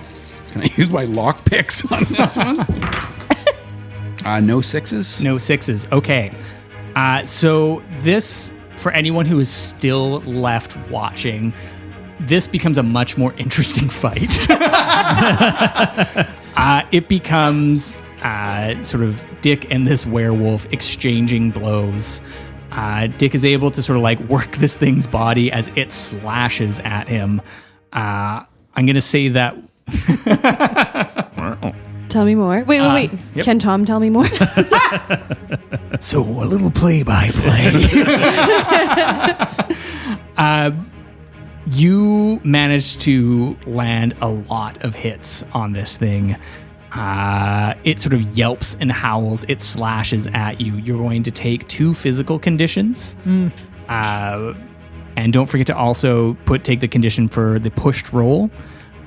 Can I use my lock picks on this one? No 6s. No 6s. Okay. So this, for anyone who is still left watching, this becomes a much more interesting fight. It becomes sort of Dick and this werewolf exchanging blows. Dick is able to sort of like work this thing's body as it slashes at him. I'm going to say that. Tell me more. Wait. Yep. Can Tom tell me more? So a little play-by-play. You managed to land a lot of hits on this thing. It sort of yelps and howls. It slashes at you. You're going to take 2 physical conditions. And don't forget to also take the condition for the pushed roll.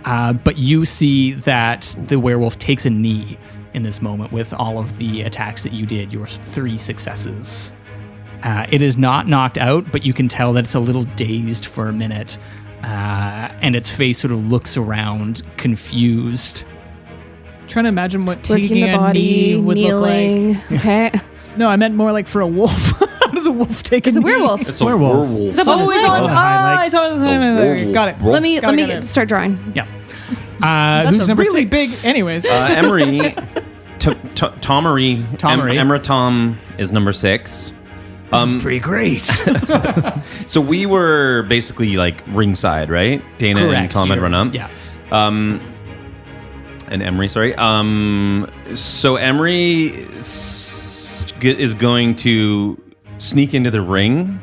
But you see that the werewolf takes a knee in this moment with all of the attacks that you did, your 3 successes. It is not knocked out, but you can tell that it's a little dazed for a minute. And its face sort of looks around, confused. Trying to imagine what Working taking the a body, knee would kneeling. look like. Okay. No, I meant more like for a wolf. How does a wolf take It's a a knee? werewolf. It's a Werewolf. werewolf. It's up on his Oh, it's legs. on. It's on. werewolf. Got it. Bro. Let me Got it. start drawing. Yeah. That's Who's a number really 6? big. Anyways, Emery. Tomery. Tomery. Emeratom is number 6. This is pretty great. So we were basically like ringside, right? Daina and Correct. Tom had You're- run up. Yeah. And Emery, sorry. So Emery is going to sneak into the ring,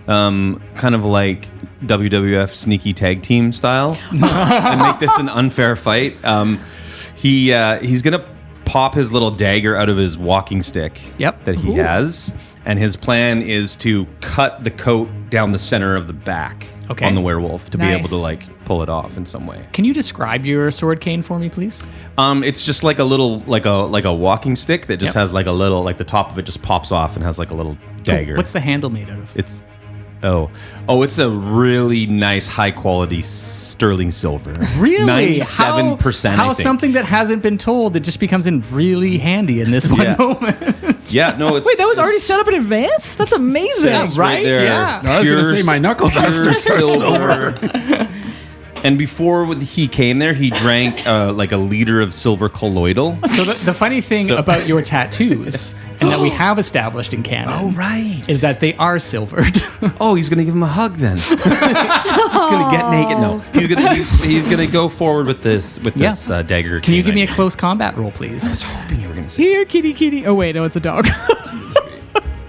kind of like WWF sneaky tag team style, and make this an unfair fight. He's gonna pop his little dagger out of his walking stick. Yep. That he has. And his plan is to cut the coat down the center of the back Okay. on the werewolf to be able Nice. to like pull it off in some way. Can you describe your sword cane for me, please? It's just like a little like a walking stick that just Yep. has like a little like the top of it just pops off and has like a little dagger. What's the handle made out of? It's it's a really nice high quality sterling silver. Really? 97%. How I think. something that hasn't been told that just becomes in really handy in this one Yeah. moment. Yeah, no, it's Wait, that was already it's- set up in advance? That's amazing. it's right? there. Yeah. I was gonna say my knuckle pure dusters are silver. And before he came there, he drank like a liter of silver colloidal. So the funny thing So- about your tattoos, and that we have established in canon, right. is that they are silvered. Oh, he's gonna give him a hug then. He's gonna get naked. No, he's gonna go forward with this dagger. Can you give me a cane. close combat roll, please? I was hoping you were gonna say. Here, kitty, kitty. Oh, wait, no, it's a dog.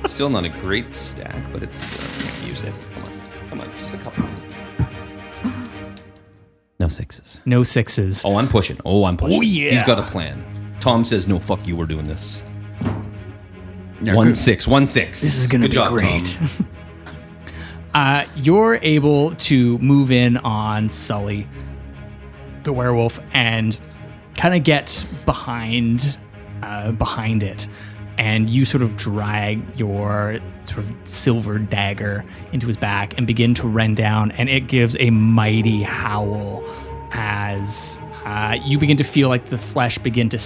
Still not a great stack, but it's used it. Come on, just a couple. No sixes. No sixes. Oh, I'm pushing. Oh, yeah. He's got a plan. Tom says, "No, fuck you. We're doing this." Yeah, 1-6. 1-6. This is gonna Good be job, great. Tom. You're able to move in on Sully, the werewolf, and kind of get behind it, and you sort of drag your sort of silver dagger into his back and begin to rend down, and it gives a mighty howl as you begin to feel like the flesh begin to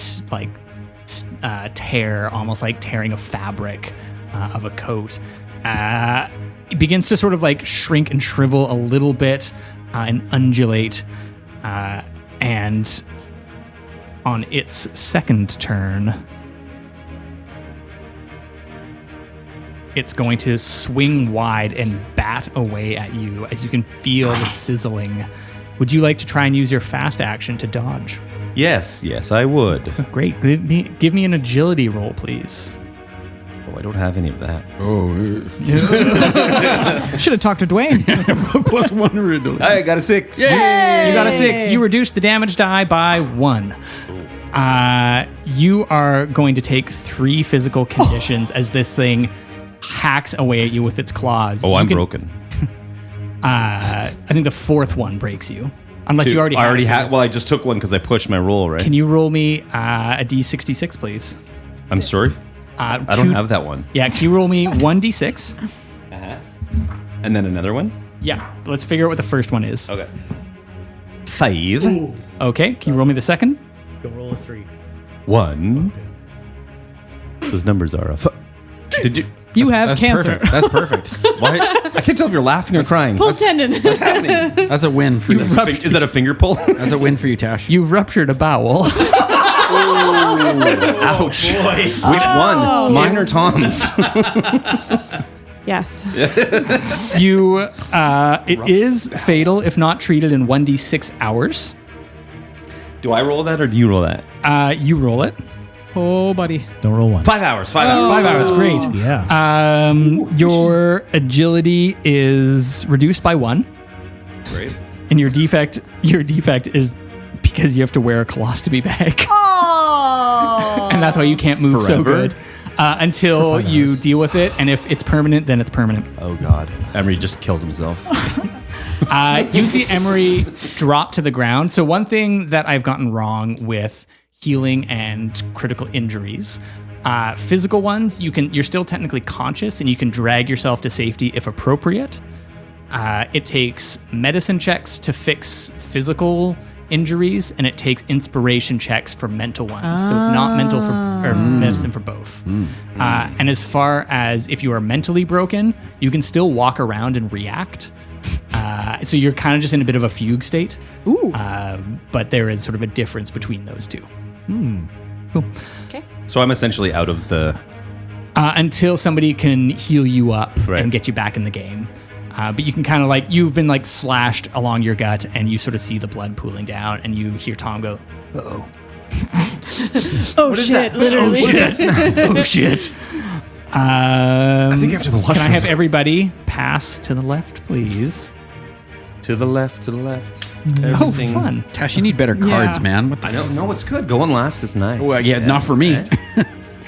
tear, almost like tearing a fabric of a coat. It begins to sort of like shrink and shrivel a little bit and undulate. And on its second turn, it's going to swing wide and bat away at you as you can feel the sizzling. Would you like to try and use your fast action to dodge? Yes, I would. Great. Give me an agility roll, please. Oh, I don't have any of that. Should have talked to Dwayne. +1 riddle. I got a 6. You got a 6. You reduce the damage die by 1. You are going to take 3 physical conditions as this thing hacks away at you with its claws. Oh, I'm You can- broken. I think the 4th one breaks you. Unless you already I already had. had. Well, I just took one because I pushed my roll, right? Can you roll me a D66, please? I'm sorry. I don't have that one. Yeah, can you roll me 1d6? And then another one. Yeah, let's figure out what the first one is. Okay. 5. Okay, can you roll me the second? Don't roll a 3. 1. Those numbers are off. Did you? You have cancer. Perfect. That's perfect. Why? I can't tell if you're laughing or crying. Pull tendon. What's happening? That's a win for you. Is that a finger pull? That's a win for you, Tash. You ruptured a bowel. Ouch. Which one? Mine or Tom's? Yes. It is fatal if not treated in 1d6 hours. Do I roll that or do you roll that? You roll it. Oh, buddy. Don't roll 1. 5 hours. 5 hours. 5 hours, great. Yeah. Your agility is reduced by 1, Great. and your defect is because you have to wear a colostomy bag. And that's why you can't move so Forever? good until you deal with it. And if it's permanent, then it's permanent. Oh God. Emery just kills himself. You see Emery drop to the ground. So one thing that I've gotten wrong with healing and critical injuries, physical ones, you're still technically conscious and you can drag yourself to safety if appropriate. It takes medicine checks to fix physical injuries, and it takes inspiration checks for mental ones. So it's not mental or medicine for both. And as far as if you are mentally broken, you can still walk around and react. So you're kind of just in a bit of a fugue state. Ooh. But there is sort of a difference between those two. Cool. So I'm essentially out of the. Until somebody can heal you up Right. and get you back in the game. But you can kind of you've been slashed along your gut, and you sort of see the blood pooling down, and you hear Tom go, "Uh-oh." Oh, shit. Literally. Oh, shit. I think after the washroom. Can I have everybody pass to the left, please? To the left. To the left. Oh, Everything. fun. Tash, you need better cards, man. What the I don't know. It's good. Going last is nice. Well, yeah, not for me.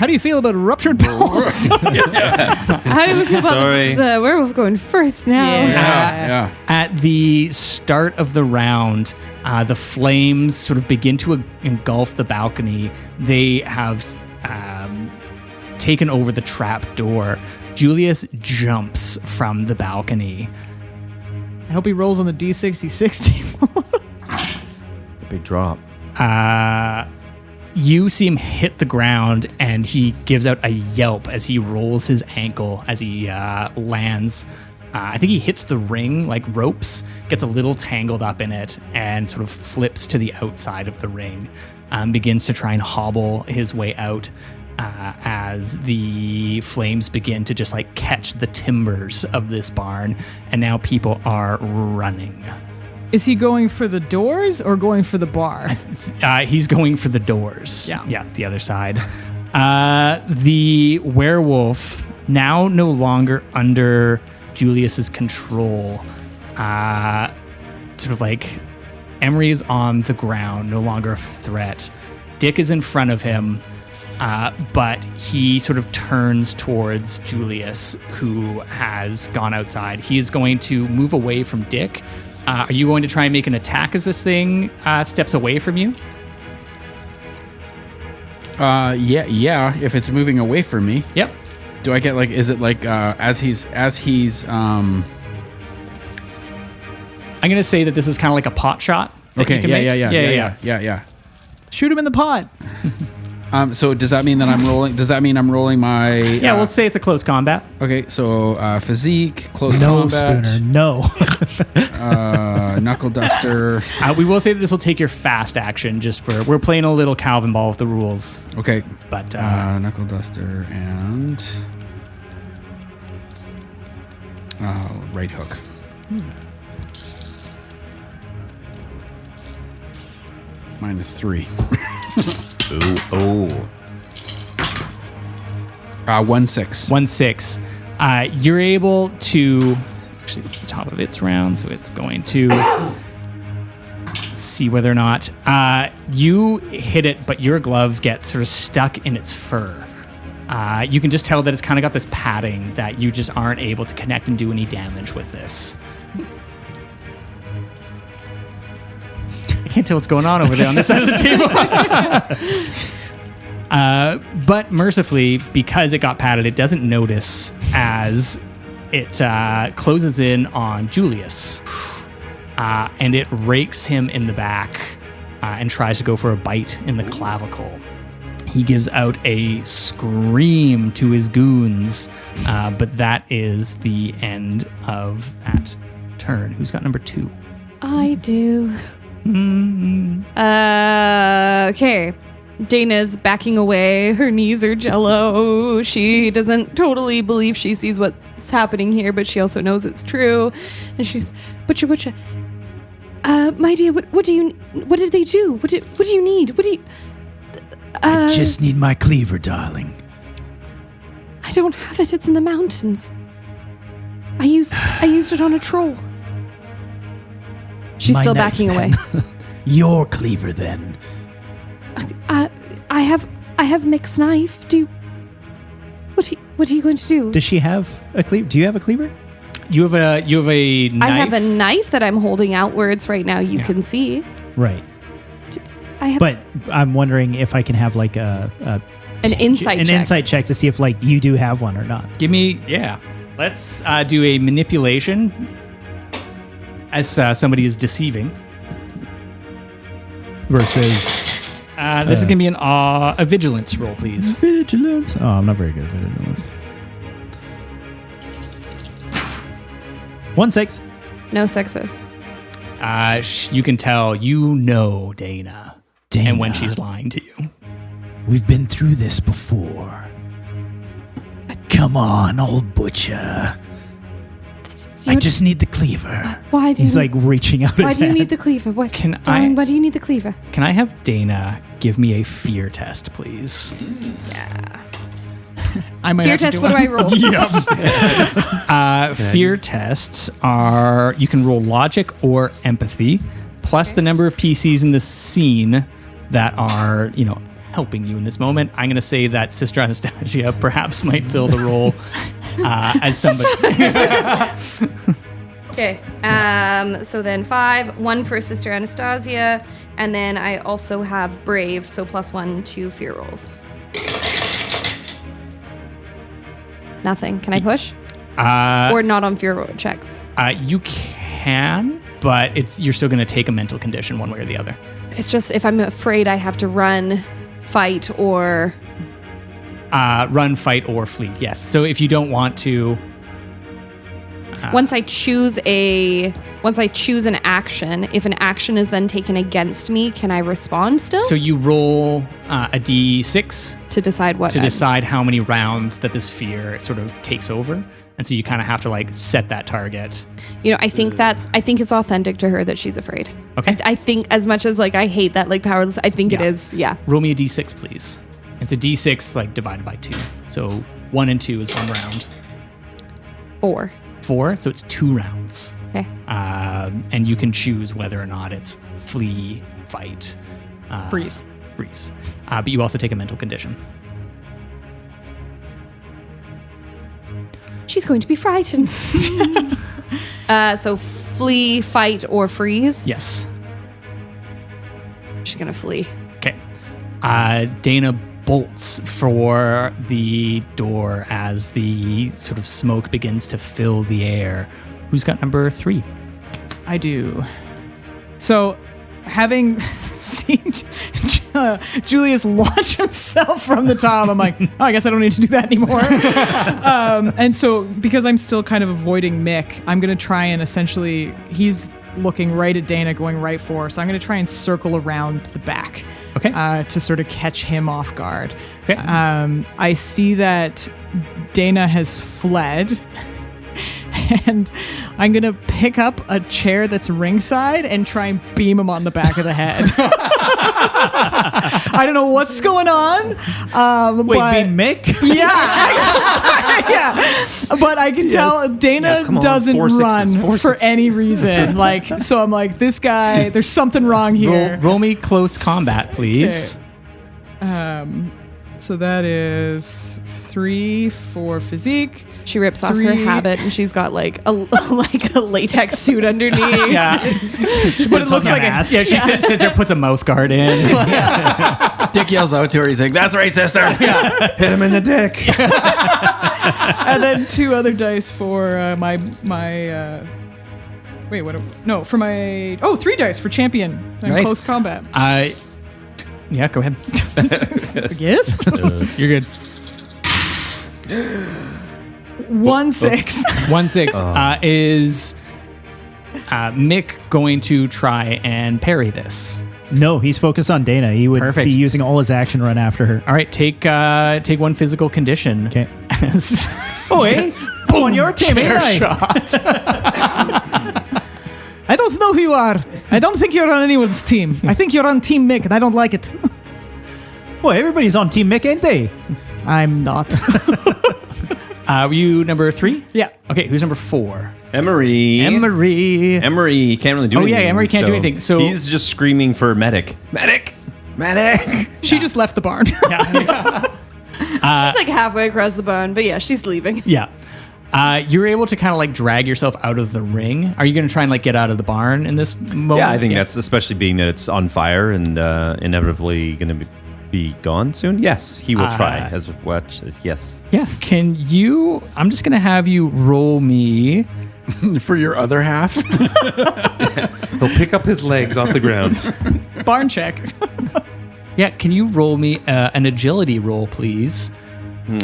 How do you feel about ruptured balls? How do we feel about the werewolf going first now? Yeah. At the start of the round, the flames sort of begin to engulf the balcony. They have taken over the trap door. Julius jumps from the balcony. I hope he rolls on the D60. Big drop. You see him hit the ground, and he gives out a yelp as he rolls his ankle as he lands. I think he hits the ring, like ropes, gets a little tangled up in it, and sort of flips to the outside of the ring. Begins to try and hobble his way out as the flames begin to just like catch the timbers of this barn, and now people are running. Is he going for the doors or going for the bar? He's going for the doors. Yeah, the other side. The werewolf, now no longer under Julius's control, sort of like Emery is on the ground, no longer a threat. Dick is in front of him, but he sort of turns towards Julius, who has gone outside. He is going to move away from Dick. Are you going to try and make an attack as this thing steps away from you? Yeah. If it's moving away from me, Yep. do I get like? Is it like as he's? I'm going to say that this is kind of like a pot shot. that you Okay. can make. Yeah. Shoot him in the pot. So does that mean that I'm rolling? Does that mean I'm rolling my? Yeah, we'll say it's a close combat. Okay. So physique, close No, combat, Spooner, no. knuckle duster. We will say that this will take your fast action just for... We're playing a little Calvin ball with the rules. Okay. But Knuckle duster and right hook. -3. Oh. 1/6. 1/6. You're able to... Actually, it's the top of its round, so it's going to see whether or not... you hit it, but your gloves get sort of stuck in its fur. You can just tell that it's kind of got this padding that you just aren't able to connect and do any damage with this. I can't tell what's going on over there on this side of the table. But mercifully, because it got padded, it doesn't notice as it closes in on Julius. And it rakes him in the back and tries to go for a bite in the clavicle. He gives out a scream to his goons, but that is the end of that turn. Who's got number 2? I do. Okay. Daina's backing away. Her knees are jello. She doesn't totally believe she sees what's happening here, but she also knows it's true. And she's, Butcher. My dear, what did they do? What do you need? I just need my cleaver, darling. I don't have it. It's in the mountains. I used it on a troll. She's My still knife, backing then. away. Your cleaver, then. I have Mick's knife. What are you going to do? Does she have a cleaver? Do you have a cleaver? You have a knife. I have a knife that I'm holding outwards right now. You can see. Right. I have But I'm wondering if I can have like an insight check. insight check to see if like you do have one or not. Give me, Let's do a manipulation as somebody is deceiving. Versus This is going to be a vigilance roll, please. vigilance. Oh, I'm not very good at vigilance. 1/6. No success. You can tell you know Daina. Daina. And when she's lying to you. We've been through this before. Come on, old butcher. I just need the cleaver. Why do He's you? like reaching out Why his do you hand. need the cleaver? What? Can Darling, I- why do you need the cleaver? Can I have Daina give me a fear test, please? I might Fear have to test. do What do one. I roll? Fear tests are, you can roll logic or empathy, plus the number of PCs in the scene that are, helping you in this moment. I'm going to say that Sister Anastazjia perhaps might fill the role as somebody. Okay. So then 5, 1 for Sister Anastazjia, and then I also have Brave, so +1 to fear rolls. Nothing. Can I push? Or not on fear checks? You can, but you're still going to take a mental condition one way or the other. It's just if I'm afraid, I have to run, fight, or run, fight, or flee. Yes. So if you don't want to, once I choose an action, if an action is then taken against me, can I respond still? So you roll a d6 to decide what? To decide how many rounds that this fear sort of takes over. And so you kind of have to like set that target. I think it's authentic to her that she's afraid. Okay. I think as much as like I hate that like powerless, I think it is. Yeah. Roll me a d6, please. It's a d6 like divided by 2. So 1 and 2 is 1 round. 4, so it's 2 rounds. Okay. And you can choose whether or not it's flee, fight, Freeze. But you also take a mental condition. She's going to be frightened. So flee, fight, or freeze. Yes. She's gonna flee. Okay. Daina bolts for the door as the sort of smoke begins to fill the air. Who's got number 3? I do. So, having seen Julius launch himself from the top, I'm like, I guess I don't need to do that anymore. And so, because I'm still kind of avoiding Mick, I'm going to try and essentially, he's looking right at Daina, going right for her. So I'm going to try and circle around the back. Okay. To sort of catch him off guard. Okay. I see that Daina has fled. And I'm going to pick up a chair that's ringside and try and beam him on the back of the head. I don't know what's going on. Wait, but beam Mick? Yeah. Yeah. But I can tell Daina doesn't 4 sixes, run 4 for sixes. any reason. So I'm like, this guy, there's something wrong here. Roll me close combat, please. Okay. So that is 3 for physique. She rips off her 3. habit and she's got like a latex suit underneath. Yeah. But it looks like Yeah, she sits there, puts a mouth guard in. Dick yells out to her. He's like, "That's right, sister." Hit him in the dick. and then 2 other dice for my wait, what? No, for my 3 dice for champion and Right. close combat. Yeah, go ahead. Yes. You're good. 1 6. 1 6. Is Mick going to try and parry this? No, he's focused on Daina. He would Perfect. be using all his action run after her. All right, take 1 physical condition. Okay. As- Oh, eh? I'm on your team, chair ain't I? shot. I don't know who you are. I don't think you're on anyone's team. I think you're on Team Mick, and I don't like it. Well, everybody's on Team Mick, ain't they? I'm not. Were you number 3? Yeah. Okay, who's number 4? Emery. Emery can't really do Oh, anything. yeah, Emery can't do anything. So- he's just screaming for medic. Medic! Medic! She just left the barn. She's like halfway across the barn, but yeah, she's leaving. Yeah. You're able to kind of like drag yourself out of the ring. Are you going to try and like get out of the barn in this moment? Yeah, I think that's especially being that it's on fire and inevitably going to be gone soon. Yes, he will try as much as yes. Yeah. Can you? I'm just going to have you roll me. For your other half. He'll pick up his legs off the ground. Barn check. Yeah. Can you roll me an agility roll, please?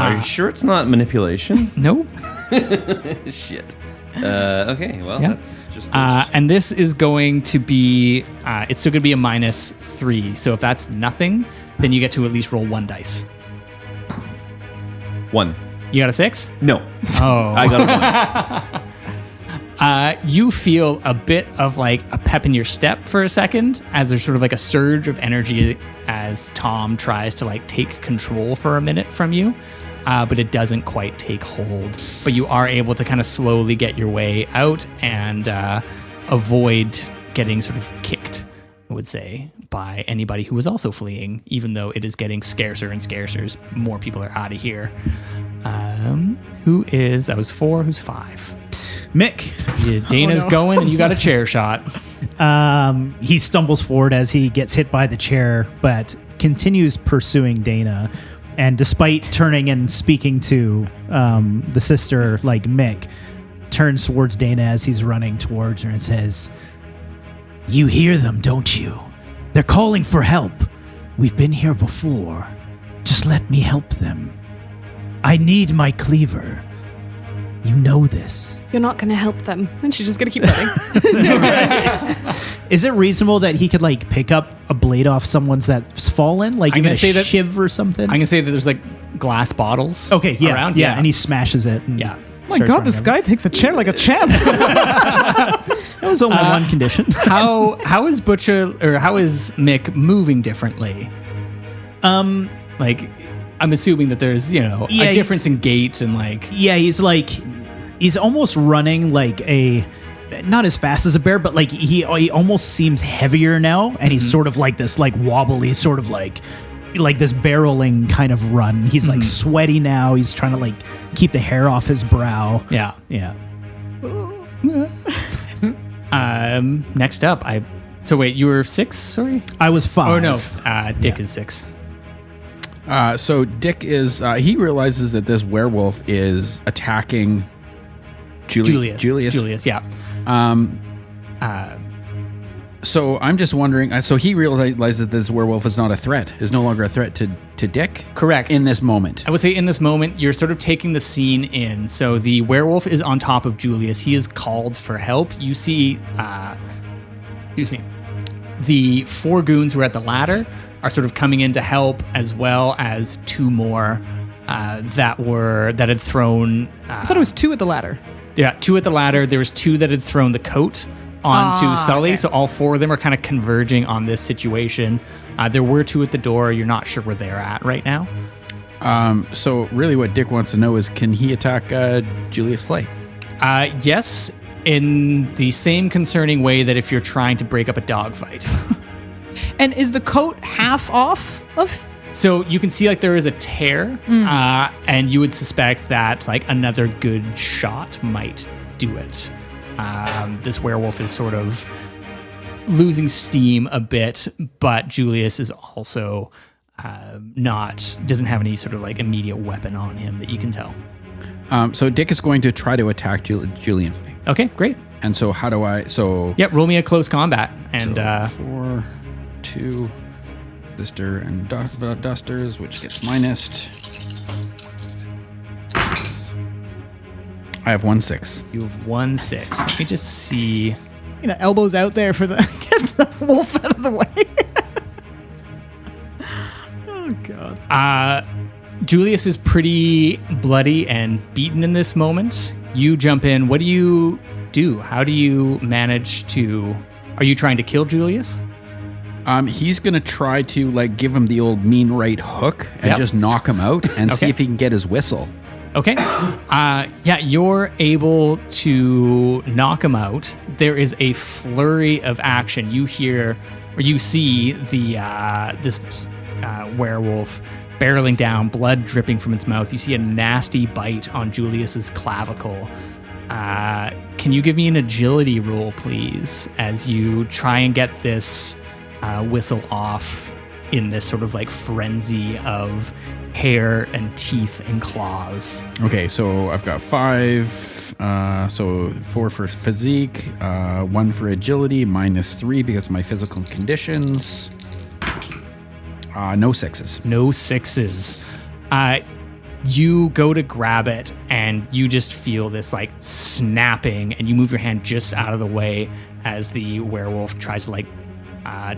Are you sure it's not manipulation? No. Shit. Okay, well, Yeah. that's just... And this is going to be. It's still going to be a -3. So if that's nothing, then you get to at least roll 1 dice. 1. You got a 6? No. Oh. I got a 1. You feel a bit of like a pep in your step for a second as there's sort of like a surge of energy as Tom tries to like take control for a minute from you, but it doesn't quite take hold. But you are able to kind of slowly get your way out and avoid getting sort of kicked would say, by anybody who was also fleeing, even though it is getting scarcer and scarcer as more people are out of here. That was 4, who's 5? Mick. Yeah, Dana's going and you got a chair shot. He stumbles forward as he gets hit by the chair, but continues pursuing Daina. And despite turning and speaking to the sister like Mick, turns towards Daina as he's running towards her and says, You hear them, don't you? They're calling for help. We've been here before. Just let me help them. I need my cleaver. You know this. You're not going to help them. And she's just going to keep running. is it reasonable that he could like pick up a blade off someone's that's fallen? Like I'm even gonna a say that- shiv or something? I'm going to say that there's like glass bottles Okay, yeah, around. yeah, and he smashes it. And Yeah. My starts God, running this over. guy takes a chair like a champ. That was only one condition. How is Butcher, or how is Mick moving differently? Like, I'm assuming that there's, Yeah, a difference in gait and like... Yeah, he's almost running like not as fast as a bear, but like he almost seems heavier now, and he's sort of like this like wobbly, sort of like this barreling kind of run. He's like sweaty now. He's trying to like keep the hair off his brow. Yeah. Yeah. Next up, so wait, you were 6, sorry? I was 5. Oh, no, Dick is 6. So Dick is, he realizes that this werewolf is attacking Julius. Yeah. So I'm just wondering, so he realizes that this werewolf is not a threat, is no longer a threat to Dick? Correct. In this moment. I would say in this moment, you're sort of taking the scene in. So the werewolf is on top of Julius. He is called for help. You see, the 4 goons who are at the ladder are sort of coming in to help, as well as 2 more that had thrown. I thought it was 2 at the ladder. Yeah, 2 at the ladder. There was 2 that had thrown the coat onto Sully. Okay. So all 4 of them are kind of converging on this situation. There were 2 at the door. You're not sure where they're at right now. So really what Dick wants to know is, can he attack Julius Flay? Yes, in the same concerning way that if you're trying to break up a dogfight. And is the coat half off of? So you can see like there is a tear, and you would suspect that like another good shot might do it. This werewolf is sort of losing steam a bit, but Julius is also doesn't have any sort of like immediate weapon on him that you can tell. So Dick is going to try to attack Julian Flay. Okay, great. And so how do I, Yeah, roll me a close combat. And 4, 2, sister and dusters, which gets minused. I have 1 6. you have 1 6. Let me just see. Elbows out there for get the wolf out of the way. Oh God. Julius is pretty bloody and beaten in this moment. You jump in. What do you do? How do you manage to... Are you trying to kill Julius? He's going to try to like give him the old mean right hook and just knock him out and see Okay. if he can get his whistle. Okay. Yeah, you're able to knock him out. There is a flurry of action. You hear, or you see this werewolf barreling down, blood dripping from its mouth. You see a nasty bite on Julius's clavicle. Can you give me an agility roll, please, as you try and get this whistle off in this sort of like frenzy of hair and teeth and claws? Okay, so I've got 5, so 4 for physique, 1 for agility, -3 because of my physical conditions. No 6s. No 6s. You go to grab it and you just feel this like snapping, and you move your hand just out of the way as the werewolf tries to like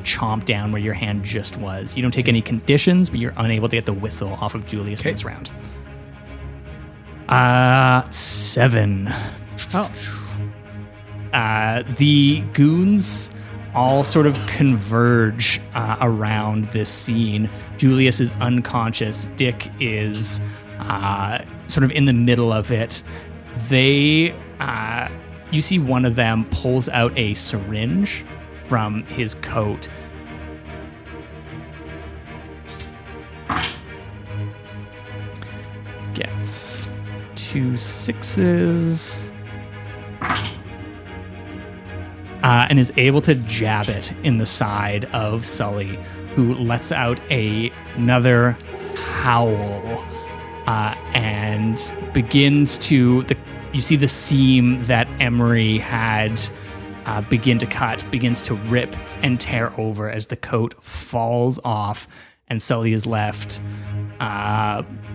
chomp down where your hand just was. You don't take any conditions, but you're unable to get the whistle off of Julius in this round. 7. The goons all sort of converge around this scene. Julius is unconscious. Dick is sort of in the middle of it. You see one of them pulls out a syringe from his coat It's 2 6s. And is able to jab it in the side of Sully, who lets out another howl and begins to... You see the seam that Emery had begins to rip and tear over as the coat falls off, and Sully is left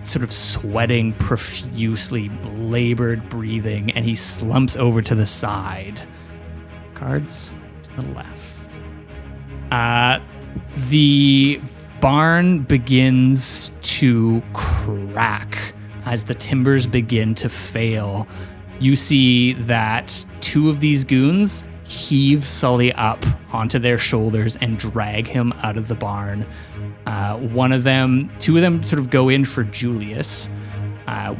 sort of sweating profusely, labored breathing, and he slumps over to the side. Cards to the left. The barn begins to crack as the timbers begin to fail. You see that 2 of these goons heave Sully up onto their shoulders and drag him out of the barn. 2 of them sort of go in for Julius.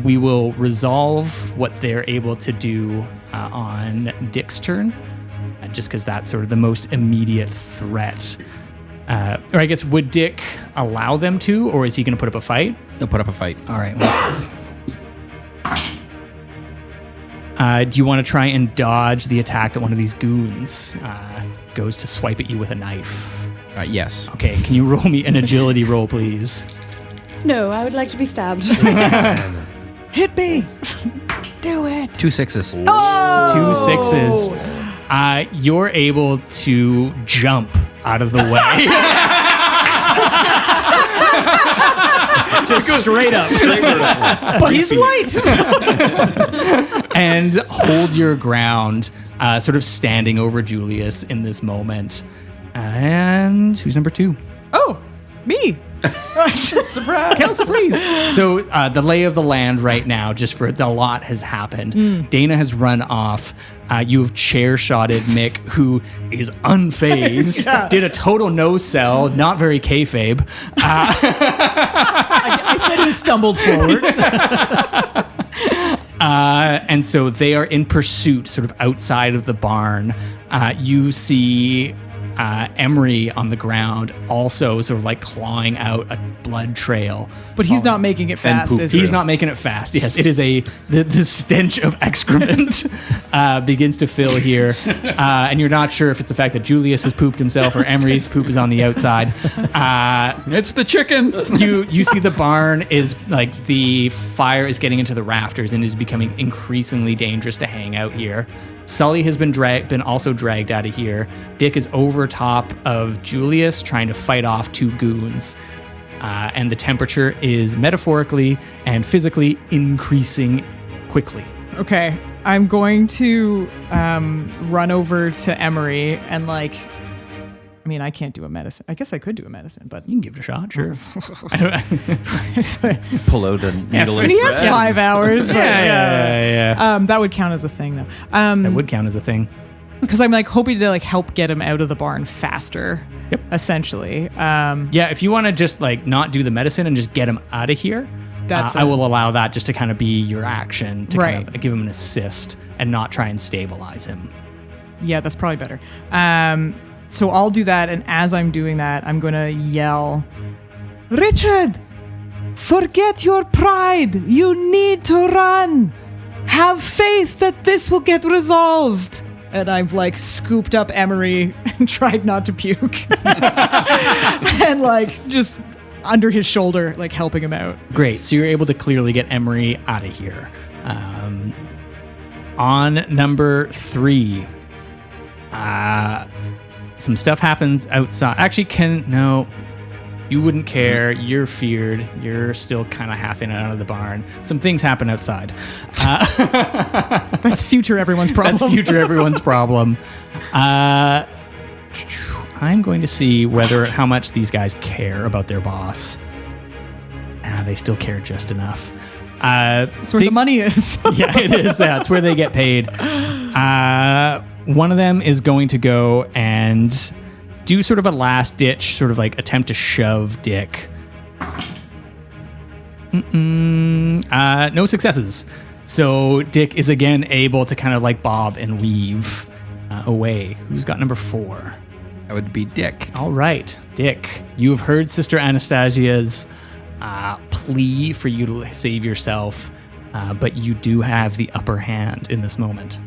We will resolve what they're able to do on Dick's turn, just because that's sort of the most immediate threat. Or I guess, would Dick allow them to, or is he going to put up a fight? He'll put up a fight. All right. Do you want to try and dodge the attack that one of these goons goes to swipe at you with a knife? Yes. Okay, can you roll me an agility roll, please? No, I would like to be stabbed. Hit me! Do it! 2 6s. 2 6s. You're able to jump out of the way. Just straight up. But he's white! And hold your ground, sort of standing over Julius in this moment. And who's number 2? Oh, me! Surprise! Count surprise! So the lay of the land right now, just for the lot has happened. Daina has run off. You have chair-shotted Mick, who is unfazed. Did a total no-sell, not very kayfabe. I said he stumbled forward. And so they are in pursuit, sort of outside of the barn. You see Emery on the ground, also sort of like clawing out a blood trail. But he's not making it fast, is he? He's not making it fast. Yes, it is the stench of excrement begins to fill here, and you're not sure if it's the fact that Julius has pooped himself or Emery's poop is on the outside. It's the chicken. You see the barn is like the fire is getting into the rafters and is becoming increasingly dangerous to hang out here. Sully has been also dragged out of here. Dick is over top of Julius trying to fight off 2 goons. And the temperature is metaphorically and physically increasing quickly. Okay, I'm going to run over to Emery and I can't do a medicine. I guess I could do a medicine, but You can give it a shot, sure. Pull out a needle and and he has thread. 5 hours. But Yeah. that would count as a thing, though. That would count as a thing. Because I'm hoping to help get him out of the barn faster. Yep. Essentially. Yeah, if you want to just not do the medicine and just get him out of here, That's I will allow that just to kind of be your action to kind Right. of give him an assist and not try and stabilize him. Yeah, that's probably better. So I'll do that, and as I'm doing that, I'm going to yell, Richard, forget your pride. You need to run. Have faith that this will get resolved. And I've scooped up Emery and tried not to puke. And just under his shoulder, helping him out. Great. So you're able to clearly get Emery out of here. On number 3, some stuff happens outside. Actually, you wouldn't care. You're feared. You're still kind of half in and out of the barn. Some things happen outside. That's future everyone's problem. That's future everyone's problem. I'm going to see how much these guys care about their boss. They still care just enough. That's where the money is. Yeah, it is. That's where they get paid. One of them is going to go and do sort of a last ditch, sort of attempt to shove Dick. No successes. So Dick is again able to kind of bob and weave away. Who's got number 4? That would be Dick. All right, Dick. You have heard Sister Anastazjia's plea for you to save yourself, but you do have the upper hand in this moment.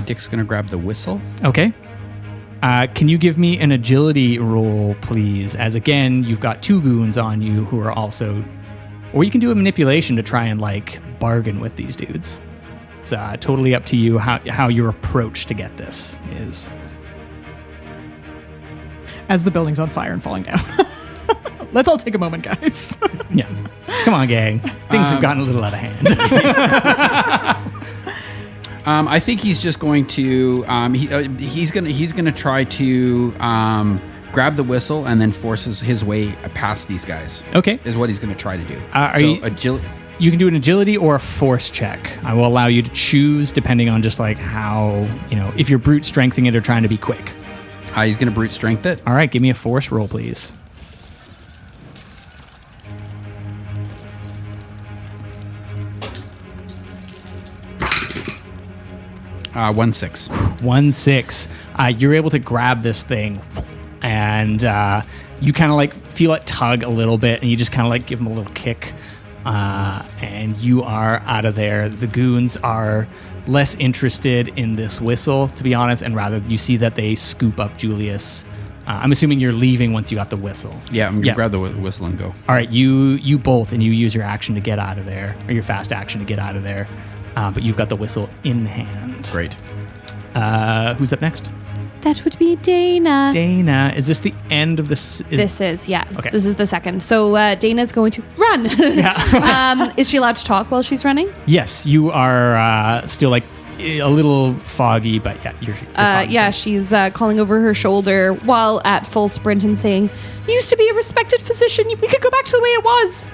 Dick's gonna grab the whistle. Okay. Can you give me an agility roll, please? As again, you've got 2 goons on you who are also, or you can do a manipulation to try and like bargain with these dudes. It's totally up to you how your approach to get this is. As the building's on fire and falling down. Let's all take a moment, guys. Yeah. Come on, gang. Things have gotten a little out of hand. I think he's just going to he's gonna try to grab the whistle and then force his way past these guys. Okay. Is what he's gonna try to do. You can do an agility or a force check. I will allow you to choose depending on just like how, if you're brute strengthing it or trying to be quick. He's gonna brute strength it. All right, give me a force roll, please. Uh, 1-6. 1-6. You're able to grab this thing, and you kind of like feel it tug a little bit, and you just kind of like give him a little kick, and you are out of there. The goons are less interested in this whistle, to be honest, and rather you see that they scoop up Julius. I'm assuming you're leaving once you got the whistle. Yeah, I'm gonna grab the whistle and go. All right, you bolt and you use your action to get out of there, or your fast action to get out of there. But you've got the whistle in hand. Great. Who's up next? That would be Daina. Daina. Is this the end of this? This is, yeah. Okay. This is the second. So Daina's going to run. Is she allowed to talk while she's running? Yes, you are still like a little foggy, but yeah, you're yeah, she's calling over her shoulder while at full sprint and saying, "Used to be a respected physician. We could go back to the way it was."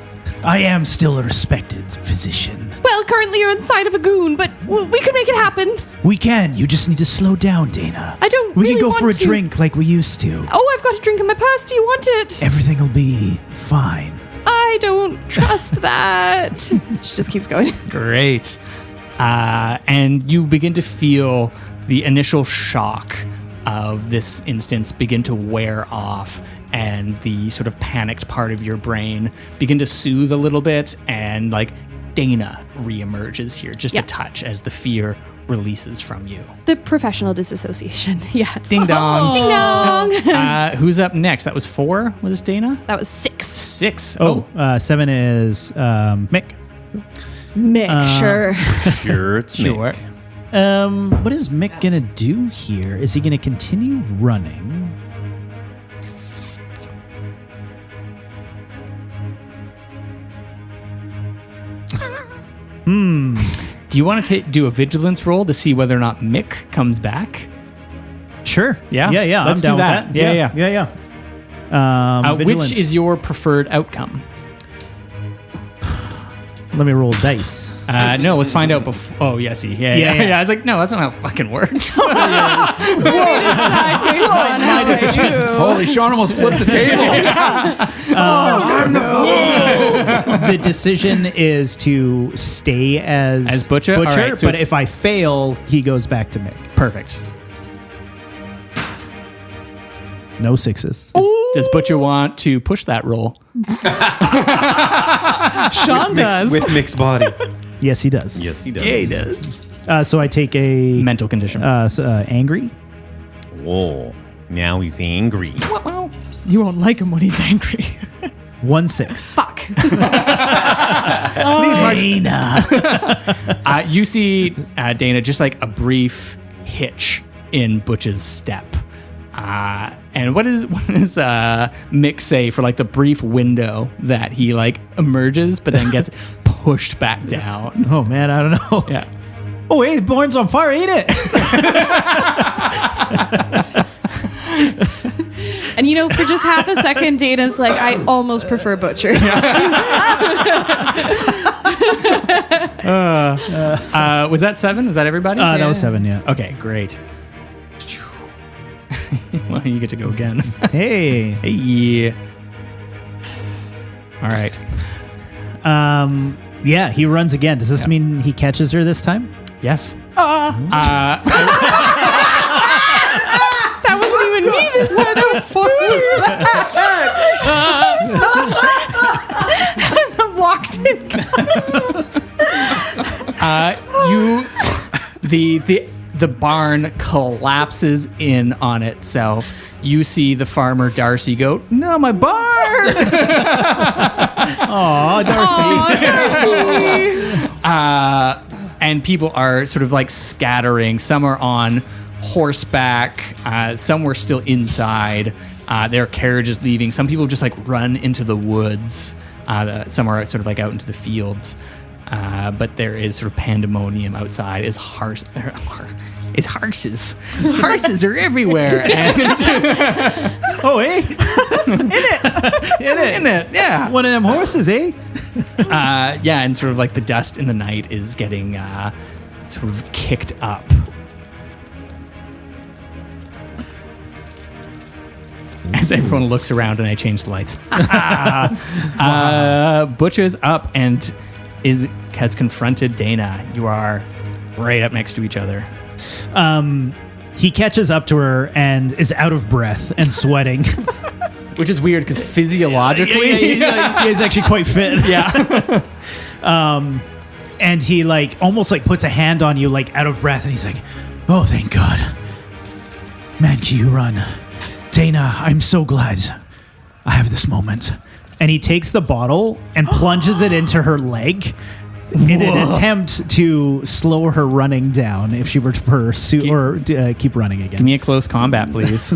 I am still a respected physician. Well, currently you're inside of a goon, but we could make it happen. We can. You just need to slow down, Daina. I don't We really can go want for a to. drink like we used to. Oh, I've got a drink in my purse. Do you want it? Everything will be fine. I don't trust that. She just keeps going. great. And you begin to feel the initial shock of this instance begin to wear off, and the sort of panicked part of your brain begin to soothe a little bit, and like Daina reemerges here just a touch as the fear releases from you. The professional disassociation. Yeah. Ding dong. Ding dong. Who's up next? That was 4. Was this Daina? That was 6. 6. 7 is Mick. Mick, sure. Sure, it's Sure. Mick. What is Mick gonna do here? Is he gonna continue running? Do you want to do a vigilance roll to see whether or not Mick comes back? Sure. Yeah? Yeah. Let's I'm down do that. with Yeah. Yeah. Which Vigilance. is your preferred outcome? Let me roll dice. No, let's find out before. Oh, yeah, see. Yeah. I was like, no, that's not how it fucking works. Holy, Sean almost flipped the table. The decision is to stay as Butcher? All right, so but if I fail, he goes back to Mick. Perfect. No 6s. Does Butcher want to push that roll? Sean does. With Mick's body. Yes, he does. Yes, he does. Yeah, he does. So I take a Mental condition. angry. Whoa. Now he's angry. You won't like him when he's angry. 1-6. Fuck. Daina. You see Daina just like a brief hitch in Butch's step. And what does Mick say for like the brief window that he like emerges but then gets pushed back down? Oh man, I don't know. Yeah. Oh hey, the barn's on fire, ain't it? And for just half a second, Dana's like, I almost prefer Butcher. Was that 7? Was that everybody? That was 7, yeah. Okay, great. Well, you get to go again. Hey. Hey. All right. Yeah, he runs again. Does this mean he catches her this time? Yes. That wasn't even me this time. That was Spooner. I'm The barn collapses in on itself. You see the farmer Darcy go, "No, my barn!" And people are sort of like scattering. Some are on horseback. Some were still inside. Their carriages leaving. Some people just like run into the woods. Some are sort of like out into the fields. But there is sort of pandemonium outside. Horses are everywhere. And in it. Yeah. One of them horses, eh? Yeah, and sort of like the dust in the night is getting sort of kicked up. As everyone looks around and I change the lights. Butcher's up and has confronted Daina. You are right up next to each other. He catches up to her and is out of breath and sweating. Which is weird because physiologically... He's actually quite fit. Yeah. And he like almost like puts a hand on you like out of breath and he's like, "Oh, thank God. Man, can you run? Daina, I'm so glad I have this moment." And he takes the bottle and plunges it into her leg in an attempt to slow her running down if she were to pursue or keep running again. Give me a close combat, please.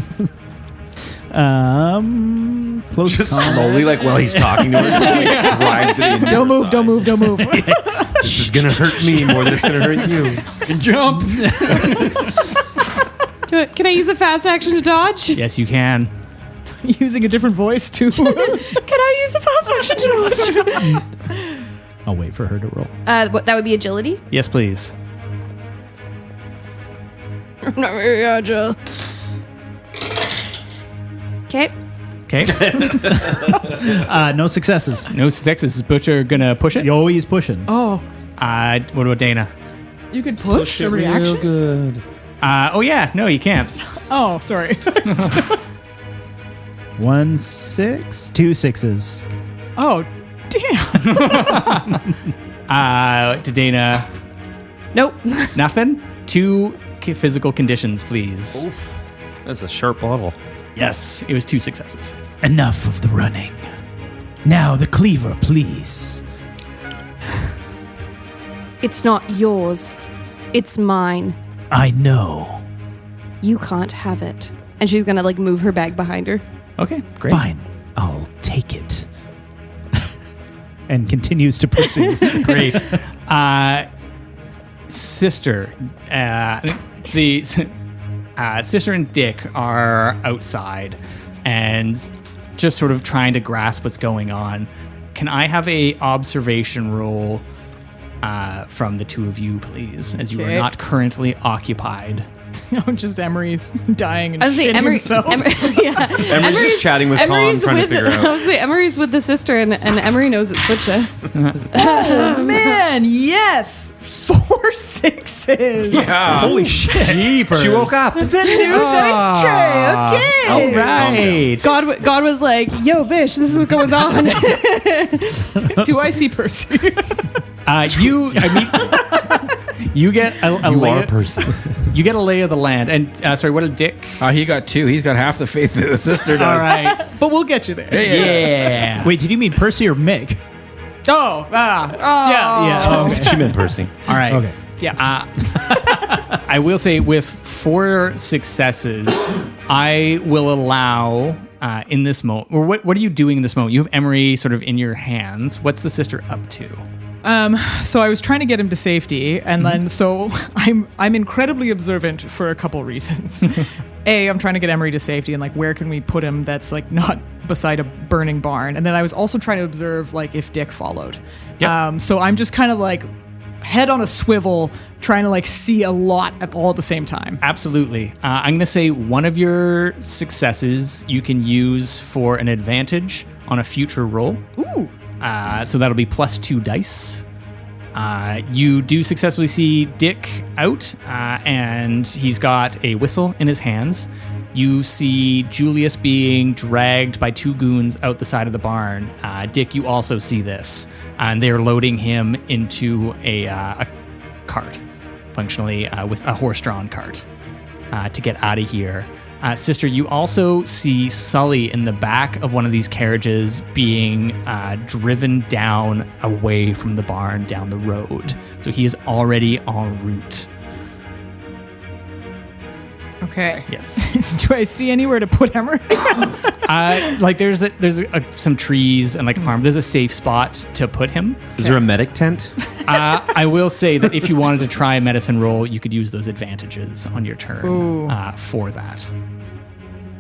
Close Just combat. slowly, like while he's talking to her, just, like, drives it into Don't her move, don't move, don't move. This is gonna hurt me more than it's gonna hurt you. Jump. Can I use a fast action to dodge? Yes, you can. Using a different voice too. Can I use a fast action to dodge? I'll wait for her to roll. That would be agility? Yes, please. I'm not very agile. Okay. Okay. No successes. No successes. Is Butcher gonna push it? Yo, he's pushing. Oh, What about Daina? you could push a reaction? Good. Oh yeah, no, you can't. Oh, sorry. 1 6, 2 6s. Oh, damn. To Daina, Nope. nothing. 2 physical conditions, please. Oof. That's a sharp bottle. Yes, it was 2 successes. Enough of the running. Now the cleaver, please. It's not yours. It's mine. I know. You can't have it. And she's gonna like move her bag behind her. Okay, great. Fine, I'll take it. And continues to pursue. Great. Sister, the sister and Dick are outside and just sort of trying to grasp what's going on. Can I have a observation roll from the two of you, please, as you are Okay. not currently occupied? No, just Emery's dying and I was shitting say Emery. himself. Yeah. Emery's just chatting with Tom, Emery's trying to with, figure out. I was say Emery's with the sister, and Emery knows it's Butcher. Man, yes! 4 6s. Yeah. Holy shit. Jeepers. She woke up. The new dice tray. Okay. All right. God was like, "Yo, bitch, this is what goes on." Do I see Percy? You get a You lay. are a person. You get a lay of the land. And sorry, what did Dick? He got 2. He's got half the faith that the sister does. All right. But we'll get you there. Yeah. Wait, did you mean Percy or Mick? Oh, yeah. Yeah. Oh, okay. She meant Percy. All right. Okay. Yeah. I will say with 4 successes, I will allow in this moment. Or what are you doing in this moment? You have Emery sort of in your hands. What's the sister up to? So I was trying to get him to safety, and then so I'm incredibly observant for a couple reasons. A, I'm trying to get Emery to safety, and like where can we put him that's like not beside a burning barn? And then I was also trying to observe like if Dick followed. Yep. So I'm just kind of like head on a swivel, trying to like see a lot at all at the same time. Absolutely. I'm going to say one of your successes you can use for an advantage on a future roll. Ooh. So that'll be +2 dice. You do successfully see Dick out, and he's got a whistle in his hands. You see Julius being dragged by 2 goons out the side of the barn. Dick, you also see this. And they're loading him into a cart, functionally with a horse-drawn cart, to get out of here. Sister, you also see Sully in the back of one of these carriages being driven down away from the barn down the road. So he is already en route. Okay. Yes. Do I see anywhere to put Emery? There's some trees and like a farm. There's a safe spot to put him. Is there a medic tent? I will say that if you wanted to try a medicine roll, you could use those advantages on your turn for that.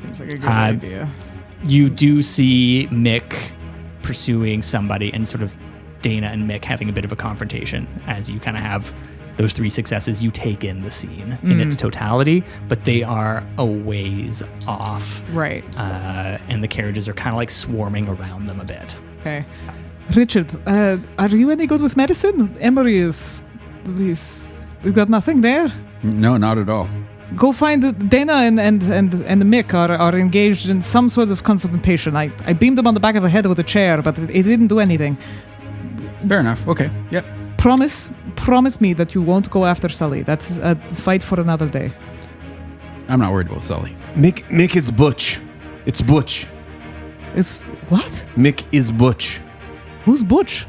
Seems like a good idea. You do see Mick pursuing somebody and sort of Daina and Mick having a bit of a confrontation as you kind of have those 3 successes. You take in the scene in its totality, but they are a ways off. Right. And the carriages are kind of like swarming around them a bit. Okay. Richard, are you any good with medicine? Emery we've got nothing there. No, not at all. Go find Daina and Mick are engaged in some sort of confrontation. I beamed them on the back of the head with a chair, but it didn't do anything. Fair enough. Okay. Yep. Promise me that you won't go after Sully. That's a fight for another day. I'm not worried about Sully. Mick is Butch. It's Butch. It's what? Mick is Butch. Who's Butch?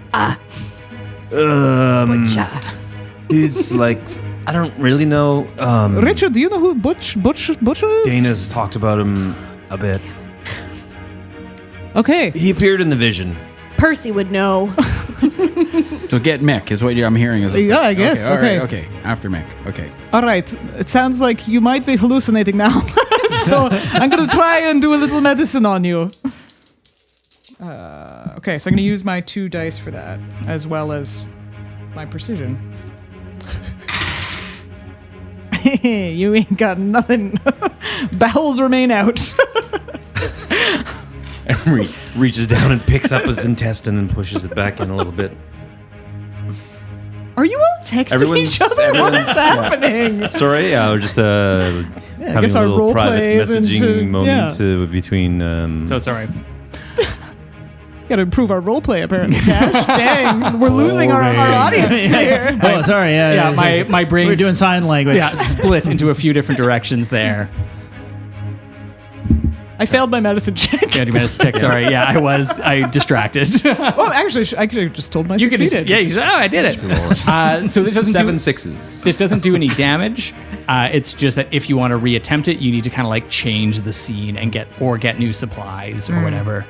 He's like, I don't really know. Richard, do you know who Butch is? Dana's talked about him a bit. Okay. He appeared in the vision. Percy would know. So get Mick is what I'm hearing. Yeah, I guess. Okay. All right, Okay. okay. After Mick. Okay. All right. It sounds like you might be hallucinating now. So I'm going to try and do a little medicine on you. Okay, so I'm going to use my 2 dice for that, as well as my precision. You ain't got nothing. Bowels remain out. Emery reaches down and picks up his intestine and pushes it back in a little bit. Are you all texting each other? What is happening? Sorry, we're just I having guess a our little role private play is messaging moment between. So sorry. Got to improve our role play, apparently. Cash, dang, we're losing our audience here. Oh, sorry. Yeah, my brain. We're doing sign language. Yeah, split into a few different directions there. I failed my medicine check. Yeah, medicine check. Sorry. Yeah, I distracted. Oh, actually, I could have just told my You succeeded. could. Yeah, you said, oh, I did it. So this doesn't 7 do, sixes. This doesn't do any damage. It's just that if you want to reattempt it, you need to kind of like change the scene and get new supplies or whatever.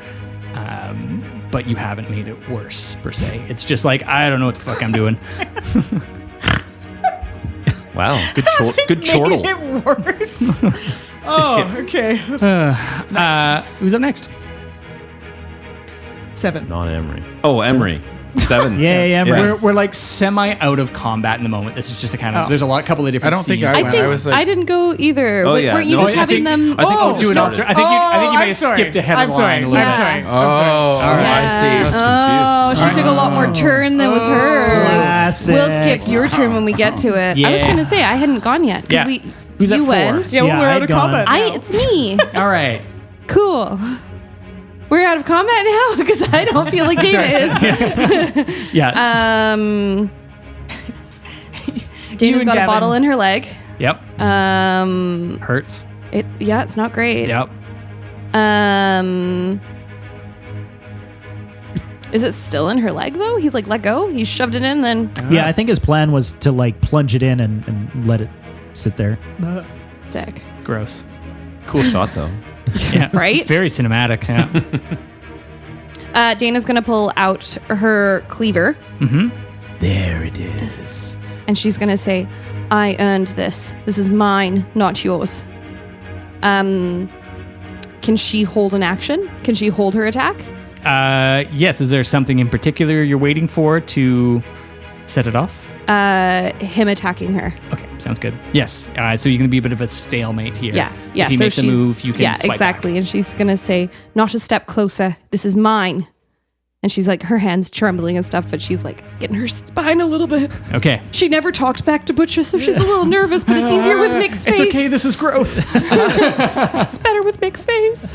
But you haven't made it worse per se. It's just like I don't know what the fuck I'm doing. Wow, good chortle. Made it worse. Oh, okay. Who's up next? 7. Not Emery. Oh, Emery. 7. Yeah. We're like semi out of combat in the moment. This is just a kind of. There's a couple of different. I don't think scenes. I I went. think I was like, I didn't go either. Oh, yeah. Weren't you No, just I having them? I think Do an observation. I think you might have skipped ahead of the line a little bit. I'm sorry. oh, I see. Oh, she took a lot more turn than was hers. Classic. We'll skip your turn when we get to it. I was Yeah. gonna say I hadn't gone yet Yeah. because Who's at you 4? went. Yeah, well, Yeah, we're out I'd of gone. combat now. It's me. All right. Cool. We're out of combat now because I don't feel like Daina is. Yeah. Daina's and got a Gavin. bottle in her leg. Yep. Um, Hurts. it's not great. Yep. Is it still in her leg though? He's like, let go. He shoved it in, then Yeah, I think his plan was to like plunge it in and let it sit there. sick. Gross. Cool shot though. Yeah. Right? It's very cinematic. Yeah. Dana's gonna pull out her cleaver There it is. and she's gonna say, I earned this. This is mine, not yours. Can she hold an action? Can she hold her attack? Yes. Is there something in particular you're waiting for to set it off? Him attacking her. Okay, sounds good. Yes. So you can be a bit of a stalemate here. Yeah. If he so makes a she's- move, you can Yeah, swipe exactly. back. And she's gonna say, not a step closer. This is mine. And she's like, her hands trembling and stuff, but she's like getting her spine a little bit. Okay. She never talked back to Butcher, so she's a little nervous, but it's easier with Mick's face. It's okay. This is growth. It's better with Mick's face.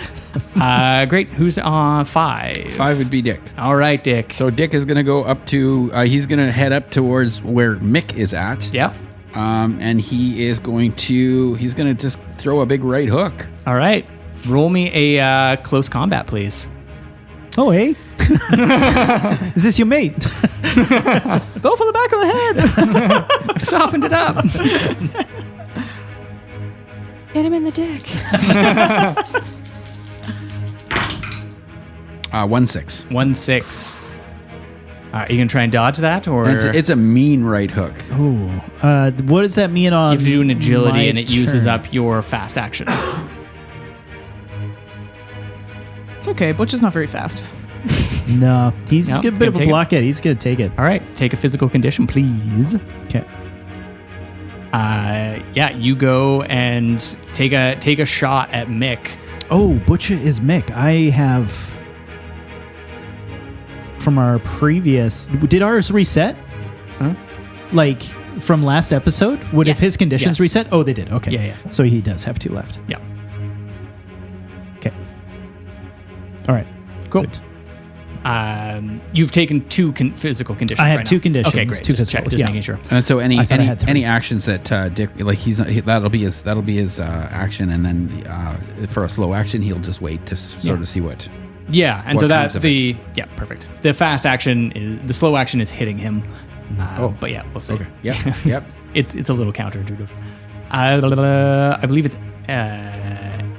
Great. Who's on 5? 5 would be Dick. All right, Dick. So Dick is going to go up to, he's going to head up towards where Mick is at. Yeah. And he's going to just throw a big right hook. All right. Roll me a close combat, please. Oh, hey. Is this your mate? Go for the back of the head. Softened it up. Hit him in the dick. 1-6. 1-6. All right, you can try and dodge that, or It's a mean right hook. Ooh. What does that mean on you have to do an agility, my and it uses turn? up your fast action. It's okay. Butch is not very fast. No, he's No, a bit gonna of a take it. blockhead. He's going to take it. All right, take a physical condition, please. Okay. Yeah, you go and take a shot at Mick. Oh, Butcher is Mick. I have from our previous. Did ours reset? Huh? Like from last episode? Would if Yes. his conditions Yes. reset? Oh, they did. Okay. Yeah, yeah. So he does have 2 left. Yeah. Okay. All right. Cool. Good. You've taken 2 physical conditions. I have right 2 now. conditions. Okay, great. 2 Just physical. making sure. And so any I thought I had 3. any actions that Dick like that'll be his action, and then for a slow action he'll just wait to sort of see what. Yeah, and What so comes that of perfect. The fast action the slow action is hitting him. But yeah, we'll see. Okay. Yep. Yep. It's a little counterintuitive. I believe it's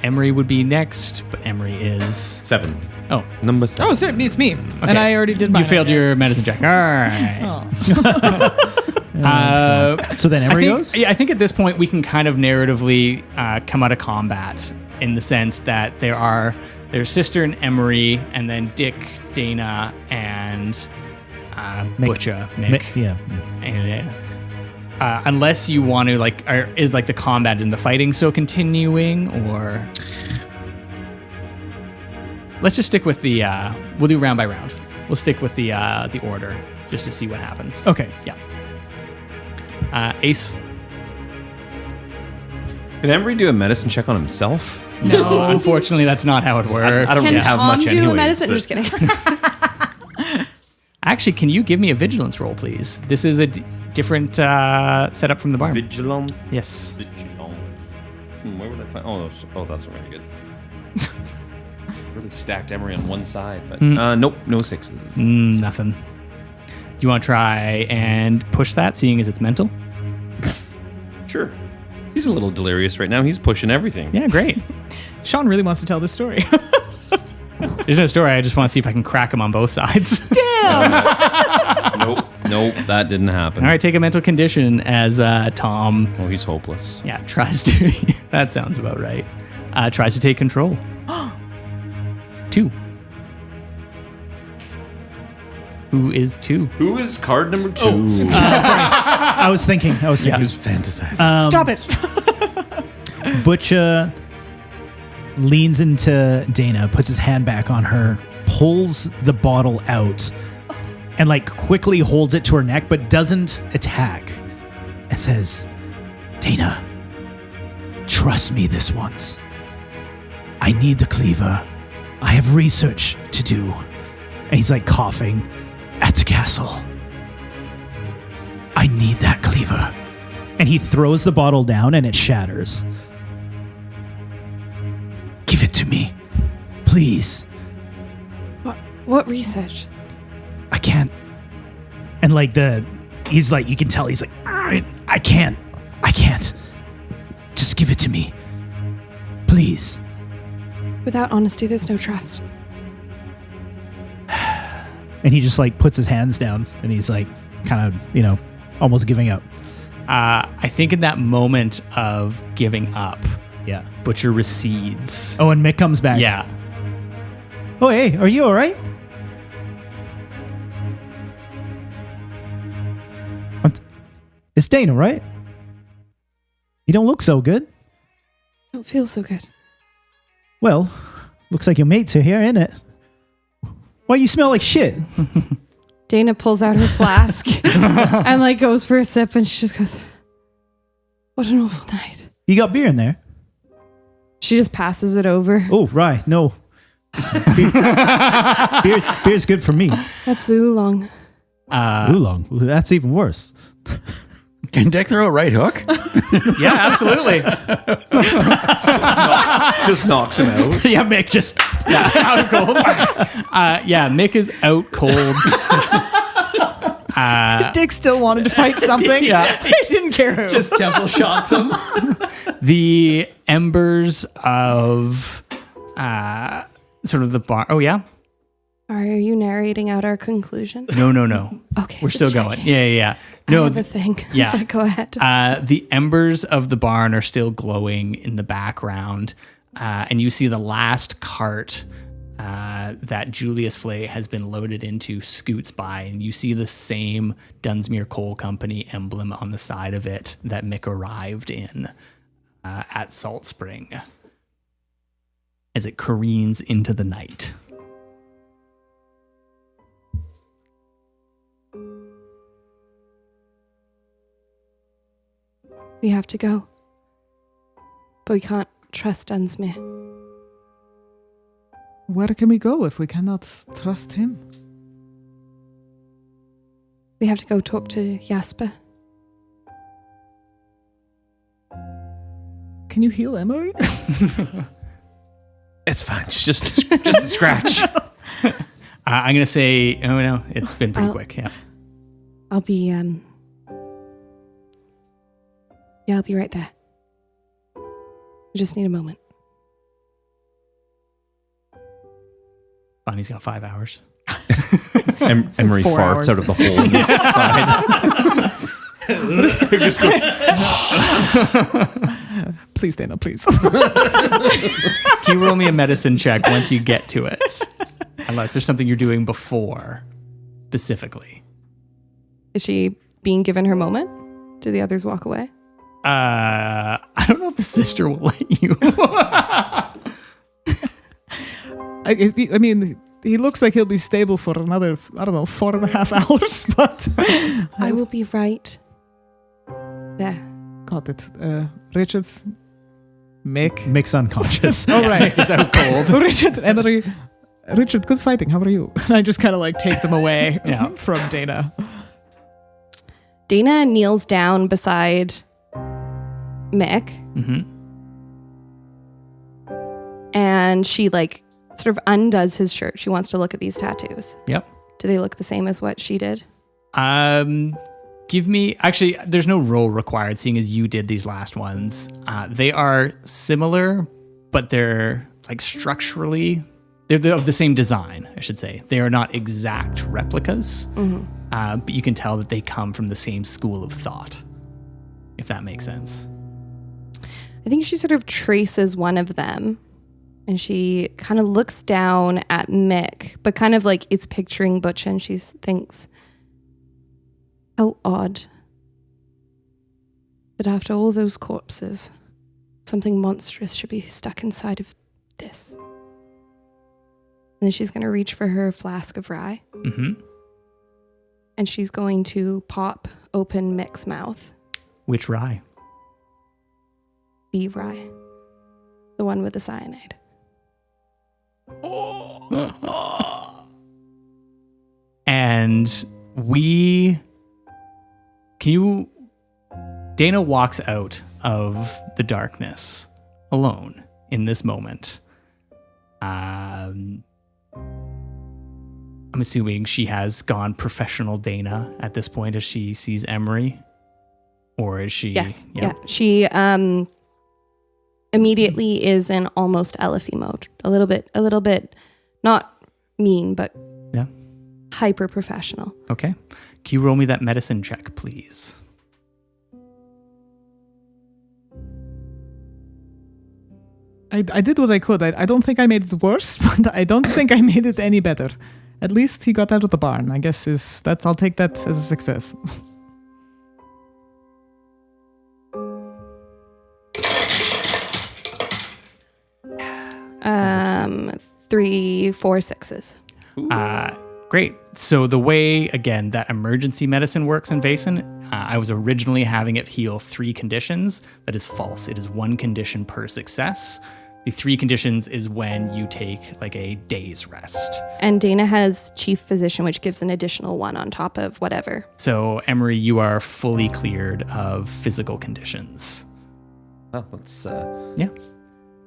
Emery would be next, but Emery is 7. oh. Number 7. Oh, so it's me. And I already did mine. You failed I guess. your medicine check. All right. Oh. So then Emery goes? I think at this point we can kind of narratively come out of combat in the sense that there's Sister and Emery, and then Dick, Daina, and Butcher, Mick. Yeah. And, unless you want to is the combat and the fighting still continuing, or let's just stick with the we'll do round by round. We'll stick with the order just to see what happens. Okay. Yeah. Ace. Can Emery do a medicine check on himself? No, unfortunately, that's not how it works. I don't Can really have Tom much do anyways, a medicine? but- Just kidding. Actually, can you give me a vigilance roll, please? This is a different setup from the barn. Vigilant. Yes. Where would I find? That's very good. Really stacked Emery on one side, but nope, no 6s. Nothing. Do you want to try and push that, seeing as it's mental? Sure. He's a little delirious right now. He's pushing everything. Yeah, great. Sean really wants to tell this story. There's no story. I just want to see if I can crack him on both sides. Nope, that didn't happen. All right, take a mental condition as Tom. Oh, he's hopeless. Yeah, tries to. That sounds about right. Tries to take control. 2. Who is 2? Who is card number 2? I was thinking. He was fantasizing. Stop it. Butcher leans into Daina, puts his hand back on her, pulls the bottle out, and quickly holds it to her neck, but doesn't attack. And says, Daina, trust me this once. I need the cleaver. I have research to do. and he's coughing. At the castle. I need that cleaver. And he throws the bottle down and it shatters. Give it to me. Please. What research? I can't. And he's you can tell he's I can't. I can't. Just give it to me. Please. Without honesty, there's no trust. and he just puts his hands down and he's kind of, almost giving up. I think in that moment of giving up, Yeah. Butcher recedes. Oh, and Mick comes back. Yeah. Oh, hey, are you all right? It's Daina, right? You don't look so good. I don't feel so good. Well, looks like your mates are here, innit? Why you smell like shit? Daina pulls out her flask and like goes for a sip, and she just goes, "What an awful night." You got beer in there? She just passes it over. Oh, right. No. Beer's good for me. That's the oolong. Oolong. That's even worse. Can Dick throw a right hook? Yeah, absolutely. Just knocks him out. Yeah, Mick just out cold. Yeah, Mick is out cold. Dick still wanted to fight something. Yeah. He didn't care who. Just temple shots him. The embers of sort of the bar. Oh, yeah? Are you narrating out our conclusion? No. Okay. We're just still checking. going. Yeah. I No, have a thing. yeah. Go ahead. The embers of the barn are still glowing in the background. And you see the last cart that Julius Flay has been loaded into scoots by. And you see the same Dunsmuir Coal Company emblem on the side of it that Mick arrived in at Salt Spring as it careens into the night. We have to go. But we can't trust Dunsmuir. Where can we go if we cannot trust him? We have to go talk to Jasper. Can you heal Emery? It's fine. It's just a scratch. I'm going to say, oh no, it's been pretty quick. Yeah. I'll be, I'll be right there. I just need a moment. Bonnie's got 5 hours. Emery 4 farts hours. out of the hole in his side. Please, Daina, please. Can you roll me a medicine check once you get to it? Unless there's something you're doing before, specifically. Is she being given her moment? Do the others walk away? I don't know if the sister will let you. I mean, he looks like he'll be stable for another, 4.5 hours, but... I will be right there. Got it. Richard, Mick. Mick's unconscious. Oh, right. Mick is out cold. Richard, Emery. Richard, good fighting. How are you? I just kind of like take them away Yeah. from Daina. Daina kneels down beside Mick. Mm-hmm. And she like sort of undoes his shirt. She wants to look at these tattoos. Yep. Do they look the same as what she did? Give me, actually, there's no roll required, seeing as you did these last ones. They are similar, but they're like structurally, they're of the same design, I should say. They are not exact replicas, but you can tell that they come from the same school of thought, if that makes sense. I think she sort of traces one of them and she kind of looks down at Mick, but kind of like is picturing Butch, and she thinks, how odd that after all those corpses, something monstrous should be stuck inside of this. And then she's going to reach for her flask of rye. Mm-hmm. And she's going to pop open Mick's mouth. Which rye? The rye. The one with the cyanide. And Daina walks out of the darkness alone in this moment. I'm assuming she has gone professional Daina at this point as she sees Emery, or is she? Yes. Yeah. She immediately is in almost Elephie mode. A little bit, not mean, but hyper professional. Okay. Can you roll me that medicine check, please? I did what I could. I don't think I made it worse, but I don't think I made it any better. At least he got out of the barn. I guess I'll take that as a success. 3, 4, 6s. Great. So the way, again, that emergency medicine works in Vaesen, I was originally having it heal 3 conditions. That is false. It is 1 condition per success. The 3 conditions is when you take like a day's rest. And Daina has chief physician, which gives an additional 1 on top of whatever. So Emery, you are fully cleared of physical conditions. Well, let's. Yeah.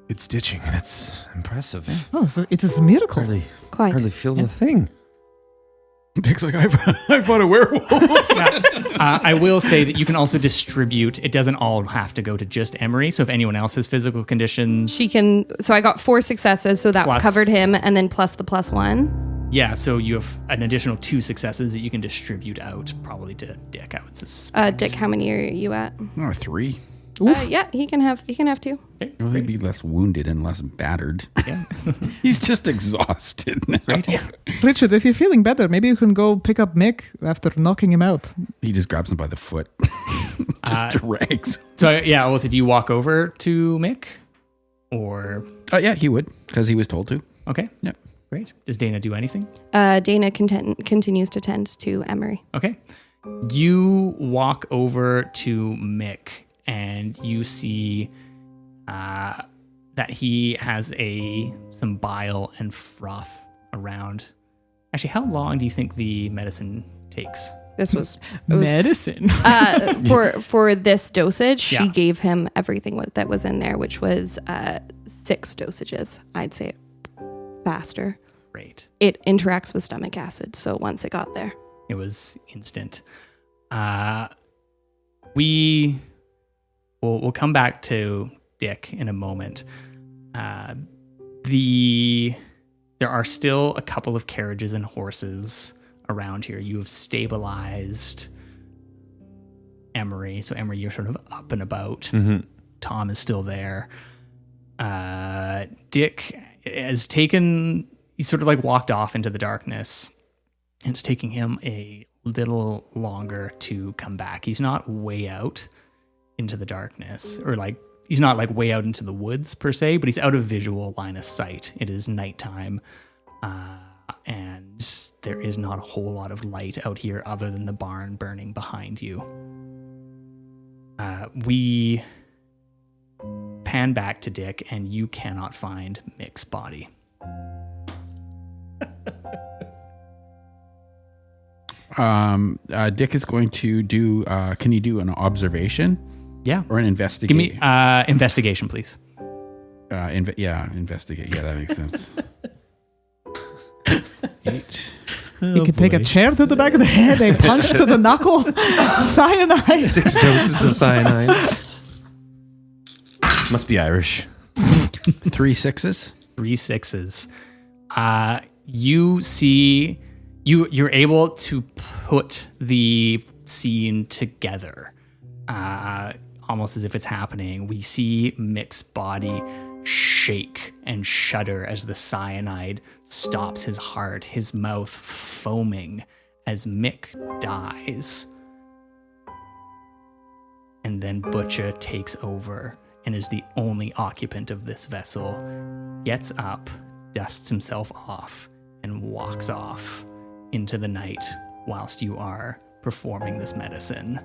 It's stitching. That's impressive. Oh, so it is a miracle. Quite. Hardly feels a thing. Dick's like, I fought a werewolf. I will say that you can also distribute. It doesn't all have to go to just Emery. So if anyone else has physical conditions, She can. So I got 4 successes, so that Plus- covered him, and then plus the +1. yeah. So you have an additional 2 successes that you can distribute out, probably to Dick. I would suspect. Dick, how many are you at? 3. Yeah, he can have 2. Okay, Well, he'd be less wounded and less battered. Yeah. He's just exhausted now. Richard, if you're feeling better, maybe you can go pick up Mick after knocking him out. He just grabs him by the foot. Just drags. So yeah, I will say, do you walk over to Mick, or Yeah, he would, because he was told to. okay? Yep. Great. Does Daina do anything? Daina continues to tend to Emery. Okay. You walk over to Mick, and you see that he has some bile and froth around. Actually, how long do you think the medicine takes? This was Medicine. for this dosage. Yeah. She gave him everything that was in there, which was 6 dosages. I'd say faster. Great. It interacts with stomach acid, so once it got there, It was instant. We'll come back to Dick in a moment. There are still a couple of carriages and horses around here. You have stabilized Emery. So Emery, you're sort of up and about. Tom is still there. Dick has he sort of like walked off into the darkness. And it's taking him a little longer to come back. He's not way out into the darkness, or like he's not like way out into the woods per se, but he's out of visual line of sight. It is nighttime, and there is not a whole lot of light out here other than the barn burning behind you. We pan back to Dick, and you cannot find Mick's body. Dick is going to do. Can you do an observation? Yeah. Or an investigation? Give me investigation, please. Investigate. Yeah, that makes sense. 8. You can take a chair to the back of the head, a punch to the knuckle, cyanide. 6 doses of cyanide. Must be Irish. 3 6s. 3 6s. You see, you're able to put the scene together, almost as if it's happening. We see Mick's body shake and shudder as the cyanide stops his heart, his mouth foaming as Mick dies. And then Butcher takes over and is the only occupant of this vessel, gets up, dusts himself off, and walks off into the night whilst you are performing this medicine.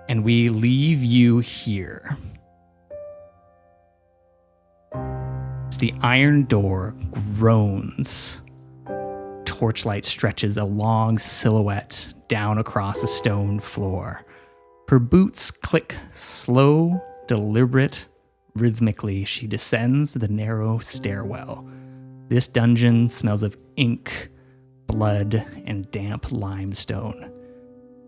And we leave you here. As the iron door groans, torchlight stretches a long silhouette down across a stone floor. Her boots click slow, deliberate, rhythmically. She descends the narrow stairwell. This dungeon smells of ink, blood, and damp limestone.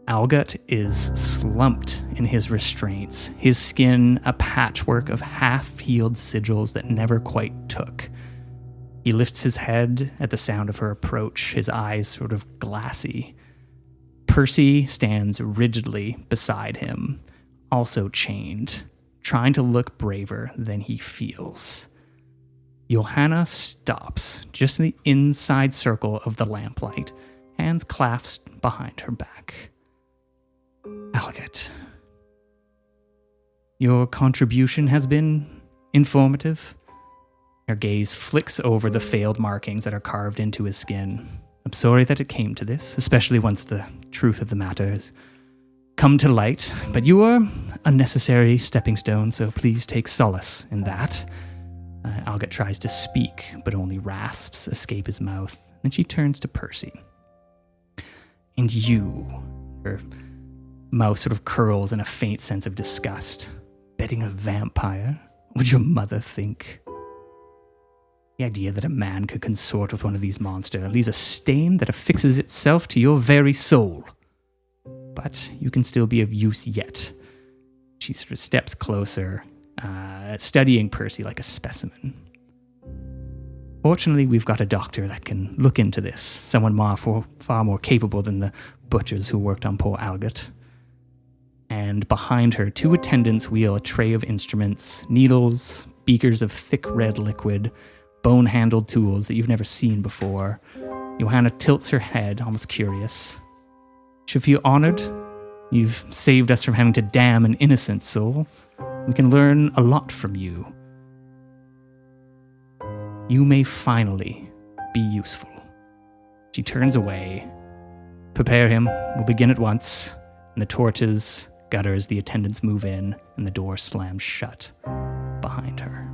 Algut is slumped in his restraints, his skin a patchwork of half-healed sigils that never quite took. He lifts his head at the sound of her approach, his eyes sort of glassy. Percy stands rigidly beside him, also chained, trying to look braver than he feels. Johanna stops just in the inside circle of the lamplight, hands clasped behind her back. Algut, your contribution has been informative, Her gaze flicks over the failed markings that are carved into his skin. I'm sorry that it came to this, especially once the truth of the matter has come to light, but you are a necessary stepping stone, so please take solace in that. Algot tries to speak, but only rasps escape his mouth. Then she turns to Percy. And you, her mouth sort of curls in a faint sense of disgust. Betting a vampire? What would your mother think? The idea that a man could consort with one of these monsters leaves a stain that affixes itself to your very soul. But you can still be of use yet. She sort of steps closer, studying Percy like a specimen. Fortunately, we've got a doctor that can look into this, someone far more capable than the butchers who worked on poor Algot. And behind her, 2 attendants wheel a tray of instruments, needles, beakers of thick red liquid, bone-handled tools that you've never seen before. Johanna tilts her head, almost curious. Should feel honored. You've saved us from having to damn an innocent soul. We can learn a lot from you. You may finally be useful. She turns away. Prepare him. We'll begin at once. And the torches, gutters, the attendants move in, and the door slams shut behind her.